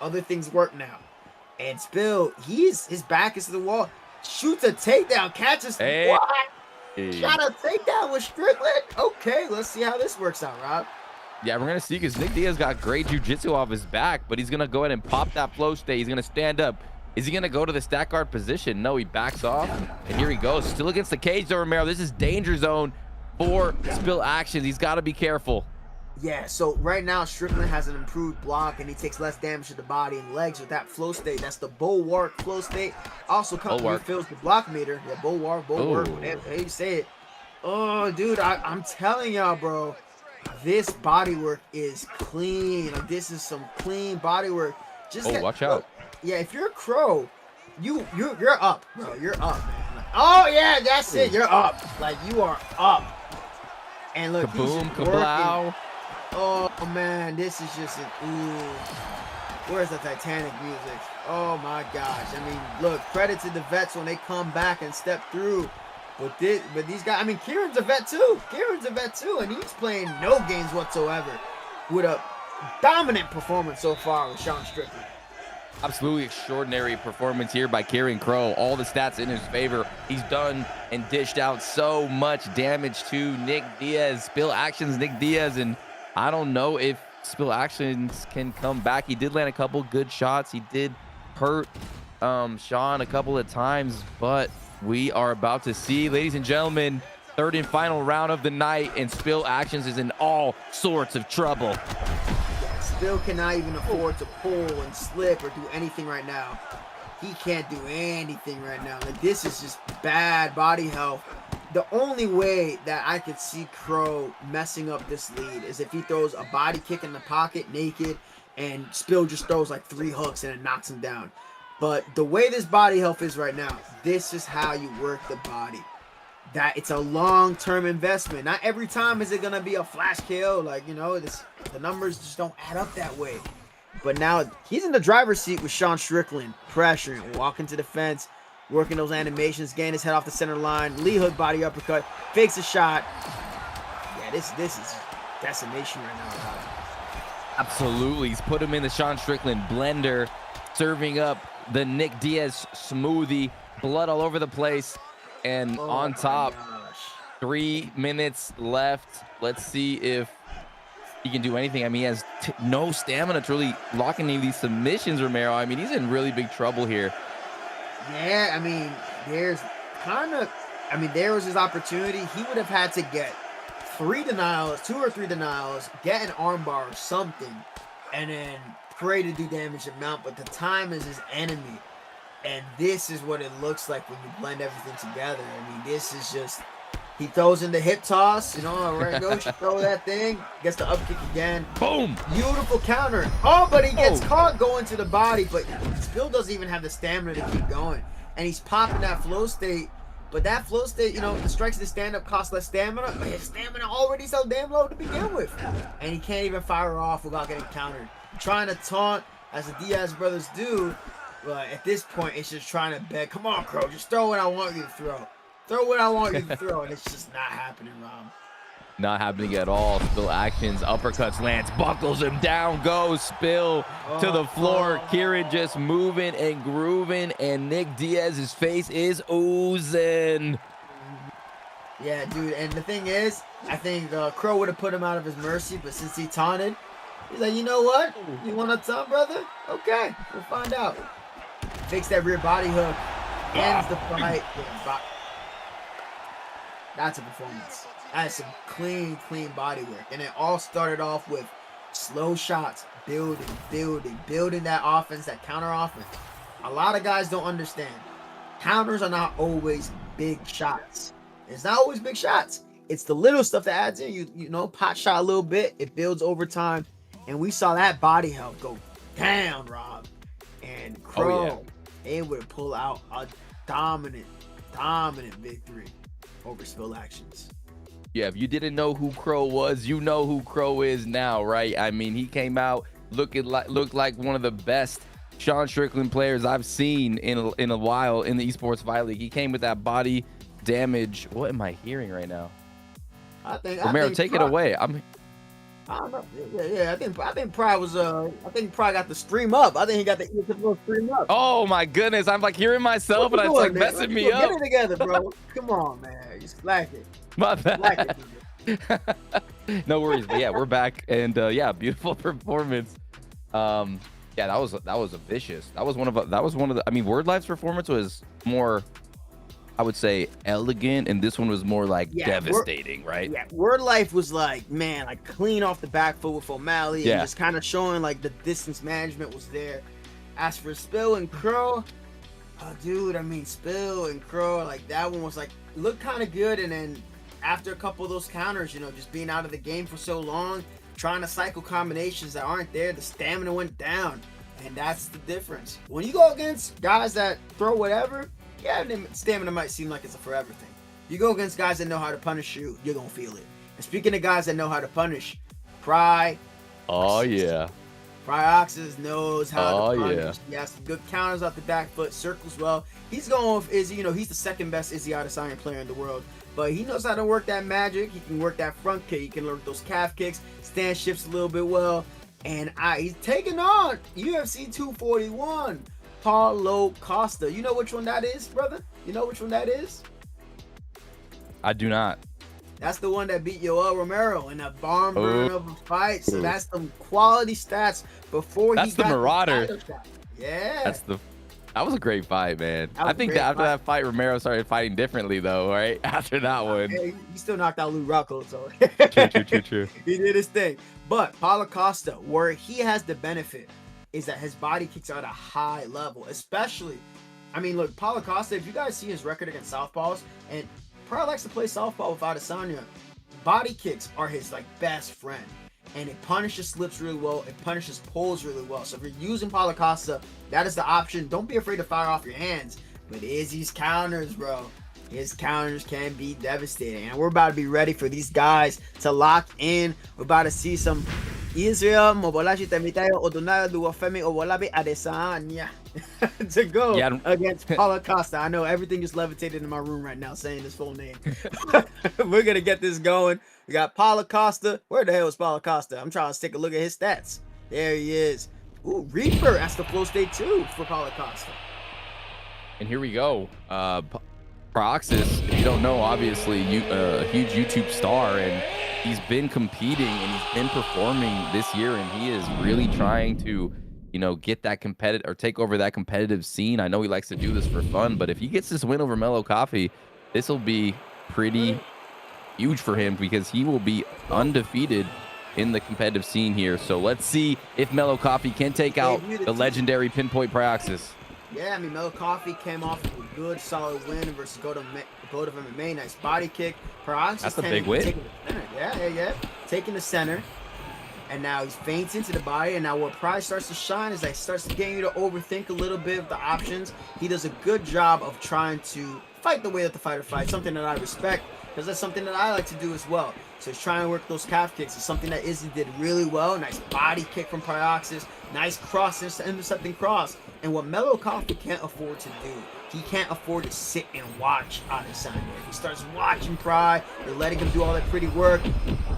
Other things work now. And Spill, his back is to the wall. Shoots a takedown, catches. Hey. What? Hey. Shot a takedown with Strickland. Okay, let's see how this works out, Rob. Yeah, we're going to see because Nick Diaz got great jiu-jitsu off his back, but he's going to go ahead and pop that flow state. He's going to stand up. Is he going to go to the stack guard position? No, he backs off. And here he goes. Still against the cage, though, Romero. This is danger zone for Spill Actions. He's got to be careful. Yeah, so right now Strickland has an improved block and he takes less damage to the body and legs with that flow state. That's the bulwark flow state. Also refills the block meter. Yeah, bulwark, whatever you say it. Oh, dude, I'm telling y'all, bro, this body work is clean. Like, this is some clean body work. Just watch out. Yeah, if you're a Crow, you're up, bro. You're up, man. Like, oh yeah, that's it. You're up. Like, you are up. And look, kaboom, kablow. Oh man, this is just where's the Titanic music? Oh my gosh. I mean, look, credit to the vets when they come back and step through. But these guys, I mean, Kieran's a vet too. And he's playing no games whatsoever with a dominant performance so far with Sean Strickland. Absolutely extraordinary performance here by Kieran Crow. All the stats in his favor. He's done and dished out so much damage to Nick Diaz. Spill Actions, Nick Diaz, and I don't know if Spill Actions can come back. He did land a couple good shots. He did hurt Sean a couple of times, but we are about to see, ladies and gentlemen, third and final round of the night, and Spill Actions is in all sorts of trouble. Spill cannot even afford to pull and slip or do anything right now. He can't do anything right now. Like, this is just bad body health. The only way that I could see Crow messing up this lead is if he throws a body kick in the pocket naked and Spill just throws like 3 hooks and it knocks him down. But the way this body health is right now, this is how you work the body. That it's a long-term investment. Not every time is it gonna be a flash KO. Like, you know, the numbers just don't add up that way. But now he's in the driver's seat with Sean Strickland, pressuring, walking to the fence, working those animations, getting his head off the center line, Lee hook body uppercut, fakes a shot. Yeah, this is decimation right now, Rob. Absolutely. He's put him in the Sean Strickland blender, serving up the Nick Diaz smoothie, blood all over the place. And on top, 3 minutes left. Let's see if he can do anything. I mean, he has no stamina to really lock any of these submissions, Romero. I mean, he's in really big trouble here. Yeah, I mean, there was his opportunity. He would have had to get 3 denials, 2 or 3 denials, get an armbar or something, and then pray to do damage and mount. But the time is his enemy. And this is what it looks like when you blend everything together. I mean, this is just, he throws in the hip toss, right, go, throw that thing, gets the up kick again. Boom! Beautiful counter. Oh, but he gets caught going to the body, but still doesn't even have the stamina to keep going. And he's popping that flow state. But that flow state, the strikes the stand-up cost less stamina, but his stamina already so damn low to begin with. And he can't even fire off without getting countered. Trying to taunt, as the Diaz brothers do, but at this point, it's just trying to beg, come on, Crow, just throw what I want you to throw. Throw what I want you to throw, and it's just not happening, Rob. Not happening at all. Spill actions, uppercuts, Lance buckles him down, goes Spill to the floor. Kieran just moving and grooving, and Nick Diaz's face is oozing. Yeah, dude, and the thing is, I think Crow would have put him out of his mercy, but since he taunted, he's like, you know what? You want to taunt, brother? Okay, we'll find out. Fakes that rear body hook, ends the fight. That's a performance. That's some clean body work. And it all started off with slow shots, building that offense, that counter offense. A lot of guys don't understand. Counters are not always big shots. It's not always big shots. It's the little stuff that adds in. You pot shot a little bit, it builds over time. And we saw that body health go down, Rob. And Crow able to pull out a dominant victory over Spill actions. Yeah, if you didn't know who Crow was, you know who Crow is now, right? I mean, he came out looked like one of the best Sean Strickland players I've seen in a while in the Esports Fight League. He came with that body damage. What am I hearing right now? Romero, take it away. I don't know. Yeah. I think Pride was Pride got the stream up. I think he got the ESFL stream up. Oh my goodness, I'm like hearing myself, and it's like messing me up. Get it together, bro. Come on, man. You slacking. My bad. No worries, but yeah, we're back, and yeah, beautiful performance. Yeah, that was a vicious. That was one of the. I mean, Wordlife's performance was more, I would say, elegant, and this one was more like devastating, right? Yeah, Wordlife was like, man, like clean off the back foot with O'Malley, and just kind of showing like the distance management was there. As for Spill and Crow, oh, dude, I mean, Spill and Crow, like that one was like looked kind of good, and then after a couple of those counters, just being out of the game for so long, trying to cycle combinations that aren't there, the stamina went down, and that's the difference. When you go against guys that throw whatever, stamina might seem like it's a forever thing. You go against guys that know how to punish you, you're gonna feel it. And speaking of guys that know how to punish, Pry. Oh yeah. Pryoxis knows how to punish. Yeah. He has some good counters off the back foot, circles well. He's going with Izzy. He's the second best Izzy Adesanya player in the world. But he knows how to work that magic. He can work that front kick. He can work those calf kicks, stand shifts a little bit well. And he's taking on UFC 241, Paulo Costa. You know which one that is, brother? You know which one that is? I do not. That's the one that beat Yoel Romero in a barn burn of a fight. So that's some quality stats before that's he got the Marauder. Yeah. That was a great fight, man. I think that after that fight, Romero started fighting differently, though, right? After that one. Yeah, he still knocked out Lou Rocco, so. True. He did his thing. But Paulo Costa, where he has the benefit is that his body kicks are at a high level. Especially, I mean, look, Paulo Costa, if you guys see his record against Southpaws, and Pryor likes to play Southpaw with Adesanya, body kicks are his, best friend. And it punishes slips really well. It punishes pulls really well. So if you're using Paulo Costa, that is the option. Don't be afraid to fire off your hands. But Izzy's counters, bro. His counters can be devastating. And we're about to be ready for these guys to lock in. We're about to see some Israel Mobolashi Temitayo Odunara Duafemi Owolabi Adesanya to go against Paulo Costa. I know everything just levitated in my room right now saying his full name. We're going to get this going. We got Paulo Costa. Where the hell is Paulo Costa? I'm trying to take a look at his stats. There he is. Ooh, Reaper. That's the flow state too for Paulo Costa. And here we go. Proxys, if you don't know, obviously, a huge YouTube star, and he's been competing and he's been performing this year, and he is really trying to you know, get that competitive or take over that competitive scene. I know he likes to do this for fun, but if he gets this win over Mellow Coffee, this will be pretty huge for him because he will be undefeated in the competitive scene here. So let's see if Mellow Coffee can take out the legendary Pinpoint Prioxis. Yeah, I mean, Mellow Coffee came off with a good, solid win versus Goat of MMA. Nice body kick. Prioxis, that's a big win. Yeah. Taking the center. And now he's feints into the body. And now where Pride starts to shine is that he starts to get you to overthink a little bit of the options. He does a good job of trying to fight the way that the fighter fights, something that I respect, because that's something that I like to do as well. So he's trying to work those calf kicks. It's something that Izzy did really well. Nice body kick from Prioxis. Nice cross, intercepting cross. And what Mellow Coffee can't afford to do, he can't afford to sit and watch Adesanya. He starts watching Pride. They're letting him do all that pretty work.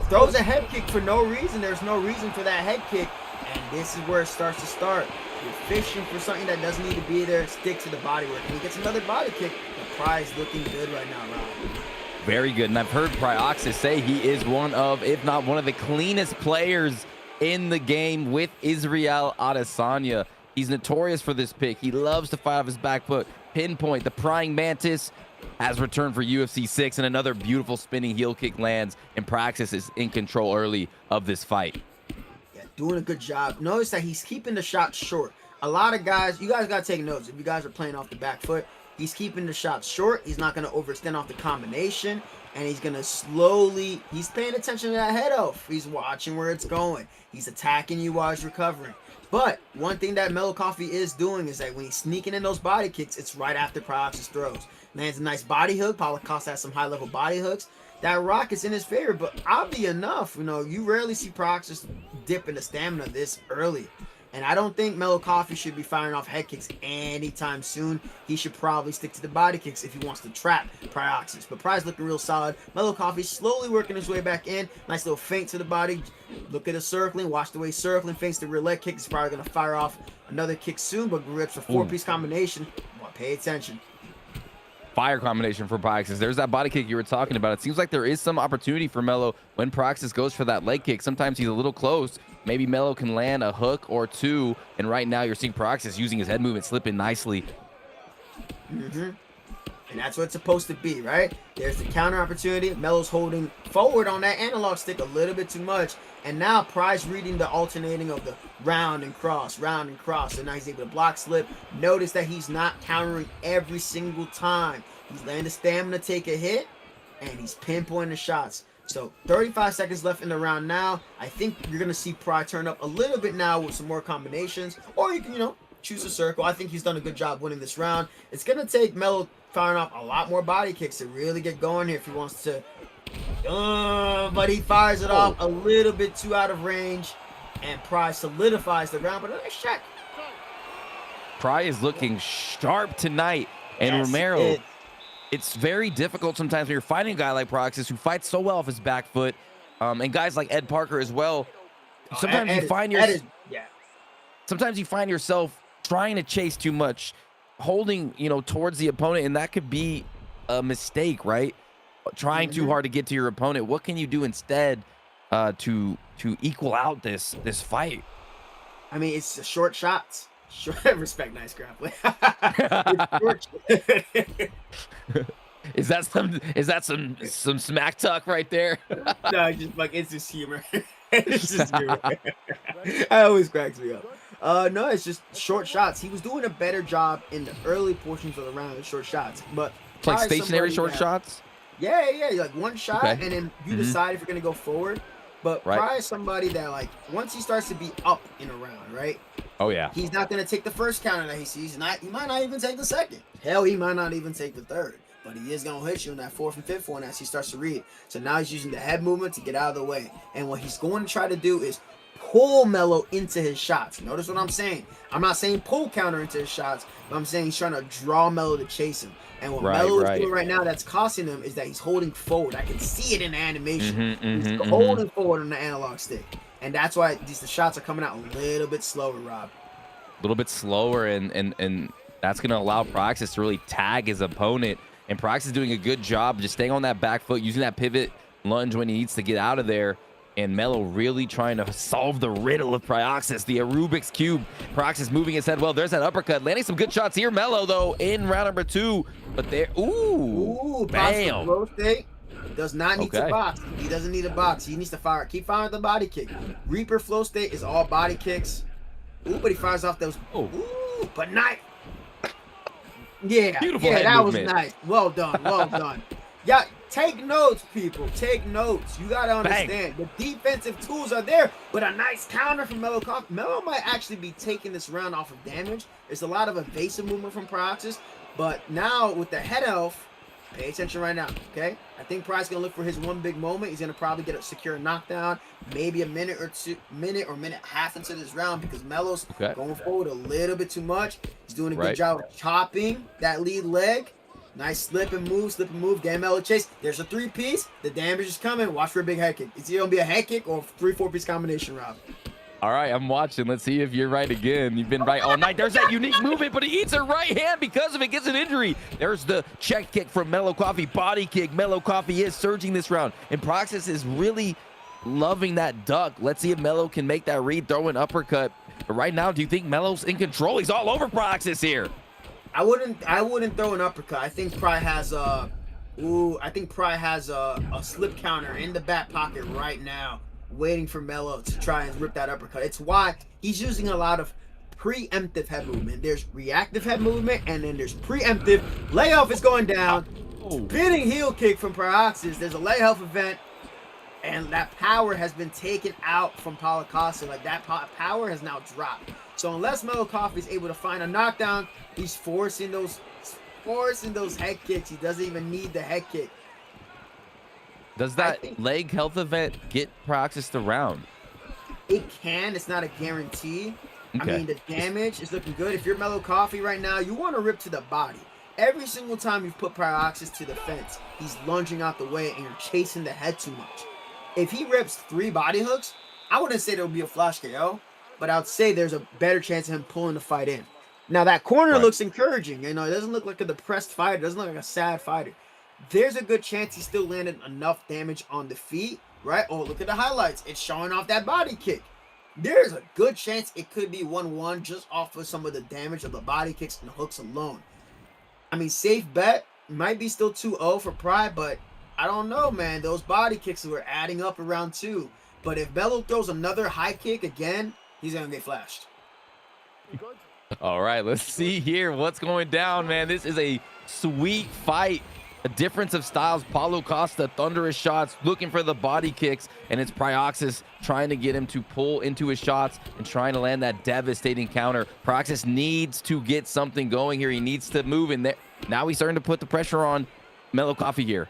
Throws a head kick for no reason. There's no reason for that head kick. And this is where it starts to start. You're fishing for something that doesn't need to be there. Stick to the body work. And he gets another body kick. The Pride's looking good right now, Rob. Very good. And I've heard Prioxis say he is one of, if not one of the cleanest players in the game with Israel Adesanya. He's notorious for this pick. He loves to fight off his back foot. Pinpoint, the prying mantis, has returned for UFC 6, and another beautiful spinning heel kick lands, and Prioxis is in control early of this fight. Yeah, doing a good job. Notice that he's keeping the shot short. A lot of guys, you guys got to take notes. If you guys are playing off the back foot, he's keeping the shot short. He's not going to overextend off the combination, and he's going to slowly, he's paying attention to that head off. He's watching where it's going. He's attacking you while he's recovering. But one thing that Mellow Coffee is doing is that when he's sneaking in those body kicks, it's right after Prioxis throws. Lands a nice body hook. Paulo Costa has some high-level body hooks. That rock is in his favor, but oddly enough, you know, you rarely see Prioxis dip into stamina this early. And I don't think Mellow Coffee should be firing off head kicks anytime soon. He should probably stick to the body kicks if he wants to trap Prioxis. But Prioxis looking real solid. Mellow Coffee slowly working his way back in. Nice little feint to the body. Look at the circling. Watch the way he's circling. Feints the rear leg kick. He's probably going to fire off another kick soon, but grips a four-piece combination. Well, pay attention. Fire combination for Prioxis. There's that body kick you were talking about. It seems like there is some opportunity for Mello when Prioxis goes for that leg kick. Sometimes he's a little close. Maybe Mello can land a hook or two, and right now you're seeing Prioxis using his head movement, slipping nicely. And that's what it's supposed to be, right? There's the counter opportunity. Mello's holding forward on that analog stick a little bit too much, and now Pride's reading the alternating of the round and cross, so now he's able to block slip. Notice that he's not countering every single time. He's letting the stamina take a hit, and he's pinpointing the shots. So 35 seconds left in the round now. I think you're going to see Pride turn up a little bit now with some more combinations, or you can, you know, choose a circle. I think he's done a good job winning this round. It's going to take Mello firing off a lot more body kicks to really get going here if he wants to. But he fires it off a little bit too out of range, and Pride solidifies the round. But a nice check. Pride is looking sharp tonight, and yes, Romero. It's very difficult sometimes when you're fighting a guy like Prioxis who fights so well off his back foot, and guys like Ed Parker as well. Sometimes sometimes you find yourself trying to chase too much, holding, you know, towards the opponent, and that could be a mistake, right? Trying too hard to get to your opponent. What can you do instead to equal out this fight? I mean, it's short shots. Respect, nice grappling. Is that some smack talk right there? No, just like it's just humor. It's just humor. It always cracks me up. No, it's just short shots. He was doing a better job in the early portions of the round with short shots, but like stationary short shots. Yeah, like one shot, and then you decide if you're gonna go forward. But Pride is somebody that, like, once he starts to be up in a round, right? Oh yeah. He's not gonna take the first counter that he sees. He might not even take the second. Hell, he might not even take the third. But he is gonna hit you in that fourth and fifth one as he starts to read. So now he's using the head movement to get out of the way. And what he's going to try to do is pull Mello into his shots. Notice what I'm saying. I'm not saying pull counter into his shots, but I'm saying he's trying to draw Mello to chase him. And what Mello is doing right now that's costing him is that he's holding forward. I can see it in the animation. He's holding forward on the analog stick. And that's why the shots are coming out a little bit slower, Rob. A little bit slower, and that's going to allow Prioxis to really tag his opponent. And Prioxis is doing a good job just staying on that back foot, using that pivot lunge when he needs to get out of there. And Melo really trying to solve the riddle of Prioxis, the Rubik's Cube. Prioxis moving his head well. There's that uppercut. Landing some good shots here. Melo, though, in round number 2. But there, ooh, bam. Does not need to box. He doesn't need a box. He needs to fire. Keep firing the body kick. Reaper flow state is all body kicks. Ooh, but he fires off those. Ooh, but nice. Yeah, beautiful yeah, that movement. was nice. Well done, well done. Yeah, take notes, people. Take notes. You gotta understand the defensive tools are there, but a nice counter from Melo Coffee. Melo might actually be taking this round off of damage. There's a lot of evasive movement from Prioxis, but now with the head elf, pay attention right now, okay? I think Pride's gonna look for his one big moment. He's gonna probably get a secure knockdown, maybe a minute or minute and a half into this round because Melo's going forward a little bit too much. He's doing a good job of chopping that lead leg. Nice slip and move, get Melo chase. There's a 3-piece. The damage is coming. Watch for a big head kick. It's either gonna be a head kick or a 3-4-piece combination round. All right, I'm watching. Let's see if you're right again. You've been right all night. There's that unique movement, but he eats her right hand because of it. Gets an injury. There's the check kick from Melo Coffee. Body kick. Melo Coffee is surging this round. And Prioxis is really loving that duck. Let's see if Melo can make that read, throw an uppercut. But right now, do you think Melo's in control? He's all over Prioxis here. I wouldn't throw an uppercut. I think Pry has a slip counter in the back pocket right now, waiting for Melo to try and rip that uppercut. It's why he's using a lot of preemptive head movement. There's reactive head movement, and then there's preemptive. Layoff is going down. Spinning heel kick from Prioxis. There's a layoff event, and that power has been taken out from Paulo Costa. Like, that power has now dropped. So unless Melo Coffee is able to find a knockdown, he's forcing those head kicks. He doesn't even need the head kick. Does that leg health event get Prioxis the round? It can. It's not a guarantee. Okay. I mean, the damage is looking good. If you're Melo Coffee right now, you want to rip to the body. Every single time you've put Prioxis to the fence, he's lunging out the way and you're chasing the head too much. If he rips 3 body hooks, I wouldn't say there would be a flash KO, but I would say there's a better chance of him pulling the fight in. Now, that corner looks encouraging. You know, it doesn't look like a depressed fighter. It doesn't look like a sad fighter. There's a good chance he still landed enough damage on the feet, right? Oh, look at the highlights. It's showing off that body kick. There's a good chance it could be 1-1 just off of some of the damage of the body kicks and the hooks alone. I mean, safe bet. Might be still 2-0 for Pride, but I don't know, man. Those body kicks were adding up around 2. But if Melo throws another high kick again, he's going to get flashed. All right, let's see here what's going down, man. This is a sweet fight. A difference of styles. Paulo Costa, thunderous shots, looking for the body kicks, and it's Prioxis trying to get him to pull into his shots and trying to land that devastating counter. Prioxis needs to get something going here. He needs to move in there. Now he's starting to put the pressure on Melo Coffee here.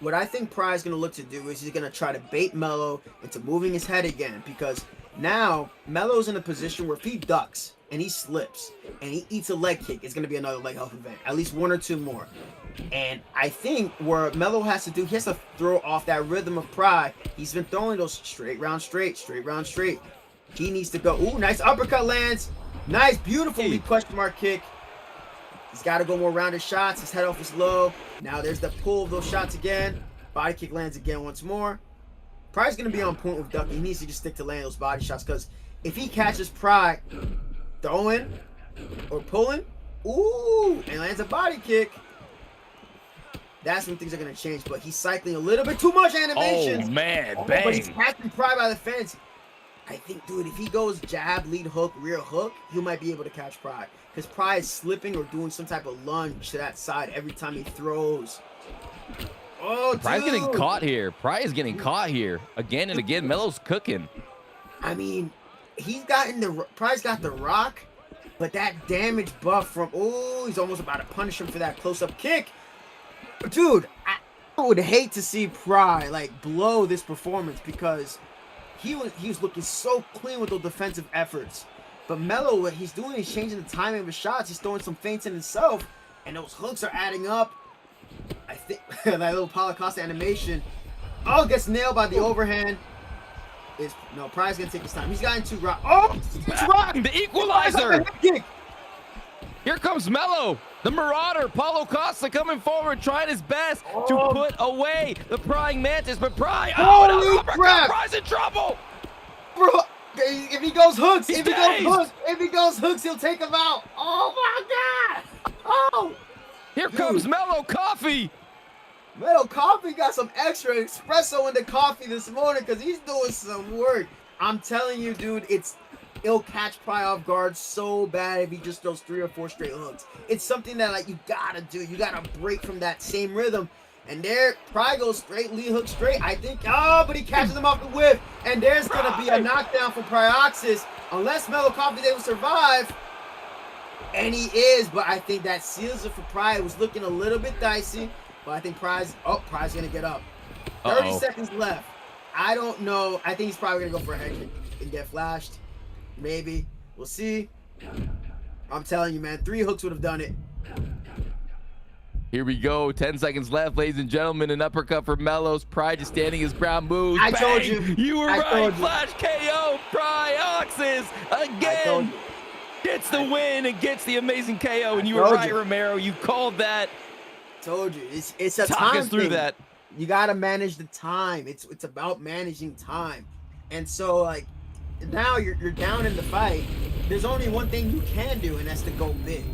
What I think Pry's going to look to do is he's going to try to bait Melo into moving his head again, because now Melo's in a position where if he ducks and he slips and he eats a leg kick, it's going to be another leg health event, at least 1 or 2 more. And I think where Melo has to do, he has to throw off that rhythm of Pride. He's been throwing those straight round straight. He needs to go. Ooh, nice uppercut lands. Nice, beautifully question mark kick. He's got to go more rounded shots. His head off is low. Now there's the pull of those shots again. Body kick lands again once more. Pride's going to be on point with ducking. He needs to just stick to landing those body shots, because if he catches Pride throwing or pulling, ooh, and lands a body kick, that's when things are going to change. But he's cycling a little bit too much animation. Oh, man, bang. But he's catching Pride by the fence. I think, dude, if he goes jab, lead hook, rear hook, he might be able to catch Pride. Because Pride is slipping or doing some type of lunge to that side every time he throws. Oh, dude. Pride's getting caught here. Pride is getting caught here. Again and again, Melo's cooking. I mean, Pride's got the rock, but that damage buff from, oh, he's almost about to punish him for that close-up kick. Dude, I would hate to see Pride like blow this performance, because he was looking so clean with those defensive efforts. But Melo, what he's doing is changing the timing of his shots. He's throwing some feints in himself, and those hooks are adding up. I think that little Paulo Costa animation, gets nailed by the overhand. No, Pride's gonna take his time. He's got into rock. Oh, it's rock! The equalizer! Here comes Melo. The Marauder, Paulo Costa, coming forward, trying his best to put away the Prying Mantis, but Pry, Holy crap! Pry's in trouble! Bro, if he goes hooks, He's if he goes hooks, he'll take him out. Oh my God! Oh! Here comes Mellow Coffee! Metal Coffee got some extra espresso in the coffee this morning because he's doing some work. I'm telling you, dude, it'll catch Pry off guard so bad if he just throws 3 or 4 straight hooks. It's something that like you gotta do. You gotta break from that same rhythm. And there, Pry goes straight, lead hook straight. I think, but he catches him off the whip. And there's gonna be a knockdown for Pryoxis unless Mellow Coffee's able to survive. And he is, but I think that seals it for Pry. It was looking a little bit dicey. But I think Pry's gonna get up. 30 seconds left. I don't know. I think he's probably gonna go for a head kick and get flashed. Maybe. We'll see. I'm telling you, man, 3 hooks would have done it. Here we go. 10 seconds left, ladies and gentlemen. An uppercut for Mellows. Pry just standing his ground moves. I told you. You were right. Flash KO. Pryoxis again gets the win and gets the amazing KO. And you were right, Romero. You called that. Told you, it's a Talk time us through thing. that. You gotta manage the time. It's about managing time. And so like now you're down in the fight. There's only one thing you can do, and that's to go big.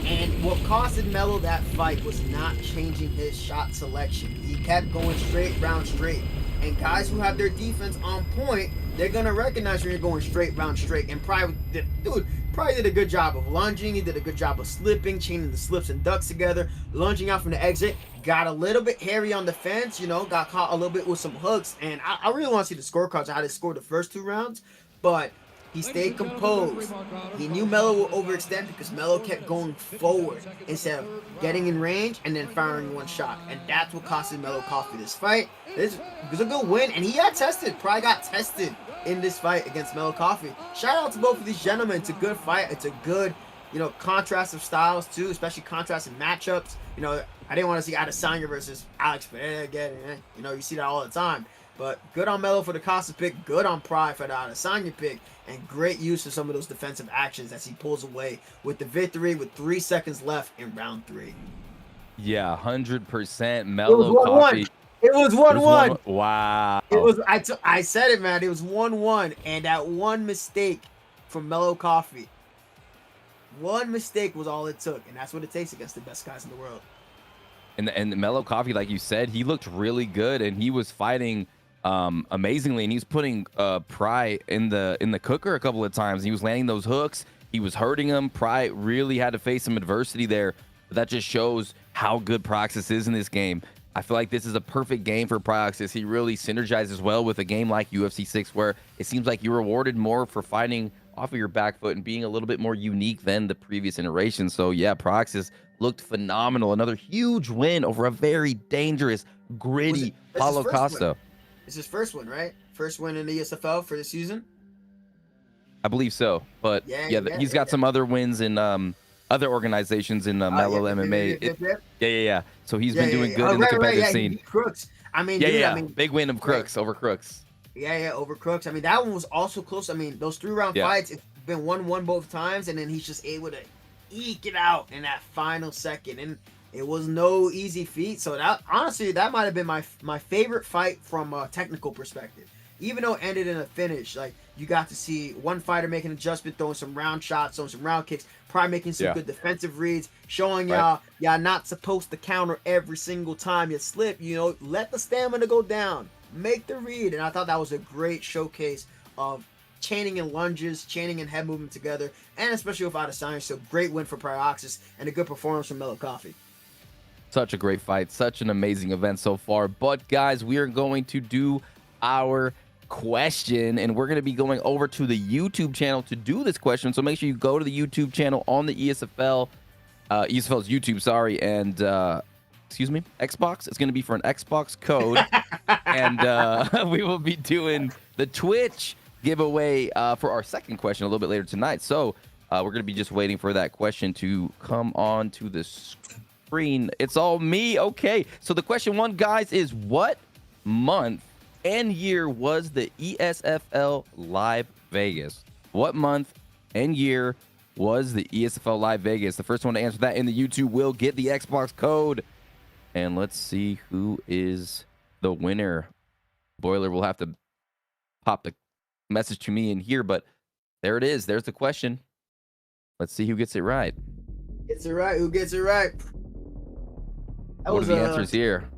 And what costed Mello that fight was not changing his shot selection. He kept going straight, round straight. And guys who have their defense on point, they're gonna recognize when you're going straight, round straight. And Pry did a good job of lunging. He did a good job of slipping, chaining the slips and ducks together, lunging out from the exit. Got a little bit hairy on the fence, got caught a little bit with some hooks. And I really want to see the scorecards, how they scored the first 2 rounds. But he stayed composed. He knew Mello would overextend because Mello kept going forward instead of getting in range and then firing 1 shot. And that's what costed Mello Coffee this fight. This was a good win, and he got tested. Probably got tested in this fight against Mello Coffee. Shout out to both of these gentlemen. It's a good fight. It's a good, contrast of styles too, especially contrast in matchups. I didn't want to see Adesanya versus Alex Pereira again. You see that all the time. But good on Mello for the Costa pick. Good on Pry for the Adesanya pick. And great use of some of those defensive actions as he pulls away with the victory with 3 seconds left in round 3. Yeah, 100% Mellow Coffee. It was 1-1. Wow. It was. I said it, man. It was 1-1, and that one mistake from Mellow Coffee. One mistake was all it took, and that's what it takes against the best guys in the world. And Mellow Coffee, like you said, he looked really good, and he was fighting amazingly, and he's putting Pry in the cooker a couple of times. He was landing those hooks. He was hurting him. Pry really had to face some adversity there, but that just shows how good Pryoxis is in this game. I feel like this is a perfect game for Pryoxis. He really synergizes well with a game like UFC 6, where it seems like you're rewarded more for fighting off of your back foot and being a little bit more unique than the previous iteration. So yeah, Pryoxis looked phenomenal. Another huge win over a very dangerous, gritty Paulo Costa. It's his first one, right? First win in the ESFL for the season? I believe so. But he's got some other wins in other organizations in Mellow MMA. Yeah. So he's been doing good in the competitive scene. Crooks. Big win of Crooks over Crooks. Yeah, over Crooks. That one was also close. Those 3-round fights, it's been 1-1 both times, and then he's just able to eke it out in that final second. And it was no easy feat. So that honestly, that might have been my favorite fight from a technical perspective. Even though it ended in a finish, like you got to see one fighter make an adjustment, throwing some round shots, throwing some round kicks, probably making some good defensive reads, showing y'all not supposed to counter every single time you slip. Let the stamina go down, make the read. And I thought that was a great showcase of chaining and lunges, chaining and head movement together, and especially with Adesanya. So great win for Pryoxis and a good performance from Mellow Coffee. Such a great fight, such an amazing event so far. But guys, we are going to do our question, and we're going to be going over to the YouTube channel to do this question. So make sure you go to the YouTube channel on the ESFL's YouTube, and Xbox. It's going to be for an Xbox code, and we will be doing the Twitch giveaway for our second question a little bit later tonight. So we're going to be just waiting for that question to come on to the screen. It's all me. Okay, so the question 1, guys, is what month and year was the ESFL Live Vegas? What month and year was the ESFL Live Vegas. The first one to answer that in the YouTube will get the Xbox code. And let's see who is the winner. Boiler will have to pop the message to me in here, but there it is. There's the question. Let's see who gets it right. Gets it right. Who gets it right? What are the answers here?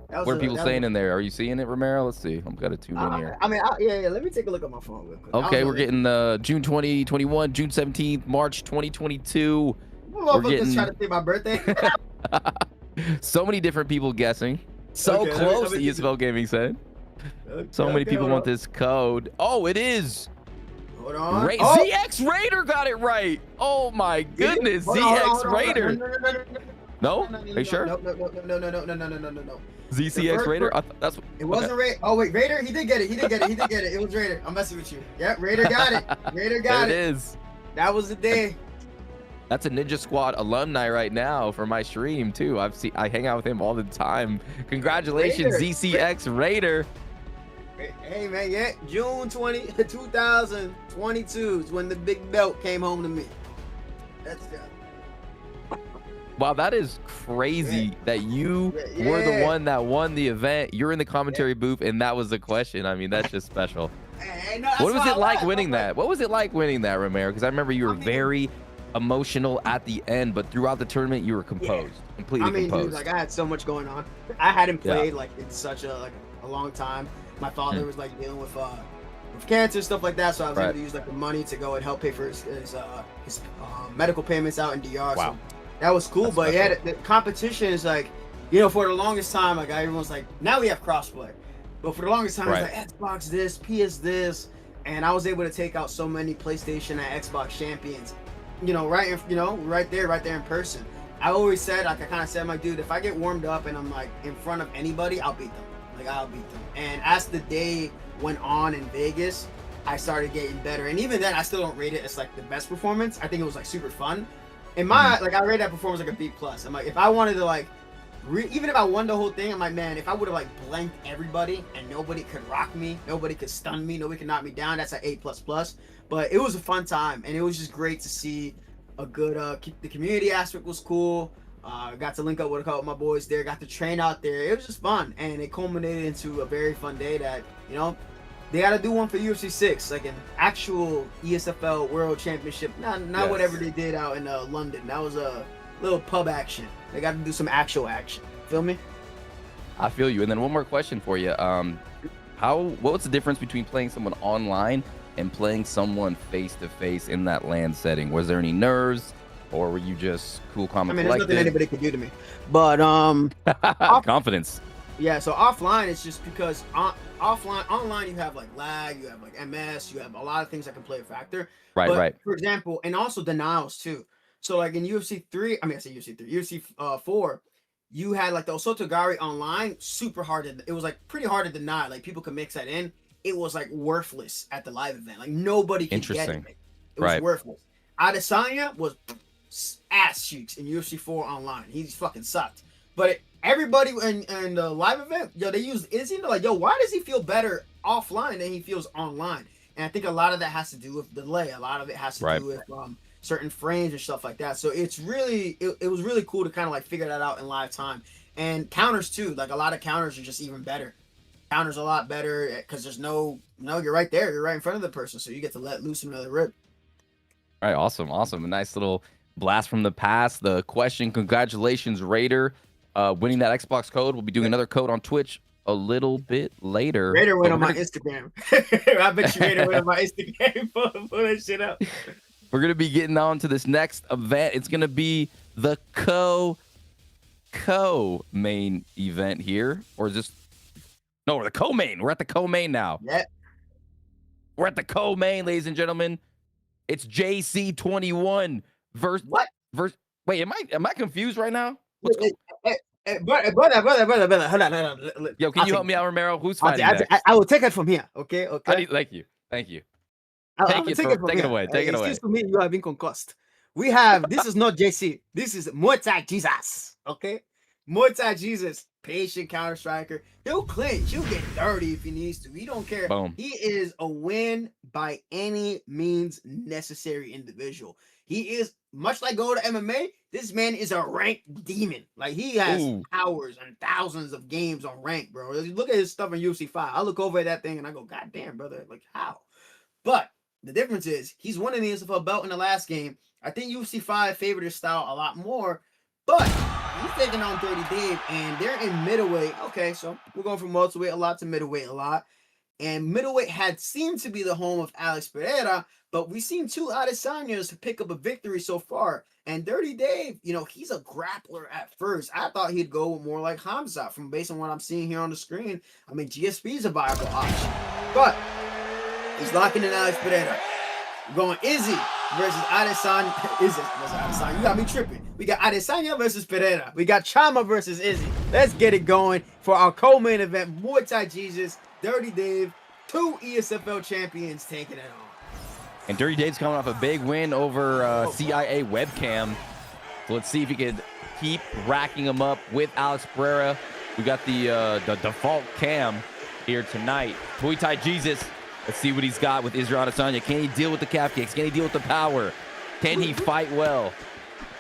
What are people saying in there? Are you seeing it, Romero? Let's see. I'm gonna tune in here. I mean, yeah. Let me take a look at my phone real quick. Okay, we're getting June 2021, June 17th, March 2022. We're getting trying to say my birthday. So many different people guessing. So okay, close, the ESFL Gaming said. So many people want this code. Oh, it is. Hold on. ZX Raider got it right. Oh my goodness, ZX Raider. No? Are you sure? No. ZCX Raider? That's it wasn't Raider. Oh wait, Raider. He did get it. It was Raider. I'm messing with you. Yep, Raider got it. Raider got it. It is. That was the day. That's a Ninja Squad alumni right now for my stream too. I hang out with him all the time. Congratulations, Raider. ZCX Raider. Hey man, yeah, June 2022 is when the big belt came home to me. That's it. Wow, that is crazy that you were the one that won the event. You're in the commentary booth, and that was the question. I mean, that's just special. What was it like winning that? What was it like winning that, Romero? Because I remember you were very emotional at the end, but throughout the tournament, you were composed, completely composed. Dude, like I had so much going on. I hadn't played like in such a long time. My father was like dealing with cancer, stuff like that, so I was able to use like the money to go and help pay for his medical payments out in DR. Wow. So that was cool. But yeah, the competition is like, for the longest time, like everyone's like, now we have crossplay, but for the longest time, it's like Xbox this, PS this, and I was able to take out so many PlayStation and Xbox champions, right there in person. I always said, like I kind of said, like, dude, if I get warmed up and I'm like in front of anybody, I'll beat them. I'll beat them. And as the day went on in Vegas, I started getting better. And even then, I still don't rate it as like the best performance. I think it was like super fun. In my I rate that performance like a B+. I'm like, if I wanted to like, even if I won the whole thing, I'm like, man, if I would have like blanked everybody and nobody could rock me, nobody could stun me, nobody could knock me down, that's an A++. But it was a fun time, and it was just great to see a good. The community aspect was cool. Got to link up with a couple of my boys there, got to train out there. It was just fun, and it culminated into a very fun day that, they got to do one for UFC 6, like an actual ESFL World Championship, not whatever they did out in London. That was a little pub action. They got to do some actual action. Feel me? I feel you. And then one more question for you. What's the difference between playing someone online and playing someone face-to-face in that LAN setting? Was there any nerves? Or were you just cool, calm, and collected? There's nothing anybody could do to me. But confidence. Yeah, so offline it's just because online you have like lag, you have like MS, you have a lot of things that can play a factor. Right. For example, and also denials too. So like in UFC 4, you had like the Osotogari online, super hard. It was like pretty hard to deny. Like people could mix that in. It was like worthless at the live event. Like nobody could get it. It was worthless. Adesanya was ass cheeks in UFC 4 online. He fucking sucked. But everybody in the live event, they used Izzy. They're like, why does he feel better offline than he feels online? And I think a lot of that has to do with delay. A lot of it has to do with certain frames and stuff like that. So it's really, it was really cool to kind of like figure that out in live time. And counters too. Like a lot of counters are just even better. Counters a lot better because there's you're right there. You're right in front of the person. So you get to let loose another rip. All right, awesome. A nice little blast from the past. The question, congratulations, Raider, winning that Xbox code. We'll be doing another code on Twitch a little bit later. Raider went on my Instagram. I bet you Raider went on my Instagram. Pull that shit up. We're going to be getting on to this next event. It's going to be the co-main event here. Or is this... No, we're the co-main. We're at the co-main now. Yeah. We're at the co-main, ladies and gentlemen. It's JC21 versus what? Wait, am I confused right now? Brother, hold on. Yo, can you help me out, Romero? Who's fighting next? I will take it from here. Okay. Thank you. Take it away. Excuse me, you have been concussed. This is not JC. This is Muay Thai Jesus. Okay. Muay Thai Jesus, patient counter striker. He'll clinch. He'll get dirty if he needs to. He don't care. Boom. He is a win by any means necessary individual. He is, much like go to MMA, this man is a ranked demon. Like, he has hours and thousands of games on rank, bro. Look at his stuff in UFC 5. I look over at that thing and I go, God damn, brother. Like, how? But the difference is he's winning the ESFL belt in the last game. I think UFC 5 favored his style a lot more, but he's taking on Dirty Dave, and they're in middleweight. Okay, so we're going from welterweight a lot to middleweight a lot. And middleweight had seemed to be the home of Alex Pereira, but we've seen two Adesanyas pick up a victory so far. And Dirty Dave, you know, he's a grappler at first. I thought he'd go more like Hamza from based on what I'm seeing here on the screen. I mean, GSP is a viable option, but he's locking in Alex Pereira. We're going Izzy versus Adesanya. Adesanya? You got me tripping. We got Adesanya versus Pereira. We got Chama versus Izzy. Let's get it going for our co-main event. Muay Thai Jesus, Dirty Dave, two ESFL champions taking it on. And Dirty Dave's coming off a big win over CIA Webcam. So let's see if he can keep racking them up with Alex Pereira. We got the default cam here tonight. Muay Thai Jesus. Let's see what he's got with Israel Adesanya. Can he deal with the calf kicks? Can he deal with the power? Can he fight well?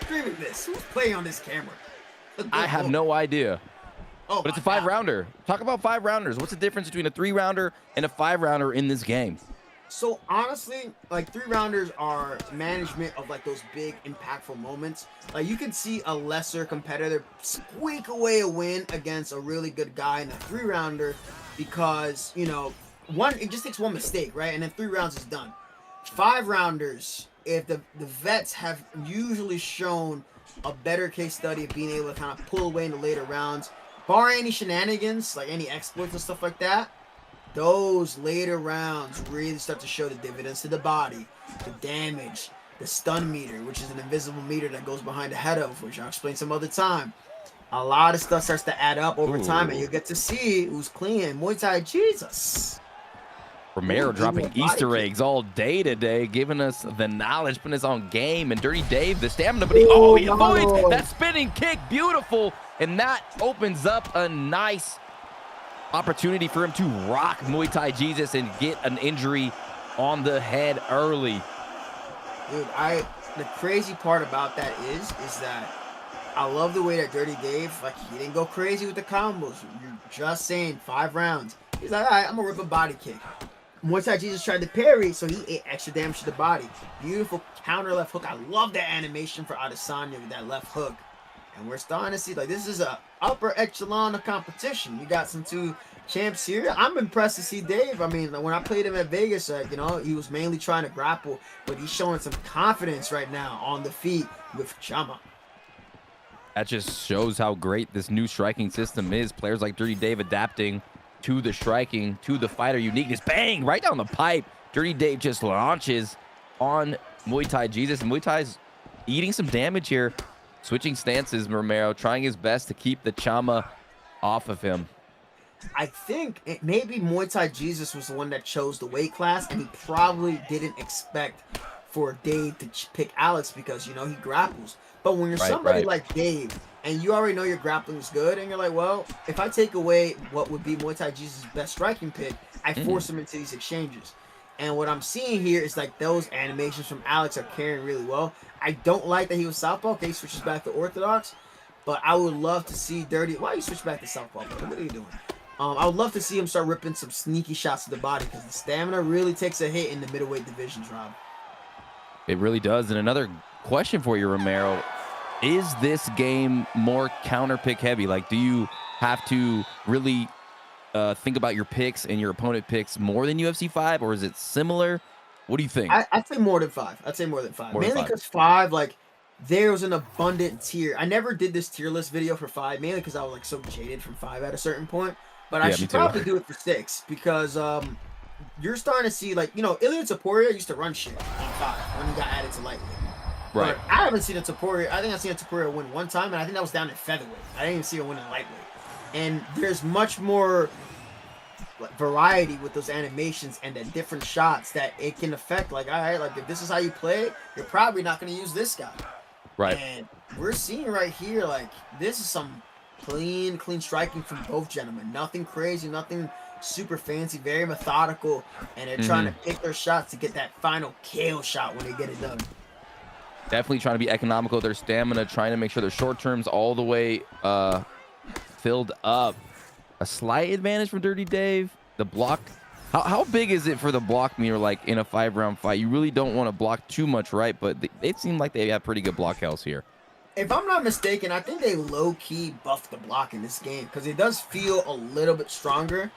Streaming this. Who's playing on this camera? I have no idea. Oh, but it's a 5-rounder. Talk about 5-rounders. What's the difference between a 3-rounder and a 5-rounder in this game? So honestly, like 3-rounders are management of like those big impactful moments. Like you can see a lesser competitor squeak away a win against a really good guy in a 3-rounder because, you know, it just takes one mistake, right? And then 3 rounds is done. 5-rounders, if the vets have usually shown a better case study of being able to kind of pull away in the later rounds, barring any shenanigans, like any exploits and stuff like that, those later rounds really start to show the dividends to the body, the damage, the stun meter, which is an invisible meter that goes behind the head of, which I'll explain some other time. A lot of stuff starts to add up over time, and you get to see who's clean. Muay Thai Jesus. Romero dropping Easter eggs all day today, giving us the knowledge, putting us on game. And Dirty Dave, the stamina, but he avoids that spinning kick. Beautiful. And that opens up a nice opportunity for him to rock Muay Thai Jesus and get an injury on the head early. Dude, the crazy part about that is that I love the way that Dirty Dave, like, he didn't go crazy with the combos. You're just saying 5 rounds. He's like, all right, I'm gonna rip a body kick. Muay Thai Jesus tried to parry, so he ate extra damage to the body. Beautiful counter left hook. I love that animation for Adesanya with that left hook. And we're starting to see, like, this is a upper echelon of competition. You got some 2 champs here. I'm impressed to see Dave. I mean, when I played him at Vegas, you know, he was mainly trying to grapple, but he's showing some confidence right now on the feet with Chama. That just shows how great this new striking system is. Players like Dirty Dave adapting to the striking, to the fighter uniqueness. Bang! Right down the pipe. Dirty Dave just launches on Muay Thai Jesus. And Muay Thai's eating some damage here. Switching stances, Romero, trying his best to keep the Chama off of him. I think maybe Muay Thai Jesus was the one that chose the weight class, and he probably didn't expect for Dave to pick Alex because, you know, he grapples. But when you're somebody like Dave, and you already know your grappling is good, and you're like, well, if I take away what would be Muay Thai Jesus' best striking pick, I force him into these exchanges. And what I'm seeing here is like those animations from Alex are carrying really well. I don't like that he was southpaw. Okay, he switches back to orthodox, but I would love to see Dirty. Why you switch back to southpaw? What are you doing? I would love to see him start ripping some sneaky shots to the body because the stamina really takes a hit in the middleweight divisions, Rob. It really does. And another question for you, Romero. Is this game more counter pick heavy? Like, do you have to really think about your picks and your opponent picks more than UFC 5, or is it similar? What do you think? I'd say more than 5. I'd say more than 5. Mainly because 5, like, there was an abundant tier. I never did this tier list video for 5, mainly because I was like so jaded from 5 at a certain point. But I should probably do it for 6 because you're starting to see, like, you know, Ilia Topuria used to run shit on 5 when he got added to lightweight. Right. But I haven't seen a Topuria. I think I've seen a Topuria win one time, and I think that was down in featherweight. I didn't even see a win in lightweight. And there's much more variety with those animations and the different shots that it can affect. Like, all right, like if this is how you play, you're probably not going to use this guy. Right. And we're seeing right here, like, this is some Clean striking from both gentlemen. Nothing crazy, nothing super fancy, very methodical, and they're trying to pick their shots to get that final KO shot when they get it done. Definitely trying to be economical with their stamina, trying to make sure their short terms all the way filled up. A slight advantage from Dirty Dave. The block, how big is it for the block meter, like in a 5-round fight? You really don't want to block too much, right? But they seem like they have pretty good block health here. If I'm not mistaken, I think they low-key buffed the block in this game because it does feel a little bit stronger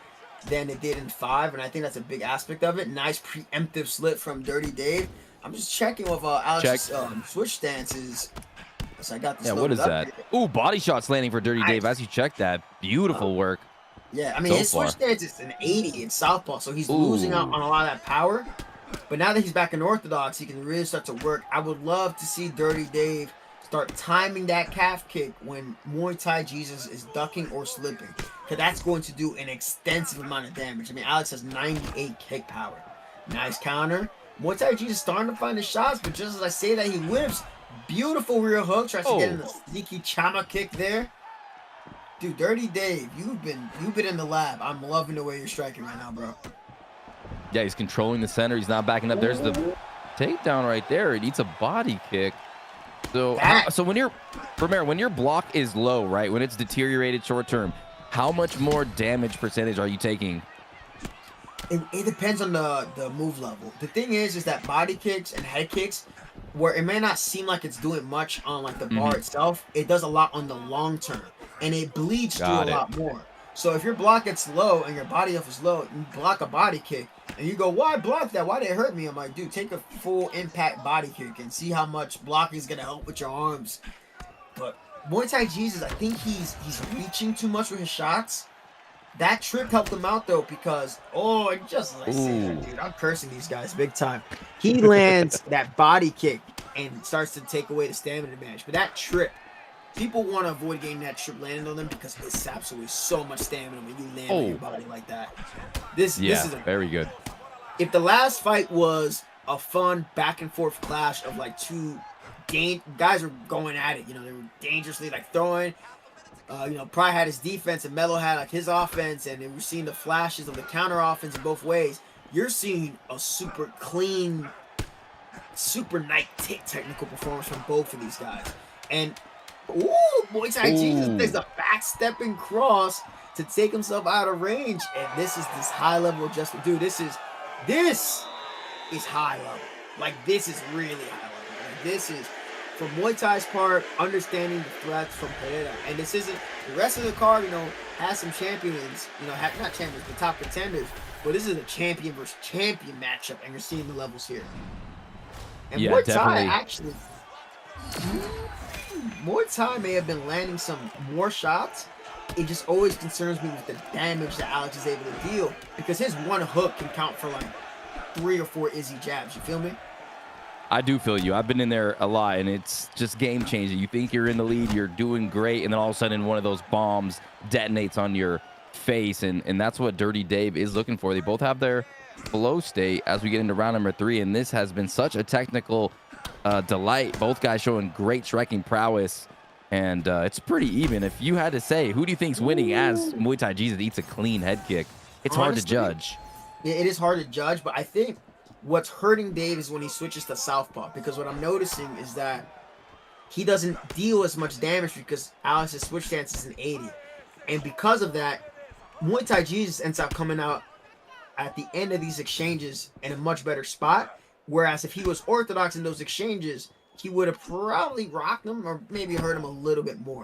than it did in 5, and I think that's a big aspect of it. Nice preemptive slip from Dirty Dave. I'm just checking with Alex's switch stances. So I got this. Yeah, what is that? Ooh, body shots landing for Dirty Dave as you check that. Beautiful work. Yeah, I mean, his switch stance is an 80 in southpaw, so he's losing out on a lot of that power. But now that he's back in orthodox, he can really start to work. I would love to see Dirty Dave start timing that calf kick when Muay Thai Jesus is ducking or slipping, because that's going to do an extensive amount of damage. I mean, Alex has 98 kick power. Nice counter. Muay Thai Jesus starting to find the shots, but just as I say that, he whips. Beautiful rear hook. Tries to get in the sneaky chama kick there. Dude, Dirty Dave, you've been in the lab. I'm loving the way you're striking right now, bro. Yeah, he's controlling the center. He's not backing up. There's the takedown right there. It needs a body kick. So, so when your block is low, right, when it's deteriorated short term, how much more damage percentage are you taking? It depends on the move level. The thing is that body kicks and head kicks, where it may not seem like it's doing much on like the bar itself, it does a lot on the long term, and it bleeds through a lot more. So if your block gets low and your body health is low, you block a body kick, and you go, why block that? Why did it hurt me? I'm like, dude, take a full impact body kick and see how much blocking is going to help with your arms. But Muay Thai Jesus, I think he's reaching too much with his shots. That trick helped him out, though, because, just as I say, dude, I'm cursing these guys big time. He lands that body kick and starts to take away the stamina advantage. But that trip, people want to avoid getting that trip landed on them because it saps away so much stamina when you land on your body like that. This is very good. If the last fight was a fun back and forth clash of like two guys were going at it, they were dangerously like throwing. Pry had his defense and Melo had like his offense, and we're seeing the flashes of the counter offense in both ways. You're seeing a super clean, super technical performance from both of these guys. And Muay Thai Jesus takes a backstepping cross to take himself out of range, and this high level adjustment. Dude, this is high level. Like, this is really high level. Like, this is, for Muay Thai's part, understanding the threats from Pereira. And this isn't, the rest of the card, has some champions, not champions, but top contenders. But this is a champion versus champion matchup, and you're seeing the levels here. And Muay Thai actually, Muay Thai may have been landing some more shots. It just always concerns me with the damage that Alex is able to deal, because his one hook can count for like 3 or 4 Izzy jabs. You feel me? I do feel you. I've been in there a lot, and it's just game changing. You think you're in the lead, you're doing great, and then all of a sudden one of those bombs detonates on your face, and that's what Dirty Dave is looking for. They both have their flow state as we get into round number 3, and this has been such a technical delight. Both guys showing great striking prowess, and it's pretty even. If you had to say, who do you think's winning as Muay Thai Jesus eats a clean head kick? It's hard to judge. Yeah, it is hard to judge, but I think what's hurting Dave is when he switches to southpaw, because what I'm noticing is that he doesn't deal as much damage because Alex's switch stance is an 80. And because of that, Muay Thai Jesus ends up coming out at the end of these exchanges in a much better spot, whereas if he was orthodox in those exchanges, he would have probably rocked him or maybe hurt him a little bit more.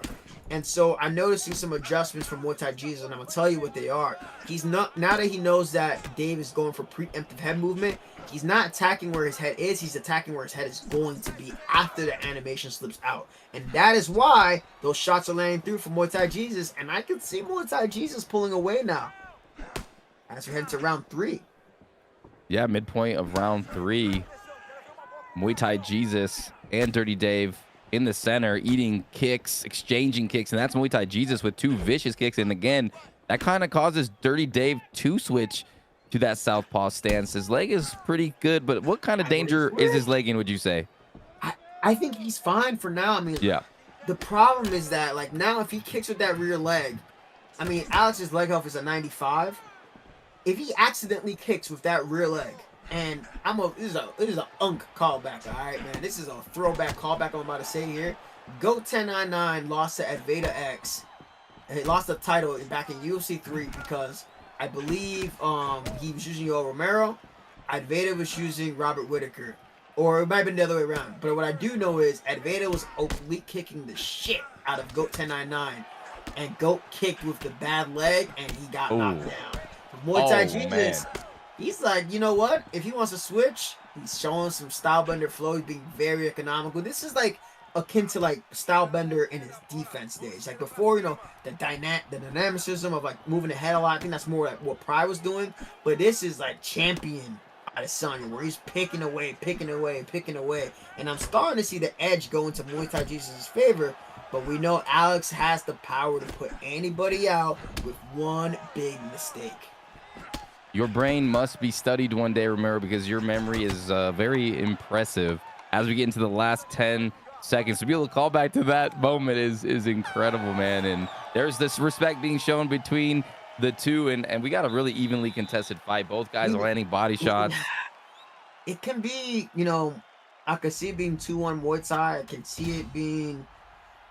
And so I'm noticing some adjustments from Muay Thai Jesus, and I'm going to tell you what they are. He's not, now that he knows that Dave is going for preemptive head movement, he's not attacking where his head is, he's attacking where his head is going to be after the animation slips out. And that is why those shots are landing through for Muay Thai Jesus, and I can see Muay Thai Jesus pulling away now as we head to round 3. Yeah, midpoint of round 3. Muay Thai Jesus and Dirty Dave in the center, eating kicks, exchanging kicks, and that's Muay Thai Jesus with 2 vicious kicks. And again, that kind of causes Dirty Dave to switch to that southpaw stance. His leg is pretty good, but what kind of danger is his leg in, would you say? I think he's fine for now. I mean, yeah, The problem is that, like, now if he kicks with that rear leg, I mean, Alex's leg health is a 95. If he accidentally kicks with that rear leg, and this is a unk callback, all right, man. This is a throwback callback I'm about to say here. Goat 1099 lost to Adveda X. He lost the title back in UFC 3 because I believe he was using Yoel Romero. Adveda was using Robert Whitaker. Or it might have been the other way around. But what I do know is Adveda was openly kicking the shit out of Goat 1099. And Goat kicked with the bad leg and he got knocked down. Muay Thai Jesus, he's like, you know what? If he wants to switch, he's showing some style bender flow. He's being very economical. This is like akin to like style bender in his defense days. Like before, you know, the dynamicism of like moving the head a lot. I think that's more like what Pride was doing. But this is like champion Adesanya, where he's picking away. And I'm starting to see the edge go into Muay Thai Jesus' favor. But we know Alex has the power to put anybody out with one big mistake. Your brain must be studied one day, Romero, because your memory is very impressive. As we get into the last 10 seconds, to be able to call back to that moment is incredible, man. And there's this respect being shown between the two, and we got a really evenly contested fight. Both guys are landing body shots. It can be, you know, I could see it being 2-1 Muay Thai. I can see it being,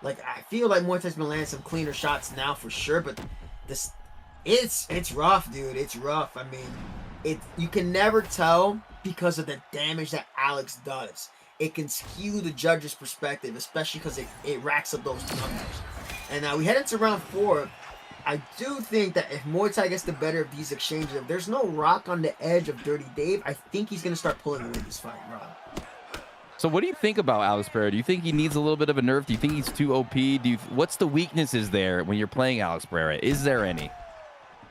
like, I feel like Muay Thai's been landing some cleaner shots now for sure, but this, it's rough, dude. It's rough. I mean, you can never tell because of the damage that Alex does. It can skew the judge's perspective, especially because it racks up those numbers. And now we head into round 4. I do think that if Muay Thai gets the better of these exchanges, if there's no rock on the edge of Dirty Dave, I think he's going to start pulling away this fight, Rob. So what do you think about Alex Pereira? Do you think he needs a little bit of a nerf? Do you think he's too OP? What's the weaknesses there when you're playing Alex Pereira? Is there any?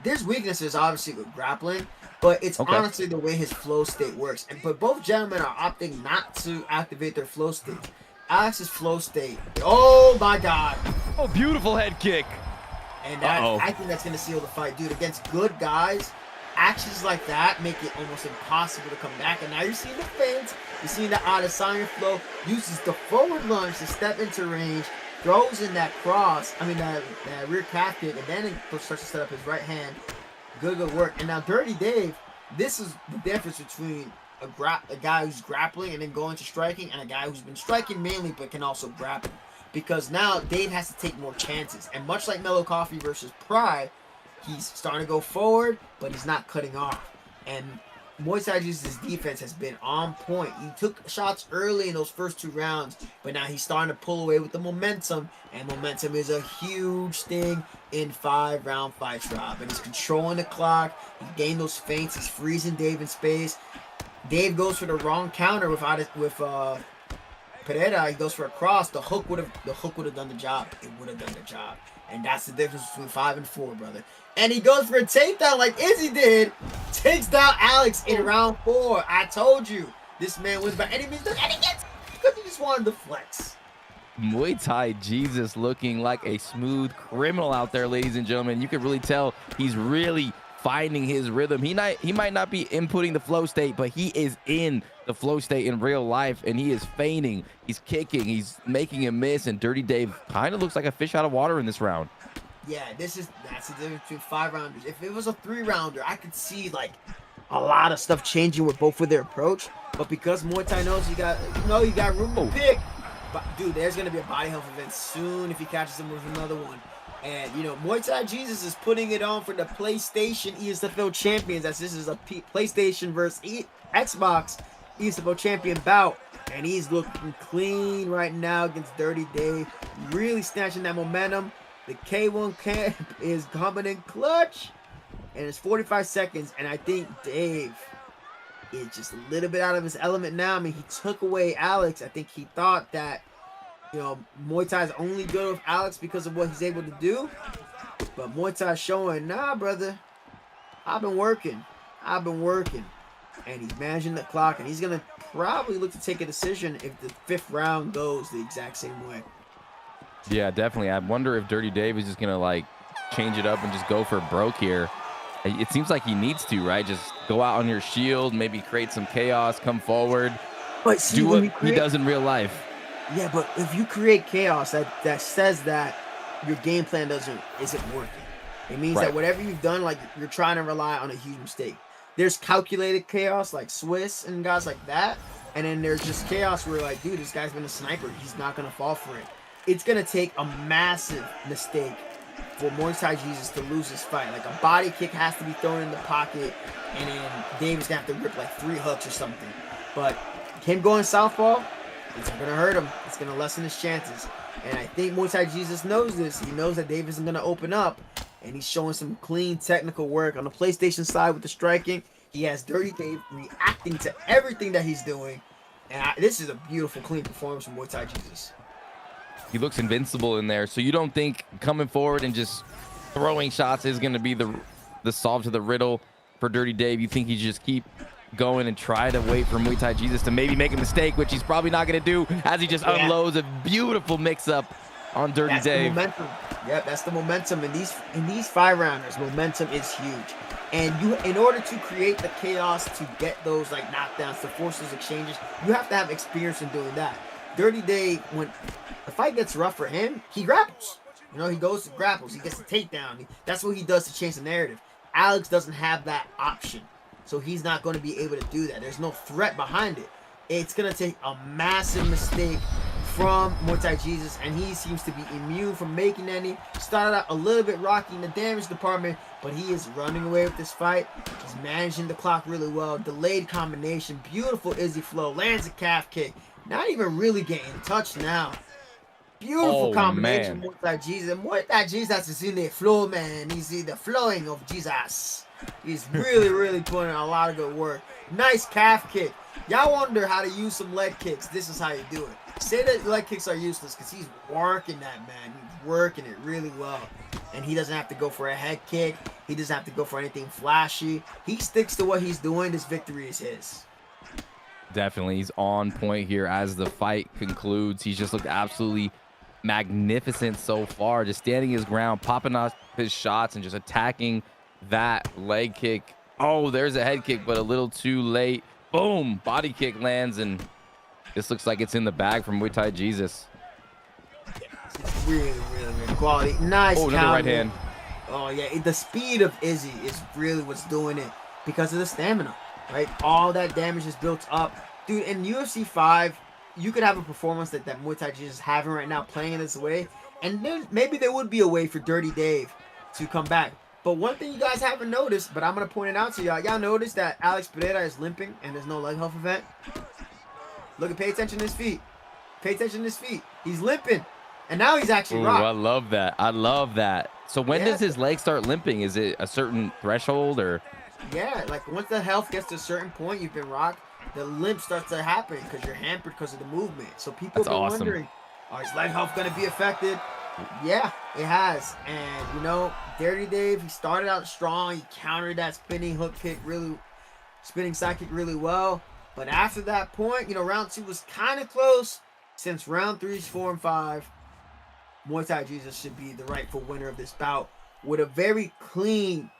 There's weaknesses, obviously, with grappling, but it's honestly the way his flow state works. But both gentlemen are opting not to activate their flow state. Alex's flow state, oh my God. Oh, beautiful head kick. And I think that's going to seal the fight, dude. Against good guys, actions like that make it almost impossible to come back. And now you're seeing the feints. You're seeing the Adesanya flow. Uses the forward lunge to step into range. Throws in that cross. I mean, that rear calf kick. And then it starts to set up his right hand. Good work. And now Dirty Dave, this is the difference between a guy who's grappling and then going to striking and a guy who's been striking mainly but can also grapple. Because now Dave has to take more chances. And much like Mellow Coffee versus Pride, he's starting to go forward, but he's not cutting off. And Muay Thai Jesus' defense has been on point. He took shots early in those first 2 rounds, but now he's starting to pull away with the momentum. And momentum is a huge thing in 5-round fights, Rob. And he's controlling the clock. He gained those feints. He's freezing Dave in space. Dave goes for the wrong counter with Pereira. He goes for a cross. The hook would have done the job. It would have done the job. And that's the difference between 5 and 4, brother. And he goes for a takedown like Izzy did. Takes down Alex in round 4. I told you. This man wins by any means. And he gets because he just wanted to flex. Muay Thai Jesus looking like a smooth criminal out there, ladies and gentlemen. You can really tell he's really finding his rhythm. He might not be inputting the flow state, but he is in the flow state in real life, and he is feigning. He's kicking. He's making a miss, and Dirty Dave kind of looks like a fish out of water in this round. Yeah, that's the difference between 5-rounders. If it was a 3-rounder, I could see like a lot of stuff changing with both of their approach. But because Muay Thai knows you got room to pick. But dude, there's gonna be a body health event soon if he catches him with another one. And you know, Muay Thai Jesus is putting it on for the PlayStation ESFL champions. As this is a PlayStation versus Xbox ESFL champion bout. And he's looking clean right now against Dirty Dave. Really snatching that momentum. The K1 camp is coming in clutch. And it's 45 seconds. And I think Dave is just a little bit out of his element now. I mean, he took away Alex. I think he thought that, you know, Muay Thai is only good with Alex because of what he's able to do. But Muay Thai showing, nah, brother. I've been working. And he's managing the clock. And he's going to probably look to take a decision if the 5th round goes the exact same way. Yeah, definitely. I wonder if Dirty Dave is just going to, like, change it up and just go for broke here. It seems like he needs to, right? Just go out on your shield, maybe create some chaos, come forward, But see, do what he does in real life. Yeah, but if you create chaos, that says that your game plan isn't working. It means that whatever you've done, like you're trying to rely on a huge mistake. There's calculated chaos like Swiss and guys like that, and then there's just chaos where like, dude, this guy's been a sniper. He's not gonna fall for it. It's gonna take a massive mistake for Muay Thai Jesus to lose this fight. Like a body kick has to be thrown in the pocket, and then Dave's gonna have to rip like 3 hooks or something. But him going southpaw, it's gonna hurt him. It's gonna lessen his chances. And I think Muay Thai Jesus knows this. He knows that Dave isn't gonna open up, and he's showing some clean technical work on the PlayStation side with the striking. He has Dirty Dave reacting to everything that he's doing, and this is a beautiful, clean performance from Muay Thai Jesus. He looks invincible in there. So you don't think coming forward and just throwing shots is going to be the solve to the riddle for Dirty Dave? You think he just keep going and try to wait for Muay Thai Jesus to maybe make a mistake, which he's probably not going to do, as he just unloads a beautiful mix-up on Dirty Dave. The momentum. Yep, that's the momentum. In these 5-rounders, momentum is huge. And in order to create the chaos, to get those like knockdowns, to force those exchanges, you have to have experience in doing that. Dirty Dave, when the fight gets rough for him, he grapples. You know, he goes to grapples. He gets a takedown. That's what he does to change the narrative. Alex doesn't have that option, so he's not going to be able to do that. There's no threat behind it. It's going to take a massive mistake from Muay Thai Jesus, and he seems to be immune from making any. Started out a little bit rocky in the damage department, but he is running away with this fight. He's managing the clock really well. Delayed combination, beautiful Izzy flow, lands a calf kick. Not even really getting touched now. Beautiful combination, Muay Thai Jesus. Muay Thai Jesus is in the flow, man. He's in the flowing of Jesus. He's really, really putting in a lot of good work. Nice calf kick. Y'all wonder how to use some leg kicks. This is how you do it. Say that leg kicks are useless because he's working that, man. He's working it really well. And he doesn't have to go for a head kick. He doesn't have to go for anything flashy. He sticks to what he's doing. This victory is his. Definitely. He's on point here as the fight concludes. He's just looked absolutely magnificent so far. Just standing his ground, popping off his shots, and just attacking that leg kick. Oh, there's a head kick, but a little too late. Boom. Body kick lands, and this looks like it's in the bag from Muay Thai Jesus. It's really, really, really quality. Nice counter. Another right hand. Oh, yeah. The speed of Izzy is really what's doing it because of the stamina. Right, all that damage is built up, dude. In UFC 5, you could have a performance that Muay Thai Jesus is having right now, playing in this way, and then maybe there would be a way for Dirty Dave to come back. But one thing you guys haven't noticed, but I'm gonna point it out to y'all. Y'all notice that Alex Pereira is limping and there's no leg huff event. Look, pay attention to his feet. Pay attention to his feet. He's limping, and now he's actually rocked. I love that. I love that. So when does his leg start limping? Is it a certain threshold or? Yeah, like once the health gets to a certain point, you've been rocked, the limp starts to happen because you're hampered because of the movement. So people have been wondering, is leg health going to be affected? Yeah, it has. And, you know, Dirty Dave, he started out strong. He countered that spinning side kick really well. But after that point, you know, round 2 was kind of close. Since round 3, 4, and 5, Muay Thai Jesus should be the rightful winner of this bout with a very clean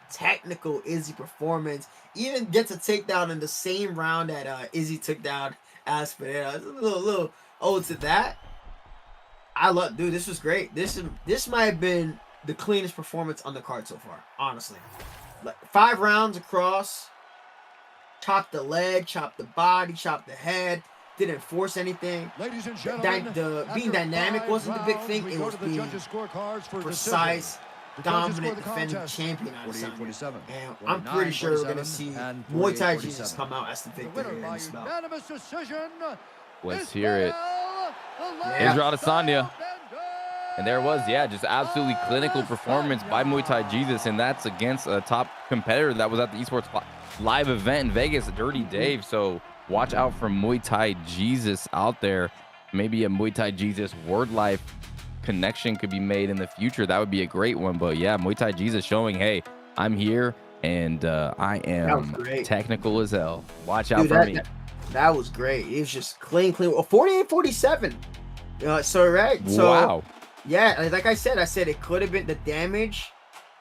technical Izzy performance. Even gets a takedown in the same round that Izzy took down Alex Pereira. It's a little ode to that. Dude, this was great. This might have been the cleanest performance on the card so far, honestly. Like 5 rounds across, chopped the leg, chopped the body, chopped the head, didn't force anything. Ladies and gentlemen, being dynamic wasn't the big thing. It was being precise, dominant, defending champion out of something. And I'm pretty sure we're going to see Muay Thai Jesus come out as the victor in this bout. Let's hear it. Israel Adesanya. And there was, just absolutely clinical performance by Muay Thai Jesus, and that's against a top competitor that was at the esports live event in Vegas, Dirty Dave. So watch out for Muay Thai Jesus out there. Maybe a Muay Thai Jesus Wordlife connection could be made in the future. That would be a great one. But yeah, Muay Thai Jesus showing, hey, I'm here and I am technical as hell. Watch out for me. That was great. It was just clean. 48-47. So wow. Yeah, like I said it could have been the damage.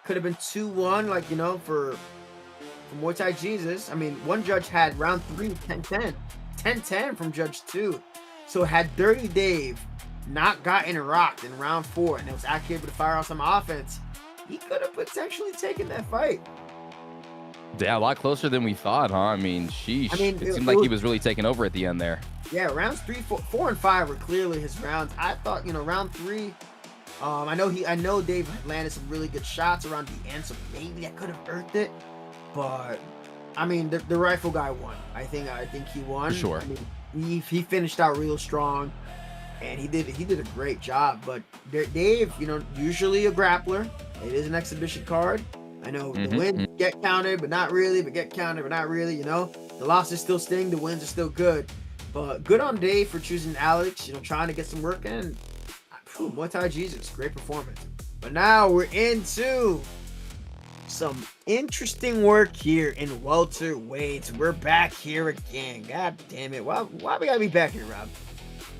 Could have been 2-1, like, you know, for Muay Thai Jesus. I mean, one judge had round 3 10-10. 10-10 from judge 2. So had Dirty Dave not gotten rocked in round 4 and it was actually able to fire off some offense, he could have potentially taken that fight. Yeah, a lot closer than we thought, huh? I mean, sheesh. It seemed like he was really taking over at the end there. Yeah, rounds 3, 4, and 5 were clearly his rounds. I thought, round 3, I know Dave landed some really good shots around the end, so maybe that could have earned it. But I mean, the rifle guy won. I think he won. For sure. I mean, he finished out real strong, and he did a great job. But Dave, usually a grappler. It is an exhibition card. I know the wins get counted, but not really. But get counted, but not really. The losses still sting. The wins are still good. But good on Dave for choosing Alex. Trying to get some work in. Muay Thai Jesus, great performance. But now we're into some interesting work here in welterweight. We're back here again. God damn it! Why we gotta be back here, Rob?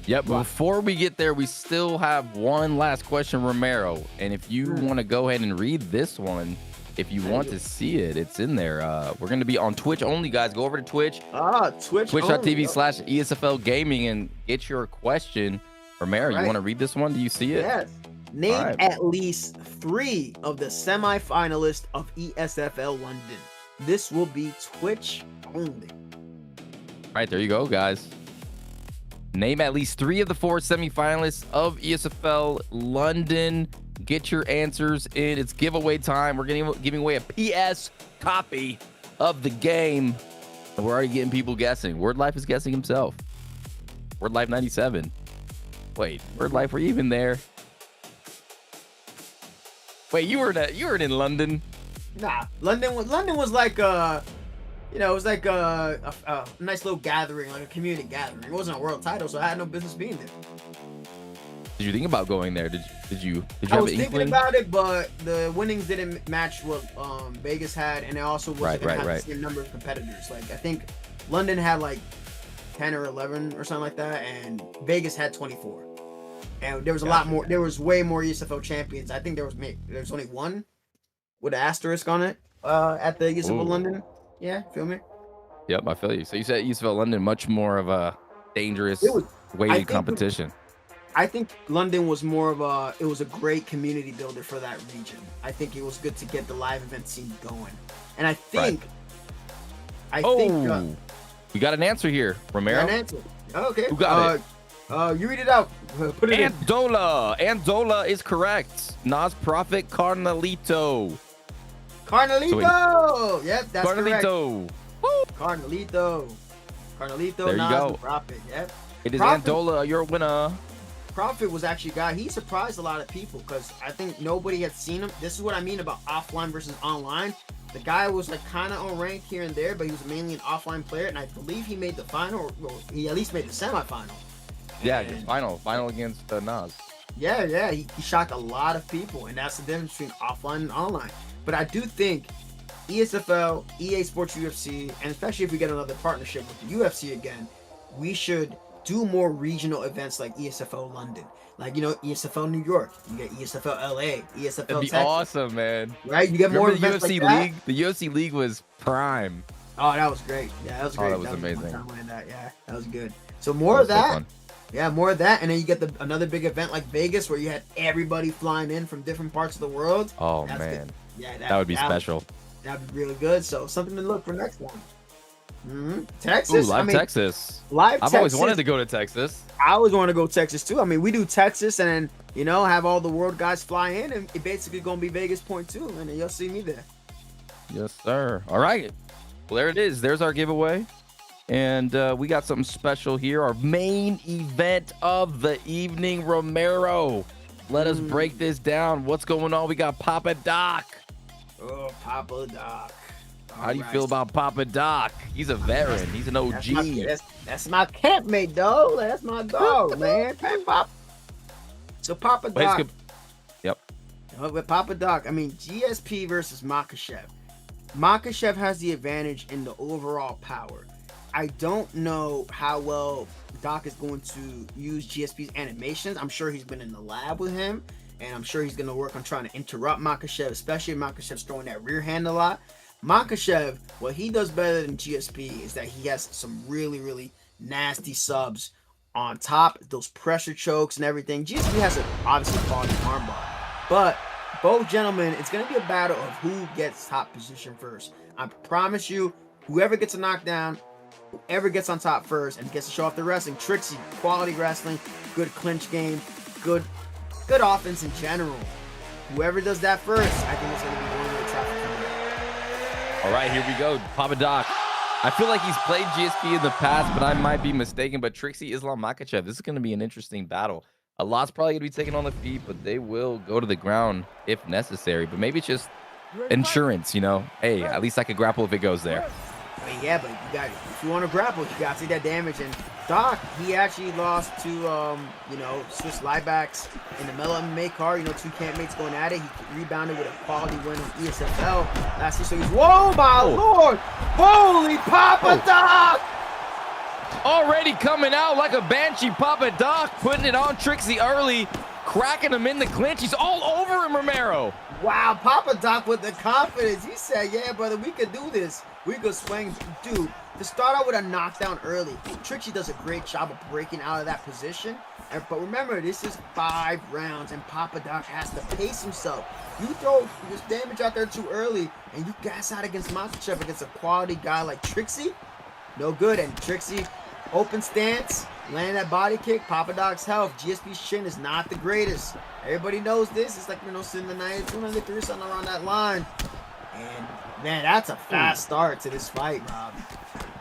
Yep. Before we get there, we still have one last question, Romero. And if you want to go ahead and read this one. If you want to see it, it's in there. We're going to be on Twitch only, guys. Go over to Twitch. Twitch.tv/ESFL Gaming and get your question. Romero, you want to read this one? Do you see it? Yes. Name at least 3 of the semifinalists of ESFL London. This will be Twitch only. All right, there you go, guys. Name at least 3 of the 4 semifinalists of ESFL London. Get your answers in. It's giveaway time. We're giving away a PS copy of the game. And we're already getting people guessing. Wordlife is guessing himself. Wordlife 97. Wait, Wordlife, were you even there? Wait, you weren't in London? Nah, London was like it was like a nice little gathering, like a community gathering. It wasn't a world title, so I had no business being there. Did you think about going there? Did you I was thinking about it, but the winnings didn't match what Vegas had, and it also wasn't gonna have the same number of competitors. Like I think London had like 10 or 11 or something like that, and Vegas had 24. And there was a lot more. There was way more ESFL champions. I think there was only one with an asterisk on it at the ESFL London. Yeah, feel me? Yep, I feel you. So you said ESFL London much more of a dangerous weighted competition. I think London was more of it was a great community builder for that region. I think it was good to get the live event scene going. And I think, we got an answer here, Romero. Got an answer. Okay. Who got it? You read it out. Put it Andola. Andola is correct. Nas Prophet Carnalito. Carnalito. Yep, that's Carnalito. correct. Carnalito. There you go. Prophet. Yep. It is Andola, your winner. Prophet was actually a guy. He surprised a lot of people because I think nobody had seen him. This is what I mean about offline versus online. The guy was like kind of unranked here and there, but he was mainly an offline player, and I believe he made the final, or he at least made the semifinal. Yeah, final against Nas. Yeah, he shocked a lot of people, and that's the difference between offline and online. But I do think ESFL, EA Sports UFC, and especially if we get another partnership with the UFC again, we should do more regional events like ESFL London, like ESFL New York. You get ESFL LA, ESFL That'd be Texas. Awesome, man. Right? You get more events UFC like League. The UFC League was prime. Oh, that was great. Yeah, that was great. That was amazing. Yeah, that was good. So more of that. Yeah, more of that, and then you get another big event like Vegas where you had everybody flying in from different parts of the world. Oh That's man, good. Yeah, that would be special. That'd be really good. So something to look for next one. Texas. Ooh, Texas. I've always wanted to go to Texas. I always want to go to Texas too. I mean, we do Texas and then, have all the world guys fly in, and it basically going to be Vegas point 2, and then you'll see me there. Yes, sir. All right. Well, there it is. There's our giveaway. And we got something special here. Our main event of the evening, Romero. Let us break this down. What's going on? We got Papa Doc. Oh, Papa Doc. How do you feel about Papa Doc? He's a veteran. He's an OG. That's my campmate, dog. That's my dog, man. Pop. So Papa Doc. Yep. With Papa Doc, I mean, GSP versus Makhachev. Makhachev has the advantage in the overall power. I don't know how well Doc is going to use GSP's animations. I'm sure he's been in the lab with him, and I'm sure he's going to work on trying to interrupt Makhachev, especially if Makhachev's throwing that rear hand a lot. Makhachev, what he does better than GSP is that he has some really, really nasty subs on top, those pressure chokes and everything. GSP has obviously quality armbar, but both gentlemen, it's going to be a battle of who gets top position first. I promise you, whoever gets a knockdown, whoever gets on top first and gets to show off the wrestling. Trixie, quality wrestling, good clinch game, good offense in general. Whoever does that first, I think it's going to be going to the traffic coming up. All right, here we go. Papa Doc. I feel like he's played GSP in the past, but I might be mistaken. But Trixie, Islam Makhachev, this is going to be an interesting battle. A lot's probably going to be taken on the feet, but they will go to the ground if necessary. But maybe it's just insurance, you know? Hey, at least I could grapple if it goes there. I mean, yeah, but you got, if you want to grapple, you got to take that damage. And Doc, he actually lost to, you know, Swiss Liebacks in the Mellow MMA card. You know, two campmates going at it. He rebounded with a quality win on ESFL last year. So he's, whoa, my lord! Holy Papa Doc! Already coming out like a banshee. Papa Doc putting it on Trixie early, cracking him in the clinch. He's all over him, Romero. Wow, Papa Doc with the confidence. He said, yeah, brother, we could do this. We could swing. Dude, to start out with a knockdown early, Trixie does a great job of breaking out of that position. But remember, this is 5 rounds, and Papa Doc has to pace himself. You throw this damage out there too early, and you gas out against Makhachev against a quality guy like Trixie, no good. And Trixie, open stance, landing that body kick. Papa Doc's health, GSP's chin is not the greatest. Everybody knows this. It's like, you know, sitting the 92, 93, something around that line. And man, that's a fast start to this fight, Rob.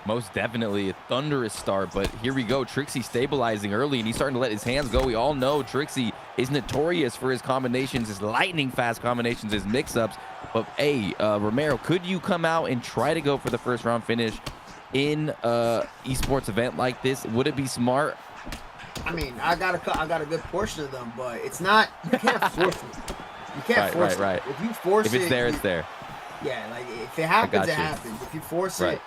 Most definitely a thunderous start, but here we go. Trixie stabilizing early, and he's starting to let his hands go. We all know Trixie is notorious for his combinations, his lightning fast combinations, his mix-ups. But hey, Romero, could you come out and try to go for the first round finish in esports event like this? Would it be smart? I mean, I got a good portion of them, but it's not. You can't force it. You can't force it. Right. If you force it, if it's there, it's there. Yeah, like if it happens, it happens. If you force it,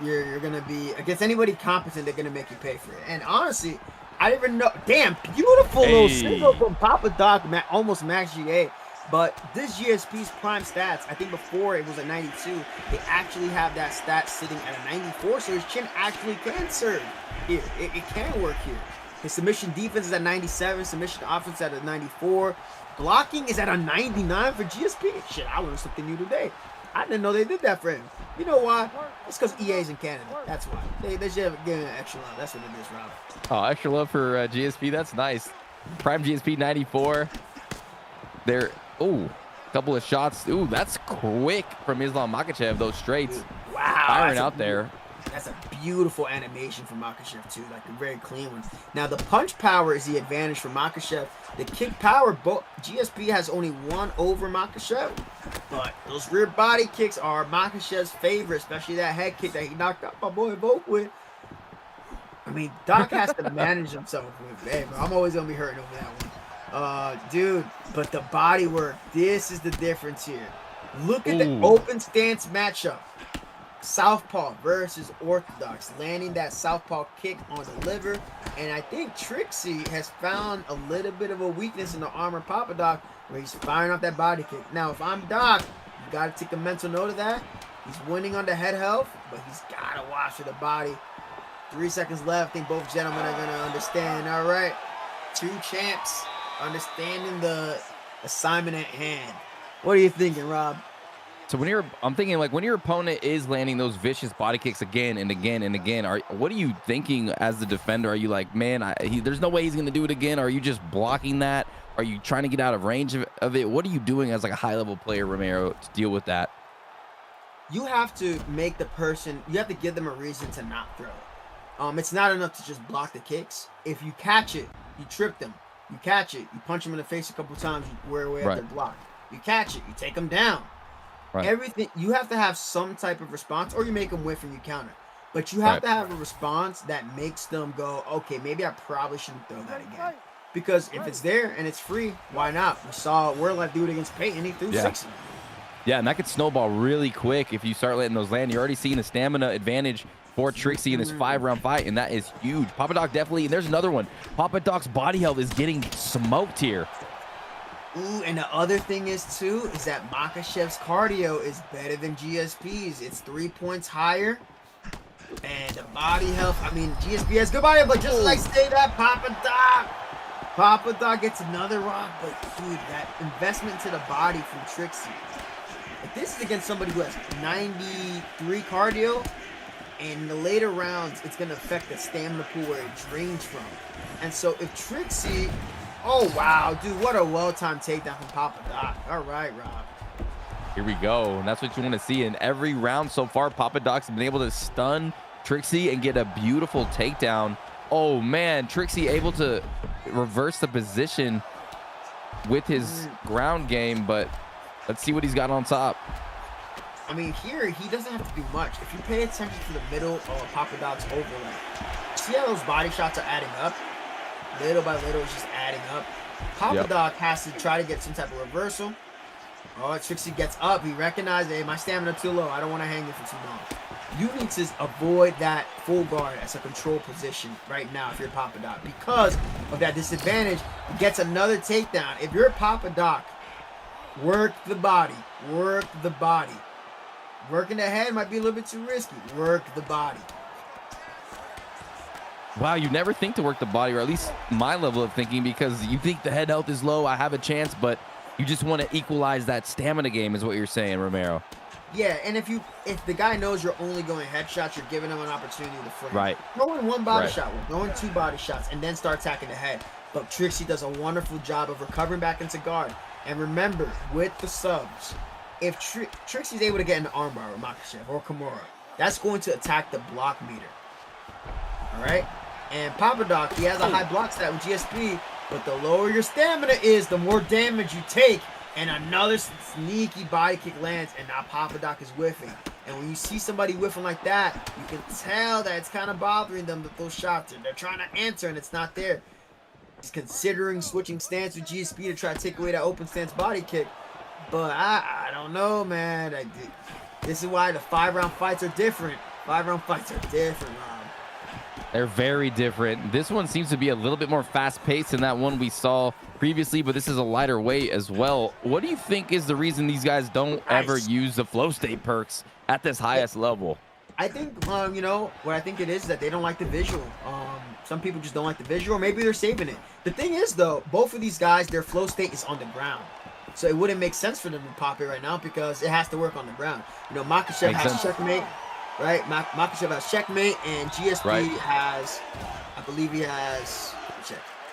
you're gonna be against anybody competent. They're gonna make you pay for it. And honestly, I didn't even know. Damn, beautiful little single from Papa Doc, almost max GA. But this GSP's prime stats, I think before it was a 92, they actually have that stat sitting at a 94, so his chin actually can serve here. It can work here. His submission defense is at 97, submission offense at a 94. Blocking is at a 99 for GSP. Shit, I learned something new today. I didn't know they did that for him. You know why? It's because EA's in Canada. That's why. They should have given an extra love. That's what it is, Rob. Oh, extra love for GSP. That's nice. Prime GSP 94. There. Oh, couple of shots. Ooh, that's quick from Islam Makhachev. Those straights. Wow. Firing out there. That's a beautiful animation from Makhachev too, like a very clean one. Now the punch power is the advantage for Makhachev. The kick power, GSP has only one over Makhachev, but those rear body kicks are Makhachev's favorite, especially that head kick that he knocked out my boy Volk with. I mean, Doc has to manage himself with. Hey, bro, I'm always gonna be hurting over that one, dude. But the body work, this is the difference here. Look at the open stance matchup. Southpaw versus Orthodox, landing that southpaw kick on the liver. And I think Trixie has found a little bit of a weakness in the armor Papa Doc, where he's firing off that body kick. Now, if I'm Doc, you got to take a mental note of that. He's winning on the head health, but he's got to watch for the body. 3 seconds left. I think both gentlemen are going to understand. All right, 2 champs understanding the assignment at hand. What are you thinking, Rob? So I'm thinking like when your opponent is landing those vicious body kicks again and again and again, what are you thinking as the defender? Are you like, man, there's no way he's going to do it again? Or are you just blocking that? Are you trying to get out of range of it? What are you doing as like a high-level player, Romero, to deal with that? You have to make the person, you have to give them a reason to not throw it. It's not enough to just block the kicks. If you catch it, you trip them. You catch it, you punch them in the face a couple times, you wear away at their block. You catch it, you take them down. Everything, you have to have some type of response, or you make them whiff and you counter. But you have to have a response that makes them go, okay, maybe I probably shouldn't throw that again. Because if it's there and it's free, why not? We saw Wordlife do it against Payton. He threw 60. Yeah, and that could snowball really quick if you start letting those land. You're already seeing the stamina advantage for Trixie in this 5-round fight, and that is huge. Papa Doc definitely, and there's another one. Papa Doc's body health is getting smoked here. Ooh, and the other thing is too, is that Makhachev's cardio is better than GSP's. It's 3 points higher. And the body health, I mean, GSP has good body health, but just like say that, Papa Doc gets another rock, but dude, that investment into the body from Trixie. If this is against somebody who has 93 cardio, in the later rounds, it's going to affect the stamina pool where it drains from. And so if Trixie, oh wow, dude, what a well-timed takedown from Papa Doc. All right, Rob. Here we go, and that's what you want to see in every round so far. Papa Doc's been able to stun Trixie and get a beautiful takedown. Oh man, Trixie able to reverse the position with his ground game, but let's see what he's got on top. I mean, here, he doesn't have to do much. If you pay attention to the middle of Papa Doc's overlay, see how those body shots are adding up? Little by little, it's just adding up. Papa Doc has to try to get some type of reversal. Oh, Trixie gets up. He recognizes, hey, my stamina too low. I don't want to hang it for too long. You need to avoid that full guard as a control position right now if you're Papa Doc. Because of that disadvantage, he gets another takedown. If you're Papa Doc, work the body. Work the body. Working the head might be a little bit too risky. Work the body. Wow, you never think to work the body, or at least my level of thinking, because you think the head health is low, I have a chance, but you just want to equalize that stamina game is what you're saying, Romero. Yeah, and if the guy knows you're only going headshots, you're giving him an opportunity to frame. Right. Go in one body shot, go in two body shots, and then start attacking the head. But Trixie does a wonderful job of recovering back into guard. And remember, with the subs, if Trixie's able to get an armbar or Makhachev or Kimura, that's going to attack the block meter. All right? And Papa Doc, he has a high block stat with GSP, but the lower your stamina is, the more damage you take. And another sneaky body kick lands, and now Papa Doc is whiffing. And when you see somebody whiffing like that, you can tell that it's kind of bothering them that those shots they're trying to answer and it's not there. He's considering switching stance with GSP to try to take away that open stance body kick. But I don't know, man. This is why the 5-round fights are different. 5-round fights are different, Rob. They're very different. This one seems to be a little bit more fast-paced than that one we saw previously, but this is a lighter weight as well. What do you think is the reason these guys don't ever use the flow state perks at this highest level? I think, you know, what I think it is that they don't like the visual. Some people just don't like the visual, or maybe they're saving it. The thing is, though, both of these guys, their flow state is on the ground. So it wouldn't make sense for them to pop it right now because it has to work on the ground. You know, Makhachev has checkmate, right? Makhachev has checkmate, and GSP has, I believe he has,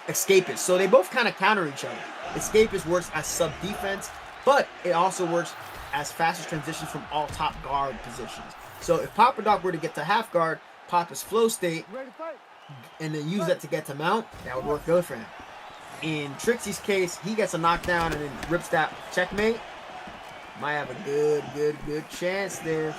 escapist. So they both kind of counter each other. Escapist works as sub-defense, but it also works as fastest transitions from all top guard positions. So if Papa Doc were to get to half guard, Papa's flow state, and then use that to get to mount, that would work good for him. In Trixie's case, he gets a knockdown and then rips that checkmate. Might have a good chance there.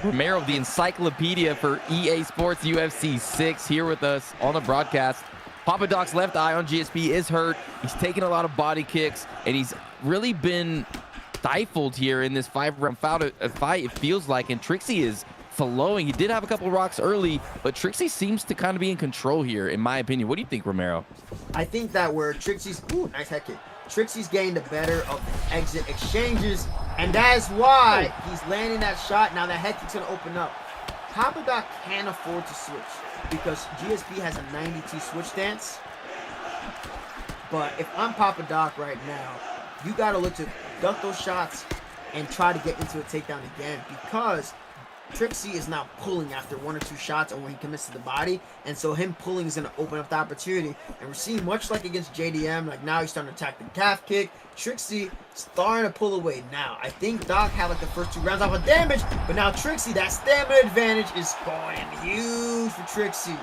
Romero, the encyclopedia for EA Sports UFC 6, here with us on the broadcast. Papa Doc's left eye on GSP is hurt. He's taken a lot of body kicks, and he's really been stifled here in this 5-round fight, it feels like, and Trixie is flowing. He did have a couple of rocks early, but Trixie seems to kind of be in control here, in my opinion. What do you think, Romero? I think that where Trixie's, nice head kick. Trixie's getting the better of the exit exchanges, and that's why he's landing that shot. Now that head kick's gonna open up. Papa Doc can't afford to switch because GSP has a 92 switch stance. But if I'm Papa Doc right now, you gotta look to duck those shots and try to get into a takedown again, because Trixie is now pulling after 1 or 2 shots and when he commits to the body, and so him pulling is going to open up the opportunity. And we're seeing much like against JDM, like now he's starting to attack the calf kick. Trixie starting to pull away now. I think Doc had like the first 2 rounds off of damage, but now Trixie, that stamina advantage is going huge for Trixie.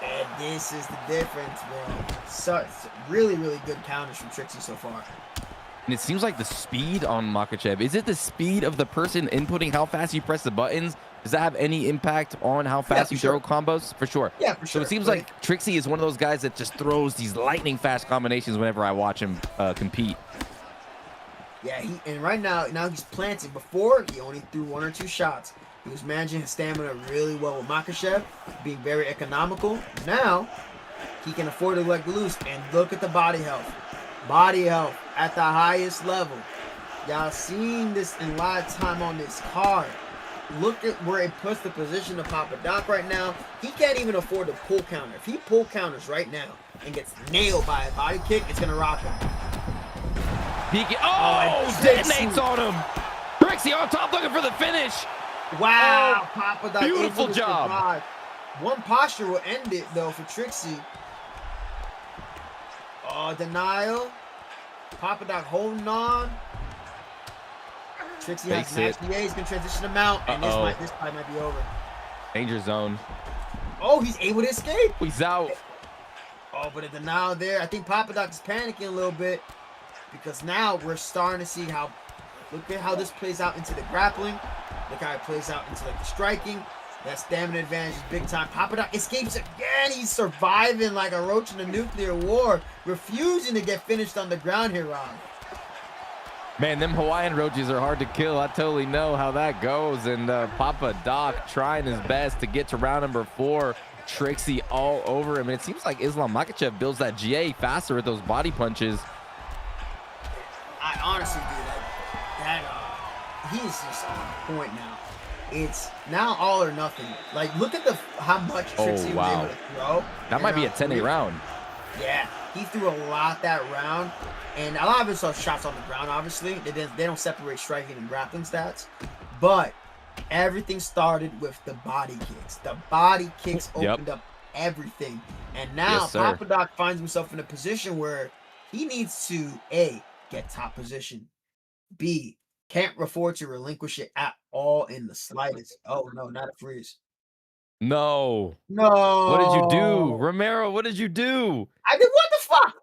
And this is the difference, bro. So it's really good counters from Trixie so far. And it seems like the speed on Makhachev, is it the speed of the person inputting how fast you press the buttons? Does that have any impact on how fast you throw combos? For sure. Yeah, for sure. So it seems like Trixie is one of those guys that just throws these lightning fast combinations whenever I watch him compete. Yeah, and right now he's planting. Before, he only threw 1 or 2 shots. He was managing his stamina really well with Makhachev, being very economical. Now, he can afford to let loose, and look at the body health. Body health at the highest level. Y'all seen this in live time on this card. look at where it puts the position of Papa Doc right now. He can't even afford to pull counter. If he pull counters right now and gets nailed by a body kick, it's gonna rock him. Detonates on him. Trixie on top looking for the finish. Wow, Oh, Papa Doc. beautiful able to job. survive. One posture will end it though for Trixie. Oh, denial. Papa Doc holding on. Trixie has Fakes an XBA. He's gonna transition him out, and this fight might be over. Danger zone. Oh, he's able to escape. He's out. Oh, but a denial there. I think Papa Doc is panicking a little bit because now we're starting to see how. Look at how this plays out into the grappling. Look how it plays out into like the striking. That stamina advantage is big time. Papa Doc escapes again. He's surviving like a roach in a nuclear war, refusing to get finished on the ground here, Rob. Man, them Hawaiian roaches are hard to kill. I totally know how that goes. And Papa Doc trying his best to get to round number 4. Trixie all over him. And it seems like Islam Makhachev builds that GA faster with those body punches. I honestly do that. He's just on point now. It's now all or nothing. Like, look at how much Trixie was able to throw. That might be a 10-8 round. Yeah, he threw a lot that round. And a lot of us saw shots on the ground, obviously. They don't separate striking and grappling stats. But everything started with the body kicks. The body kicks opened up everything. And now Papa Doc finds himself in a position where he needs to, A, get top position. B, can't afford to relinquish it at all in the slightest. Oh, no, not a freeze. No. No. What did you do? Romero, what did you do? I did what the fuck?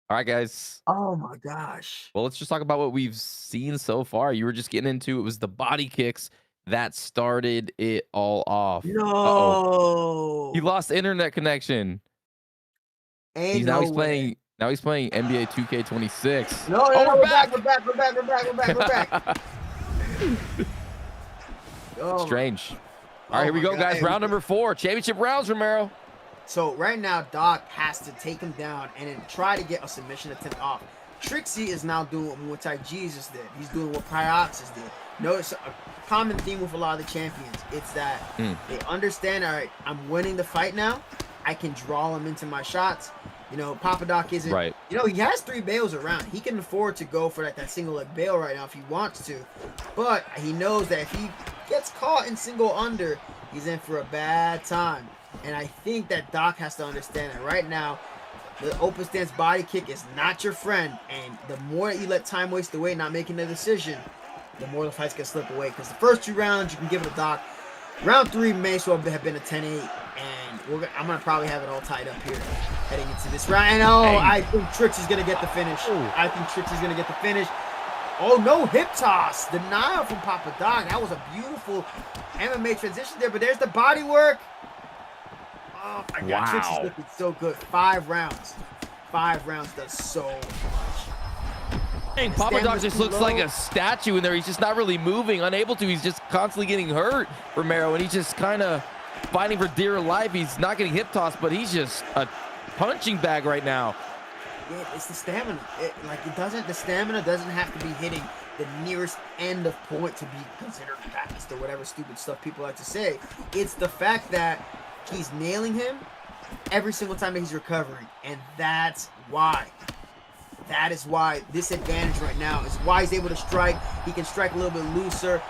All right, guys. Oh my gosh. Well, let's just talk about what we've seen so far. You were just getting into it was the body kicks that started it all off. No. He lost internet connection. He's playing NBA 2K26. No, we're back. Oh, strange. All right, here we go, guys. Round number 4. Championship rounds, Romero. So right now, Doc has to take him down and then try to get a submission attempt off. Trixie is now doing what Ty Jesus did. He's doing what Prioxis did. Notice a common theme with a lot of the champions. It's that they understand, all right, I'm winning the fight now. I can draw him into my shots. You know, Papa Doc isn't, you know, he has 3 bails around. He can afford to go for that single leg bail right now if he wants to. But he knows that if he gets caught in single under, he's in for a bad time. And I think that Doc has to understand that right now, the open stance body kick is not your friend. And the more that you let time waste away, not making a decision, the more the fight's going to slip away. Because the first 2 rounds, you can give it a Doc. Round 3 may so have been a 10-8. And I'm going to probably have it all tied up here heading into this round. And I think Trixie's going to get the finish. I think Trixie's going to get the finish. Oh, no hip toss. Denial from Papa Doc. That was a beautiful MMA transition there. But there's the body work. Oh, my God. Trixie's looking so good. 5 rounds. 5 rounds does so much. Dang, Papa Doc just looks like a statue in there. He's just not really moving, unable to. He's just constantly getting hurt, Romero, and he's just kind of fighting for dear life. He's not getting hip tossed, but he's just a punching bag right now. Yeah, it's the stamina. The stamina doesn't have to be hitting the nearest end of point to be considered fast or whatever stupid stuff people like to say. It's the fact that he's nailing him every single time that he's recovering, and that's why. That is why this advantage right now is why he's able to strike. He can strike a little bit looser.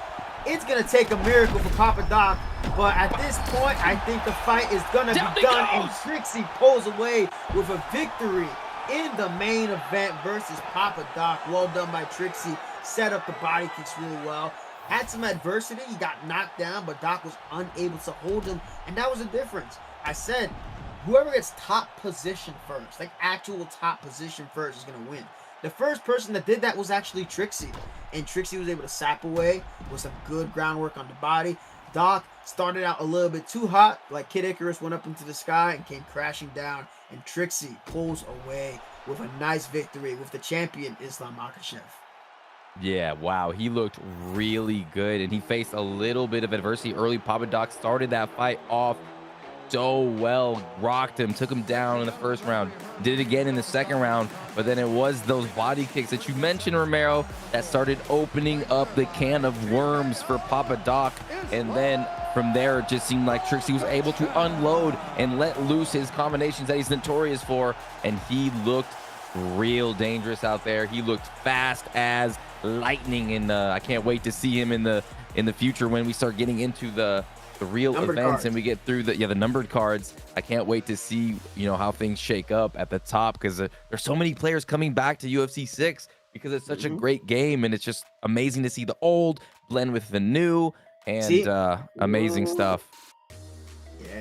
It's going to take a miracle for Papa Doc, but at this point, I think the fight is going to be done, and Trixie pulls away with a victory in the main event versus Papa Doc. Well done by Trixie. Set up the body kicks really well. Had some adversity. He got knocked down, but Doc was unable to hold him, and that was the difference. I said, whoever gets top position first, like actual top position first, is going to win. The first person that did that was actually Trixie, and Trixie was able to sap away with some good groundwork on the body. Doc started out a little bit too hot, like Kid Icarus went up into the sky and came crashing down, and Trixie pulls away with a nice victory with the champion, Islam Makhachev. Yeah, wow, he looked really good, and he faced a little bit of adversity early. Papa Doc started that fight off so well, rocked him, took him down in the first round, did it again in the second round, but then it was those body kicks that you mentioned, Romero, that started opening up the can of worms for Papa Doc, and then from there it just seemed like Trixie was able to unload and let loose his combinations that he's notorious for, and he looked real dangerous out there. He looked fast as lightning, and I can't wait to see him in the future when we start getting into the real numbered events cards. and we get through the numbered cards. I can't wait to see how things shake up at the top, because there's so many players coming back to UFC 6 because it's such a great game, and it's just amazing to see the old blend with the new, and amazing stuff.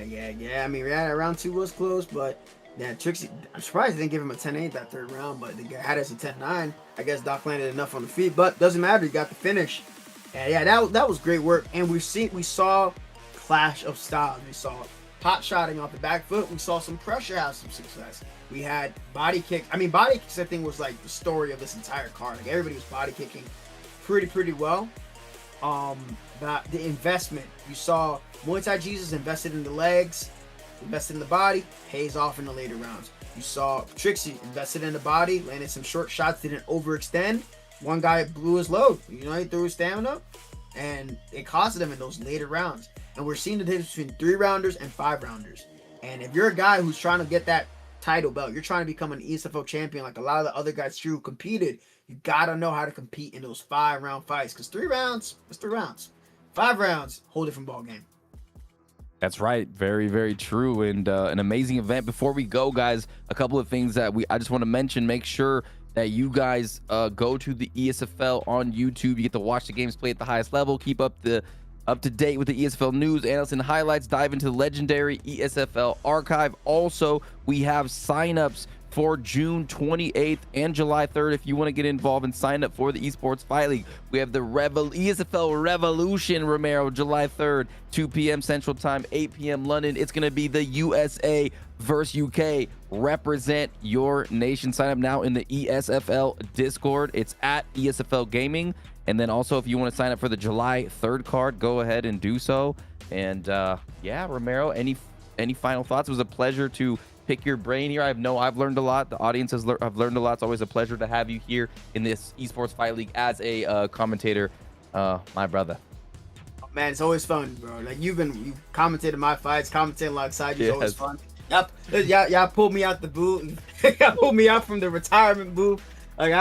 Yeah. I mean, round 2 was close, but yeah, Trixie, I'm surprised they didn't give him a 10-8 that third round, but they had us a 10-9. I guess Doc landed enough on the feet, but doesn't matter. He got the finish. And yeah, that was great work. And we saw clash of styles. We saw pot shotting off the back foot. We saw some pressure have some success. We had body kicks. I mean, body kicks, I think, was like the story of this entire card. Like, everybody was body kicking pretty well. But the investment, you saw Muay Thai Jesus invested in the legs, invested in the body, pays off in the later rounds. You saw Trixie invested in the body, landed some short shots, didn't overextend. One guy blew his load. He threw his stamina, and it costed him in those later rounds. And we're seeing the difference between 3-rounders and 5-rounders. And if you're a guy who's trying to get that title belt, you're trying to become an ESFL champion like a lot of the other guys who competed, you gotta know how to compete in those 5-round fights. Because 3 rounds, it's 3 rounds. 5 rounds, whole different ball game. That's right. Very, very true. And an amazing event. Before we go, guys, a couple of things that I just want to mention. Make sure that you guys go to the ESFL on YouTube. You get to watch the games play at the highest level. Keep up to date with the ESFL news, analysts, and highlights. Dive into the legendary ESFL archive. Also, we have signups for June 28th and July 3rd if you want to get involved and sign up for the Esports Fight League. We have the ESFL Revolution, Romero, July 3rd, 2 p.m. Central Time, 8 p.m. London. It's going to be the USA versus UK. Represent your nation. Sign up now in the ESFL Discord. It's at ESFL Gaming. And then also, if you want to sign up for the July 3rd card, go ahead and do so. And yeah, Romero, any final thoughts? It was a pleasure to pick your brain here. I've learned a lot. The audience has I've learned a lot. It's always a pleasure to have you here in this Esports Fight League as a commentator, my brother. Oh, man, it's always fun, bro. Like, you've commentated my fights, commentating alongside you. It's always fun. Y'all pulled me out the booth. Y'all pulled me out from the retirement booth. Like,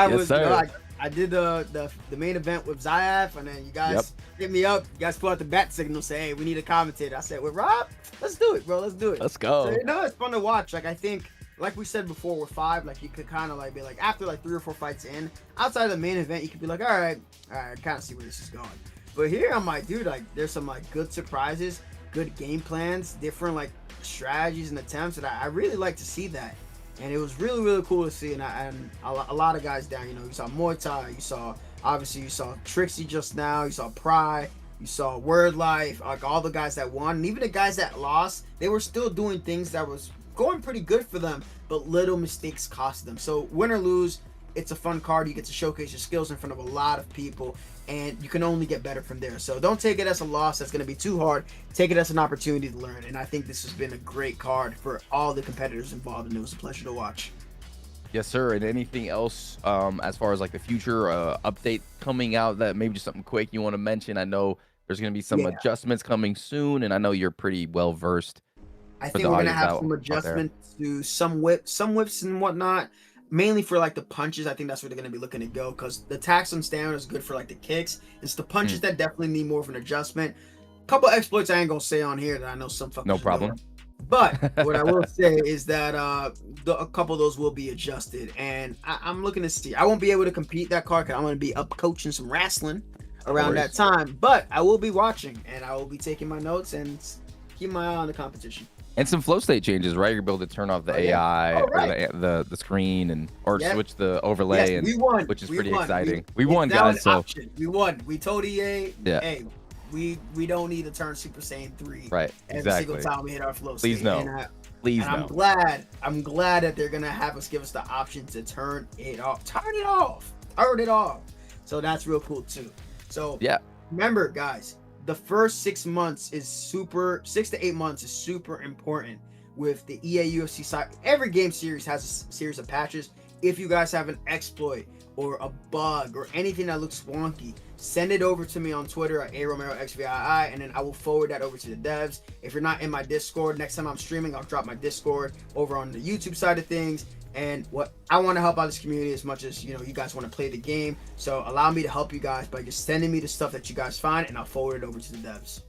I did the main event with Zayaf, and then you guys hit me up. You guys put out the bat signal, say, hey, we need a commentator. I said, well, Rob, let's do it, bro. Let's do it. Let's go. So, it's fun to watch. Like, I think, like we said before, with 5, like, you could kind of like be like, after like 3 or 4 fights in, outside of the main event, you could be like, all right, kind of see where this is going. But here, I'm like, dude, like, there's some like good surprises, good game plans, different like strategies and attempts, and I really like to see that. And it was really, really cool to see. And a lot of guys down, you saw Muay Thai, you saw Trixie just now, you saw Pry, you saw Wordlife, like all the guys that won, and even the guys that lost, they were still doing things that was going pretty good for them, but little mistakes cost them. So win or lose, it's a fun card. You get to showcase your skills in front of a lot of people, and you can only get better from there. So don't take it as a loss that's going to be too hard. Take it as an opportunity to learn. And I think this has been a great card for all the competitors involved, and it was a pleasure to watch. Yes, sir. And anything else as far as like the future update coming out that maybe just something quick you want to mention? I know there's going to be some adjustments coming soon, and I know you're pretty well versed. I think we're going to have some adjustments to some whips and whatnot. Mainly for like the punches. I think that's where they're going to be looking to go, because the tax on stamina is good for like the kicks. It's the punches that definitely need more of an adjustment. Couple exploits I ain't going to say on here that I know some fuckers no problem know. But what I will say is that a couple of those will be adjusted, and I'm looking to see. I won't be able to compete that card because I'm going to be up coaching some wrestling around that time, but I will be watching, and I will be taking my notes and keep my eye on the competition. And some flow state changes, right? You're able to turn off the AI, or the screen, and switch the overlay, and which is pretty exciting. We won, guys. So we won. We told EA, hey, we don't need to turn Super Saiyan 3 every single time we hit our flow state. Please no. Please no. I'm glad that they're gonna give us the option to turn it off. Turn it off. So that's real cool too. So remember, guys, the first 6 months is 6 to 8 months is super important with the EA UFC side. Every game series has a series of patches. If you guys have an exploit or a bug or anything that looks wonky, send it over to me on Twitter at aromeroxvii, and then I will forward that over to the devs. If you're not in my Discord, next time I'm streaming, I'll drop my Discord over on the YouTube side of things. And what I want to help out this community as much as, you know, you guys want to play the game. So allow me to help you guys by just sending me the stuff that you guys find, and I'll forward it over to the devs.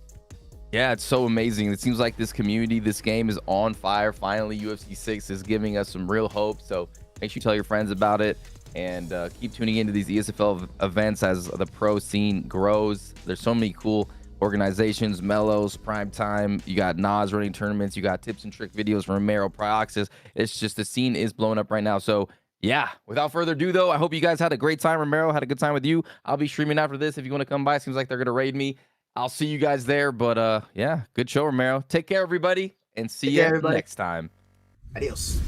Yeah, it's so amazing. It seems like this community, this game is on fire. Finally, UFC 6 is giving us some real hope. So make sure you tell your friends about it, and keep tuning into these ESFL events as the pro scene grows. There's so many cool organizations, Mellows, Prime Time. You got Nas running tournaments. You got tips and trick videos from Romero, Prioxis. It's just, the scene is blowing up right now. So yeah, without further ado though, I hope you guys had a great time. Romero had a good time with you. I'll be streaming after this if you want to come by. Seems like they're going to raid me. I'll see you guys there. But yeah, good show, Romero. Take care, everybody, and see you next time. Adios.